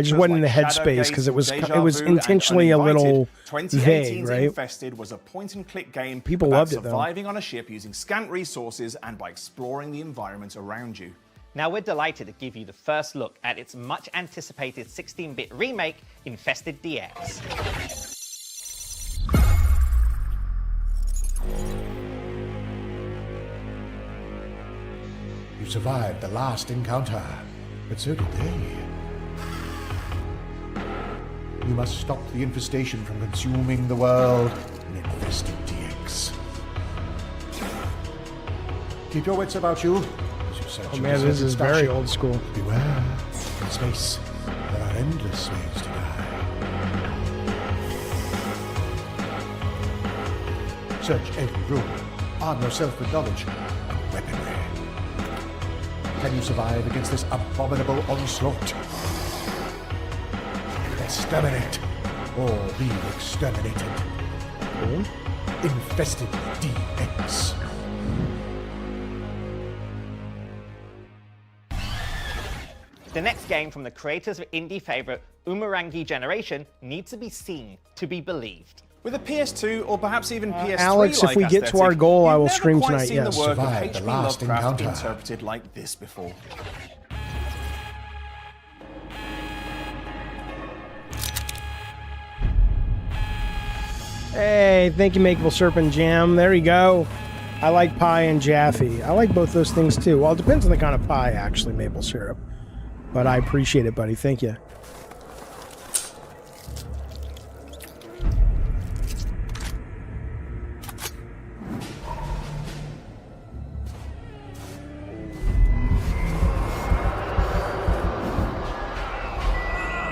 just wasn't in the headspace because it was intentionally a little vague, right? Infested was a point-and-click game People about loved it, though. surviving on a ship using scant resources and by exploring the environment around you. Now we're delighted to give you the first look at its much-anticipated 16-bit remake, Infested DX. You survived the last encounter, but so did they. You must stop the infestation from consuming the world in Infested DX. Keep your wits about you as you search. Oh man, this is very old school. Beware, in space there are endless ways to die. Search every room, arm yourself with knowledge and weaponry. Can you survive against this abominable onslaught? Exterminate or be exterminated. Infested DX. The next game from the creators of indie favorite Umurangi Generation needs to be seen to be believed. With a PS2 or perhaps even PS3 Alex, if we get to our goal, I will stream tonight, seen yes. the work of Survive H.P. the last Lovecraft encounter. interpreted like this before. Hey, thank you, Makeable Serpent Jam. There you go. I like pie and Jaffe. I like both those things too. Well, it depends on the kind of pie, actually, maple syrup. But I appreciate it, buddy. Thank you.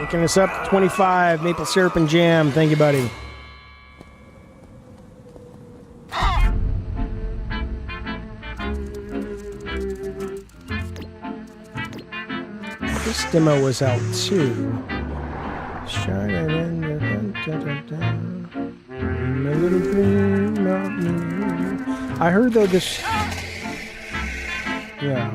Taking us up to 25, maple syrup and jam. Thank you, buddy. This demo was out too. My little dream about me. I heard though this. Yeah.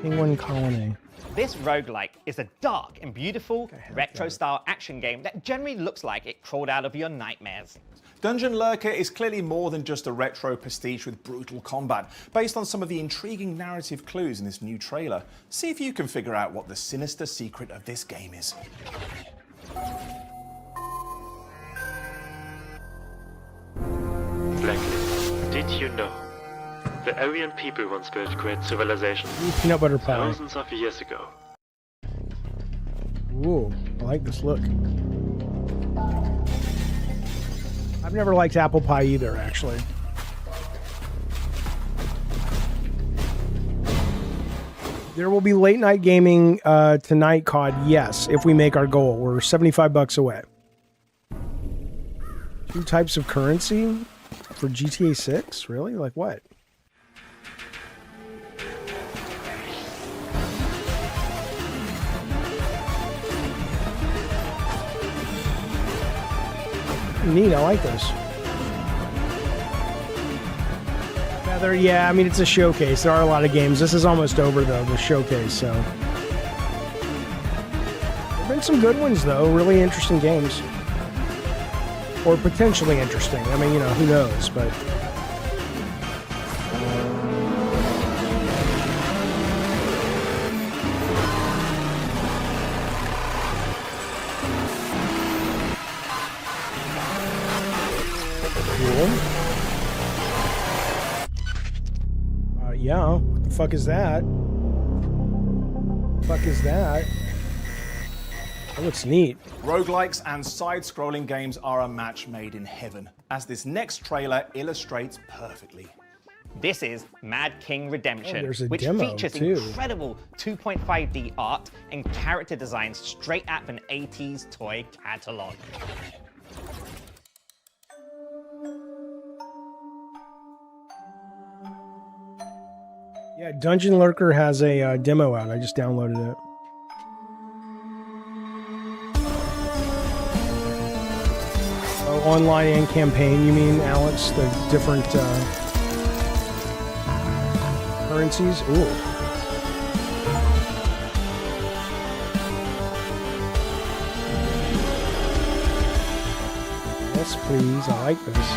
Penguin Colony. This roguelike is a dark and beautiful retro-style action game that generally looks like it crawled out of your nightmares. Dungeon Lurker is clearly more than just a retro pastiche with brutal combat, based on some of the intriguing narrative clues in this new trailer. See if you can figure out what the sinister secret of this game is. Blacklist. Did you know? The Aryan people once built great civilizations. Peanut butter pie. Thousands of years ago. Ooh, I like this look. I've never liked apple pie either, actually. There will be late night gaming tonight, COD. Yes, if we make our goal. We're $75 away. 2 types of currency for GTA 6? Really? Like what? Neat, I like this. Feather, yeah, I mean, it's a showcase. There are a lot of games. This is almost over, though, the showcase, so. There have been some good ones, though. Really interesting games. Or potentially interesting. I mean, you know, who knows, but. Yeah, what the fuck is that? What the fuck is that? That looks neat. Roguelikes and side-scrolling games are a match made in heaven, as this next trailer illustrates perfectly. This is Mad King Redemption, there's a which demo, features too. incredible 2.5D art and character designs straight out of an 80s toy catalog. Yeah, Dungeon Lurker has a demo out. I just downloaded it. Oh, online and campaign, you mean, Alex? The different currencies? Ooh. Yes, please. I like this.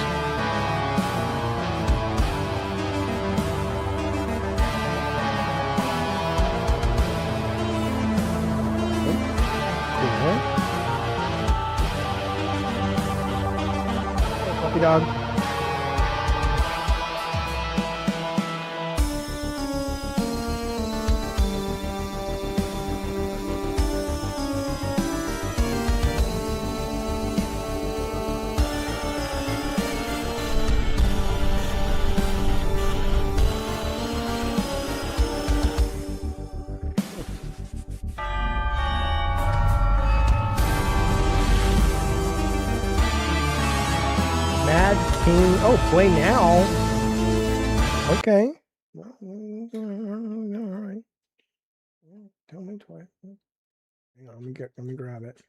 Puppy dog. Oh, play now. Okay. All right. Tell me twice. Hang on, let me grab it.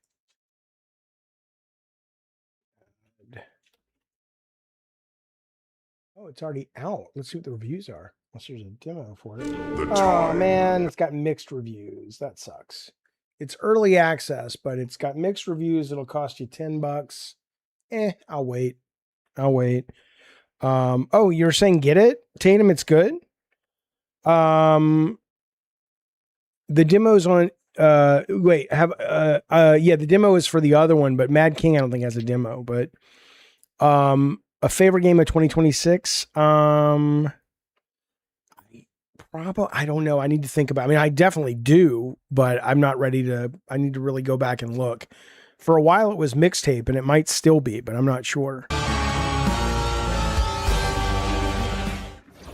Oh, it's already out. Let's see what the reviews are. Unless there's a demo for it. Oh man, it's got mixed reviews. That sucks. It's early access, but it's got mixed reviews. It'll cost you $10. I'll wait. Oh, you're saying get it, Tatum? It's good. The demo's on. Wait, yeah, the demo is for the other one, but Mad King I don't think has a demo. But a favorite game of 2026. Probably I don't know. I need to think about. I mean, I definitely do, but I'm not ready to. I need to really go back and look. For a while, it was Mixtape, and it might still be, but I'm not sure.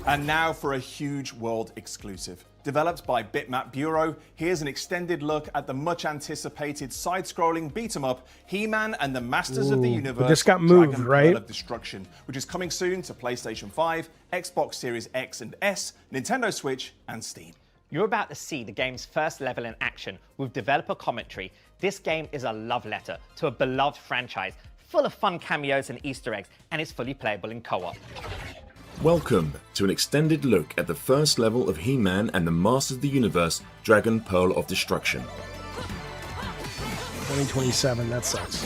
And now for a huge world exclusive. Developed by Bitmap Bureau, here's an extended look at the much-anticipated side-scrolling beat-em-up He-Man and the Masters of the Universe. But this got moved, Dragon right? Pearl of Destruction, which is coming soon to PlayStation 5, Xbox Series X and S, Nintendo Switch, and Steam. You're about to see the game's first level in action with developer commentary. This game is a love letter to a beloved franchise full of fun cameos and Easter eggs, and it's fully playable in co-op. Welcome to an extended look at the first level of He-Man and the Masters of the Universe Dragon Pearl of Destruction. 2027, that sucks.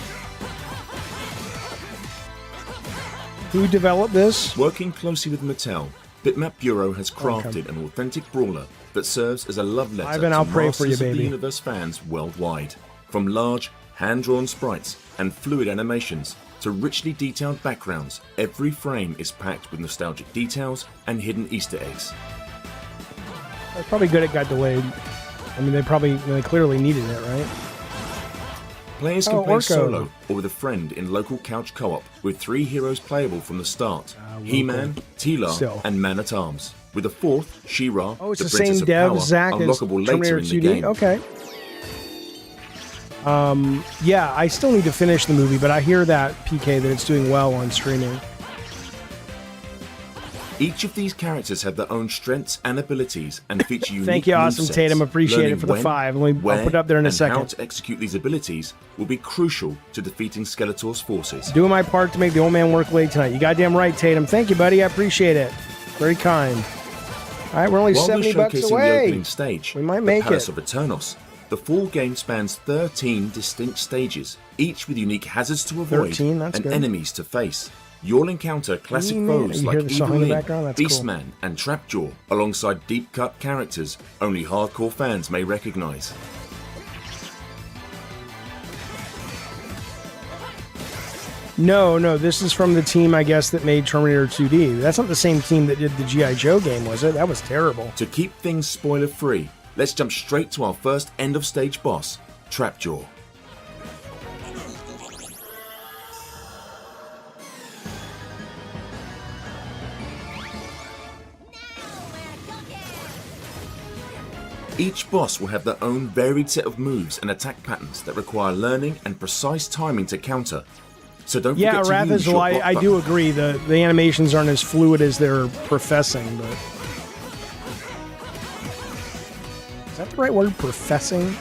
Who developed this? Working closely with Mattel, Bitmap Bureau has crafted an authentic brawler that serves as a love letter Ivan, to I'll pray for you, Masters of the baby. Universe fans worldwide. From large, hand-drawn sprites and fluid animations to richly detailed backgrounds, every frame is packed with nostalgic details and hidden Easter eggs. That's probably good it got delayed. I mean, they clearly needed it, right? Players can play Orko. solo or with a friend in local couch co-op with 3 heroes playable from the start. He-Man, T-Lar, Still. and Man-at-Arms. With a 4th, She-Ra, Oh, it's the the Princess same of dev, Power, Zach, as unlockable Terminator later in the 2D? game. Okay. Yeah, I still need to finish the movie, but I hear that, PK, that it's doing well on streaming. Each of these characters have their own strengths and abilities and feature unique Thank you, Awesome movesets. Tatum. Appreciate Learning it for the when, 5. I'll where, put it up there in a and second. how to execute these abilities will be crucial to defeating Skeletor's forces. Doing my part to make the old man work late tonight. You goddamn right, Tatum. Thank you, buddy. I appreciate it. Very kind. All right, we're only While we're $70 showcasing the away. opening stage, We might the make Palace it. of Eternos, the full game spans 13 distinct stages, each with unique hazards to avoid 13, that's and good. enemies to face. You'll encounter classic foes You like hear the song in the Evil-Lyn, background? That's cool. Beastman, and Trapjaw, alongside deep-cut characters only hardcore fans may recognize. No, this is from the team, I guess, that made Terminator 2D. That's not the same team that did the G.I. Joe game, was it? That was terrible. To keep things spoiler-free, let's jump straight to our first end-of-stage boss, Trapjaw. Each boss will have their own varied set of moves and attack patterns that require learning and precise timing to counter. So don't Yeah, forget to use your Rathazal, block I do button. agree. The animations aren't as fluid as they're professing, but... Is that the right word, professing? Am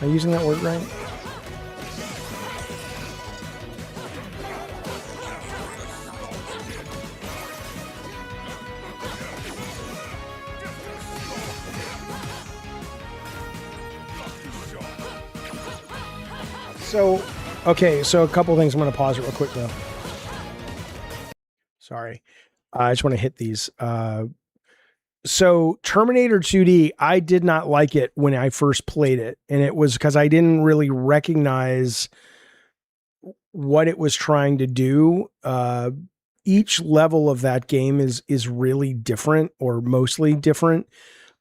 I using that word right? So, okay, so a couple things. I'm going to pause it real quick, though. Sorry. I just want to hit these. So, Terminator 2D, I did not like it when I first played it. And it was because I didn't really recognize what it was trying to do. Each level of that game is really different, or mostly different.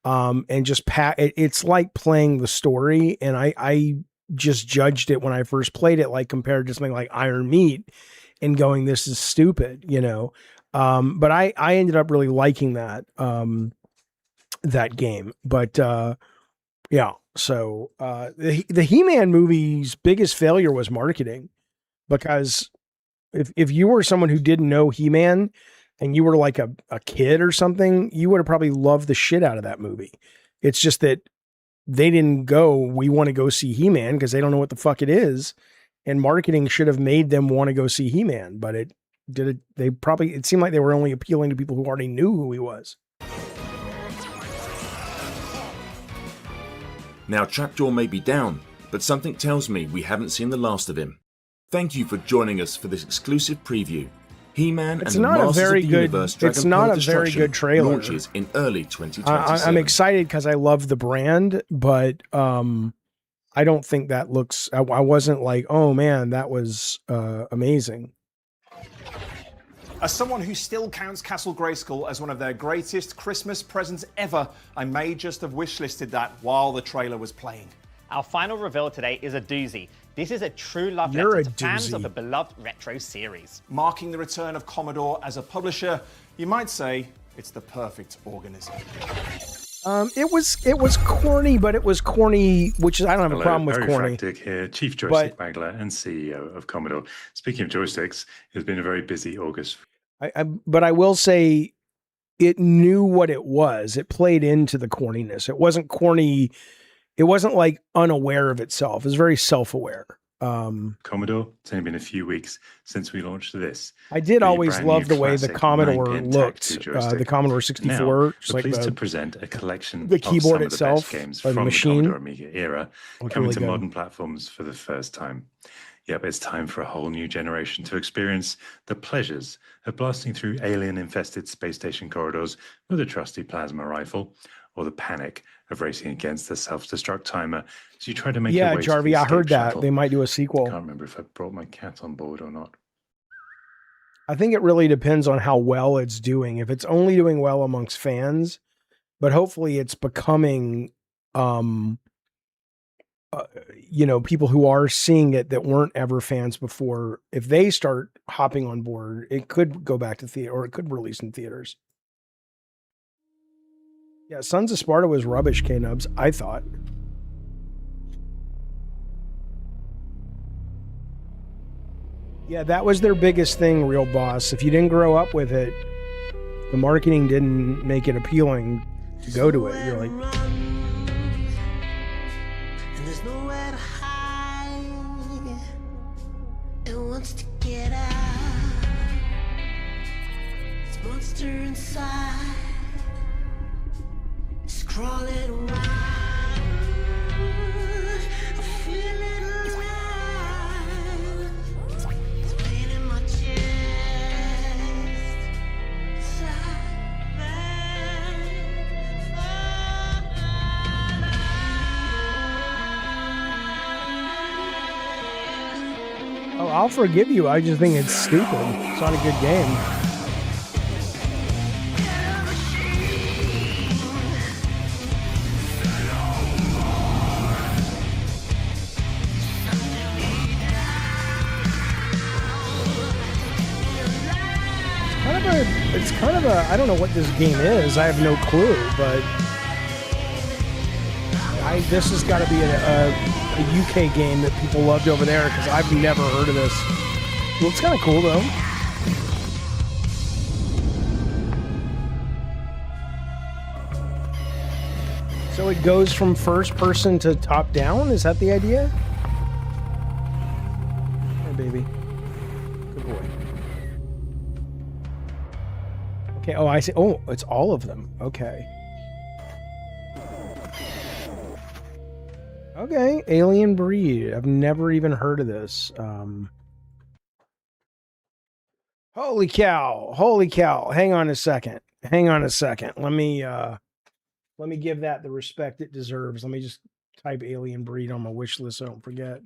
And just it's like playing the story. And I just judged it when I first played it, like compared to something like Iron Meat, and going, this is stupid, you know? But I ended up really liking that, that game. But, yeah, so, the He-Man movie's biggest failure was marketing, because if you were someone who didn't know He-Man and you were like a kid or something, you would have probably loved the shit out of that movie. It's just that they didn't go, we want to go see He-Man, because they don't know what the fuck it is. And marketing should have made them want to go see He-Man, but it seemed like they were only appealing to people who already knew who he was. Now Trapjaw may be down, but something tells me we haven't seen the last of him. Thank you for joining us for this exclusive preview. He-Man and It's the not a Masters very of the good- Universe it's Dragon not Pearl a very Destruction good trailer. launches in early 2027. I'm excited because I love the brand, but I don't think that looks. I wasn't like, oh man, that was amazing. As someone who still counts Castle Grayskull as one of their greatest Christmas presents ever, I may just have wishlisted that while the trailer was playing. Our final reveal today is a doozy. This is a true love You're letter a to fans doozy. of the beloved retro series. Marking the return of Commodore as a publisher, you might say it's the perfect organism. It was corny, but it was corny, which is, I don't have a Hello, problem with Barry corny. Fractic here, Chief Joystick Wrangler and CEO of Commodore. Speaking of joysticks, it's been a very busy August. But I will say, it knew what it was. It played into the corniness. It wasn't corny. It wasn't like unaware of itself. It was very self-aware. Commodore, it's only been a few weeks since we launched this. I did The always brand love new the way the classic Commodore 9-pin looked. TAC2 The joystick. Commodore Now, 64, just we're like pleased to the present a collection the of keyboard some of the best itself, games or the from the machine. Commodore Amiga era Looked coming really to good. modern platforms for the first time. Yep, it's time for a whole new generation to experience the pleasures of blasting through alien-infested space station corridors with a trusty plasma rifle, or the panic of racing against the self-destruct timer as you try to make your Yeah, way to the Jarvie, I heard escape that shuttle. they might do a sequel. I can't remember if I brought my cat on board or not. I think it really depends on how well it's doing. If it's only doing well amongst fans, but hopefully it's becoming, people who are seeing it that weren't ever fans before. If they start hopping on board, it could go back to theater, or it could release in theaters. Yeah, Sons of Sparta was rubbish, K-Nubs, I thought. Yeah, that was their biggest thing, Real Boss. If you didn't grow up with it, the marketing didn't make it appealing to go to it. You're like, And there's nowhere to hide. It wants to get out. This monster inside is crawling around. I feel it alive. It's pain in my chest. Side back. oh, I'll forgive you. I just think it's stupid. It's not a good game. It's kind of a, I don't know what this game is. I have no clue, but this has got to be a UK game that people loved over there, because I've never heard of this. It looks kind of cool, though. So it goes from first person to top down? Is that the idea? Hey, baby. Good boy. Okay, oh, I see. Oh, it's all of them. Okay. Okay, Alien Breed. I've never even heard of this. Holy cow. Holy cow. Hang on a second. Hang on a second. Let me give that the respect it deserves. Let me just type Alien Breed on my wish list so I don't forget.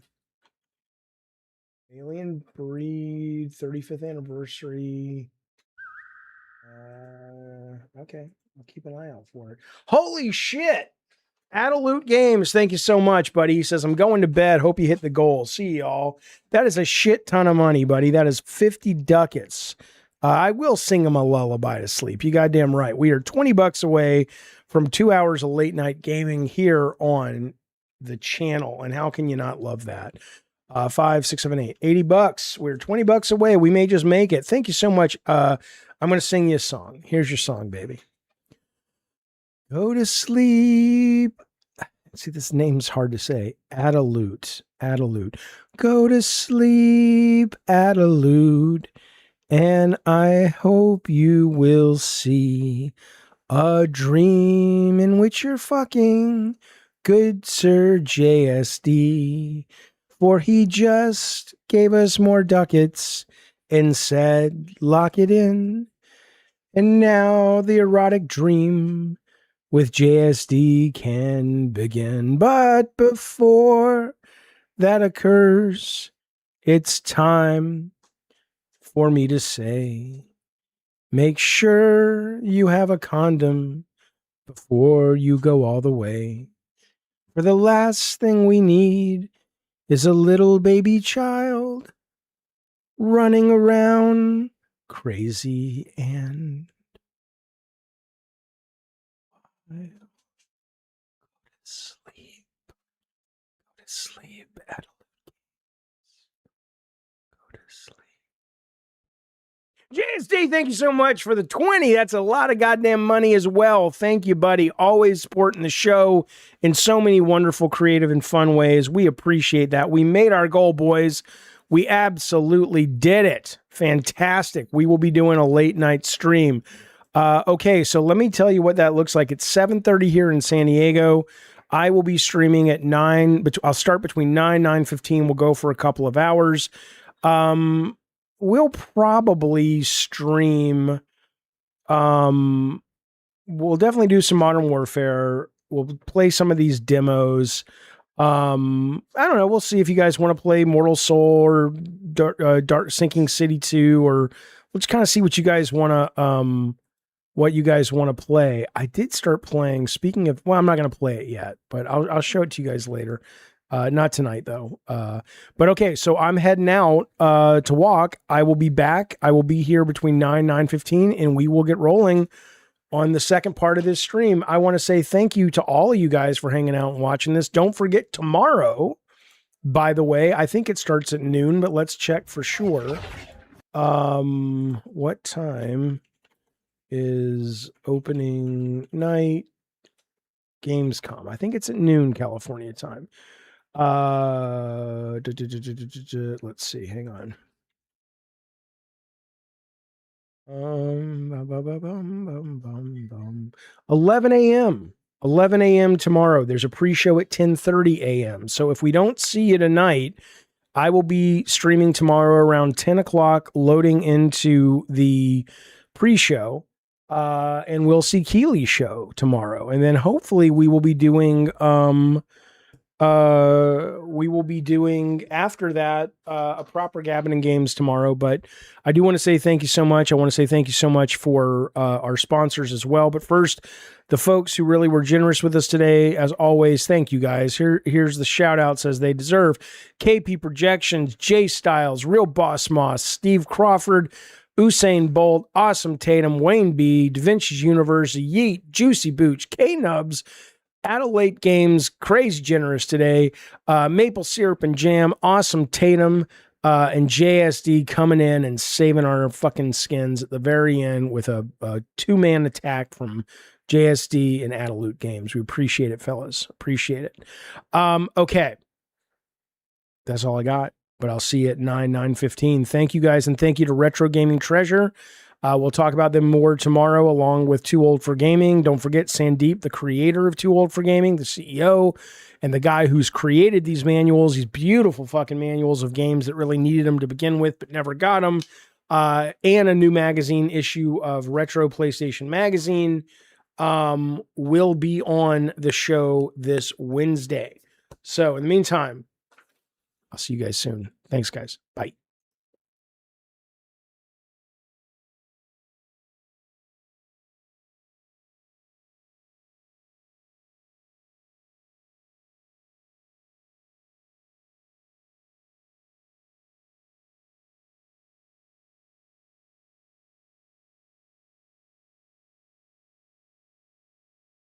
Alien Breed 35th anniversary. Okay, I'll keep an eye out for it. Holy shit! Adaloot Games, thank you so much, buddy. He says, I'm going to bed. Hope you hit the goal. See y'all. That is a shit ton of money, buddy. That is 50 ducats. I will sing him a lullaby to sleep. You goddamn right. We are 20 bucks away from 2 hours of late night gaming here on the channel. And how can you not love that? 5, 6, 7, 8, 80 bucks. We're 20 bucks away. We may just make it. Thank you so much. I'm going to sing you a song. Here's your song, baby. Go to sleep. See, this name's hard to say. Adaloot. Adaloot. Go to sleep, Adaloot. And I hope you will see a dream in which you're fucking good Sir JSD. For he just gave us more ducats and said, lock it in. And now the erotic dream with JSD can begin. But before that occurs, it's time for me to say, make sure you have a condom before you go all the way. For the last thing we need is a little baby child running around crazy and sleep. Go to sleep, Adelaide. Go to sleep. JSD, thank you so much for the 20. That's a lot of goddamn money as well. Thank you, buddy. Always supporting the show in so many wonderful, creative, and fun ways. We appreciate that. We made our goal, boys. We absolutely did it. Fantastic. We will be doing a late night stream. Okay, so let me tell you what that looks like. It's 7:30 here in San Diego. I will be streaming at 9. I'll start between 9:15. We'll go for a couple of hours. We'll probably stream. We'll definitely do some Modern Warfare. We'll play some of these demos. I don't know. We'll see if you guys want to play Mortal Soul or Dark Sinking City 2, or we'll just kind of see what you guys want to play. I did start playing. Speaking of, well, I'm not going to play it yet, but I'll show it to you guys later. Not tonight though. But okay, so I'm heading out to walk. I will be back. I will be here between 9:15, and we will get rolling on the second part of this stream. I want to say thank you to all of you guys for hanging out and watching this. Don't forget tomorrow, by the way, I think it starts at noon, but let's check for sure. What time is opening night Gamescom? I think it's at noon California time. Let's see, hang on. 11 a.m. 11 a.m. tomorrow. There's a pre-show at 10:30 a.m. So if we don't see you tonight, I will be streaming tomorrow around 10 o'clock, loading into the pre-show, and we'll see Keely's show tomorrow. And then hopefully we will be doing after that a proper Gabbin and Games tomorrow. But I do want to say thank you so much. I want to say thank you so much for our sponsors as well. But first, the folks who really were generous with us today, as always, thank you guys. Here's the shout outs as they deserve. KP Projections, Jay Styles, Real Boss Moss, Steve Crawford, Usain Bolt, Awesome Tatum, Wayne B, Da Vinci's Universe, Yeet, Juicy Booch, K-Nubs, Adelaide Games, crazy generous today. Maple Syrup and Jam, Awesome Tatum, and JSD coming in and saving our fucking skins at the very end with a two-man attack from JSD and Adelaide Games. We appreciate it, fellas. Appreciate it. Okay. That's all I got, but I'll see you at 9:15. Thank you guys, and thank you to Retro Gaming Treasure. We'll talk about them more tomorrow, along with Too Old for Gaming. Don't forget Sandeep, the creator of Too Old for Gaming, the CEO, and the guy who's created these manuals, these beautiful fucking manuals of games that really needed them to begin with, but never got them. And a new magazine issue of Retro PlayStation Magazine will be on the show this Wednesday. So in the meantime, I'll see you guys soon. Thanks, guys.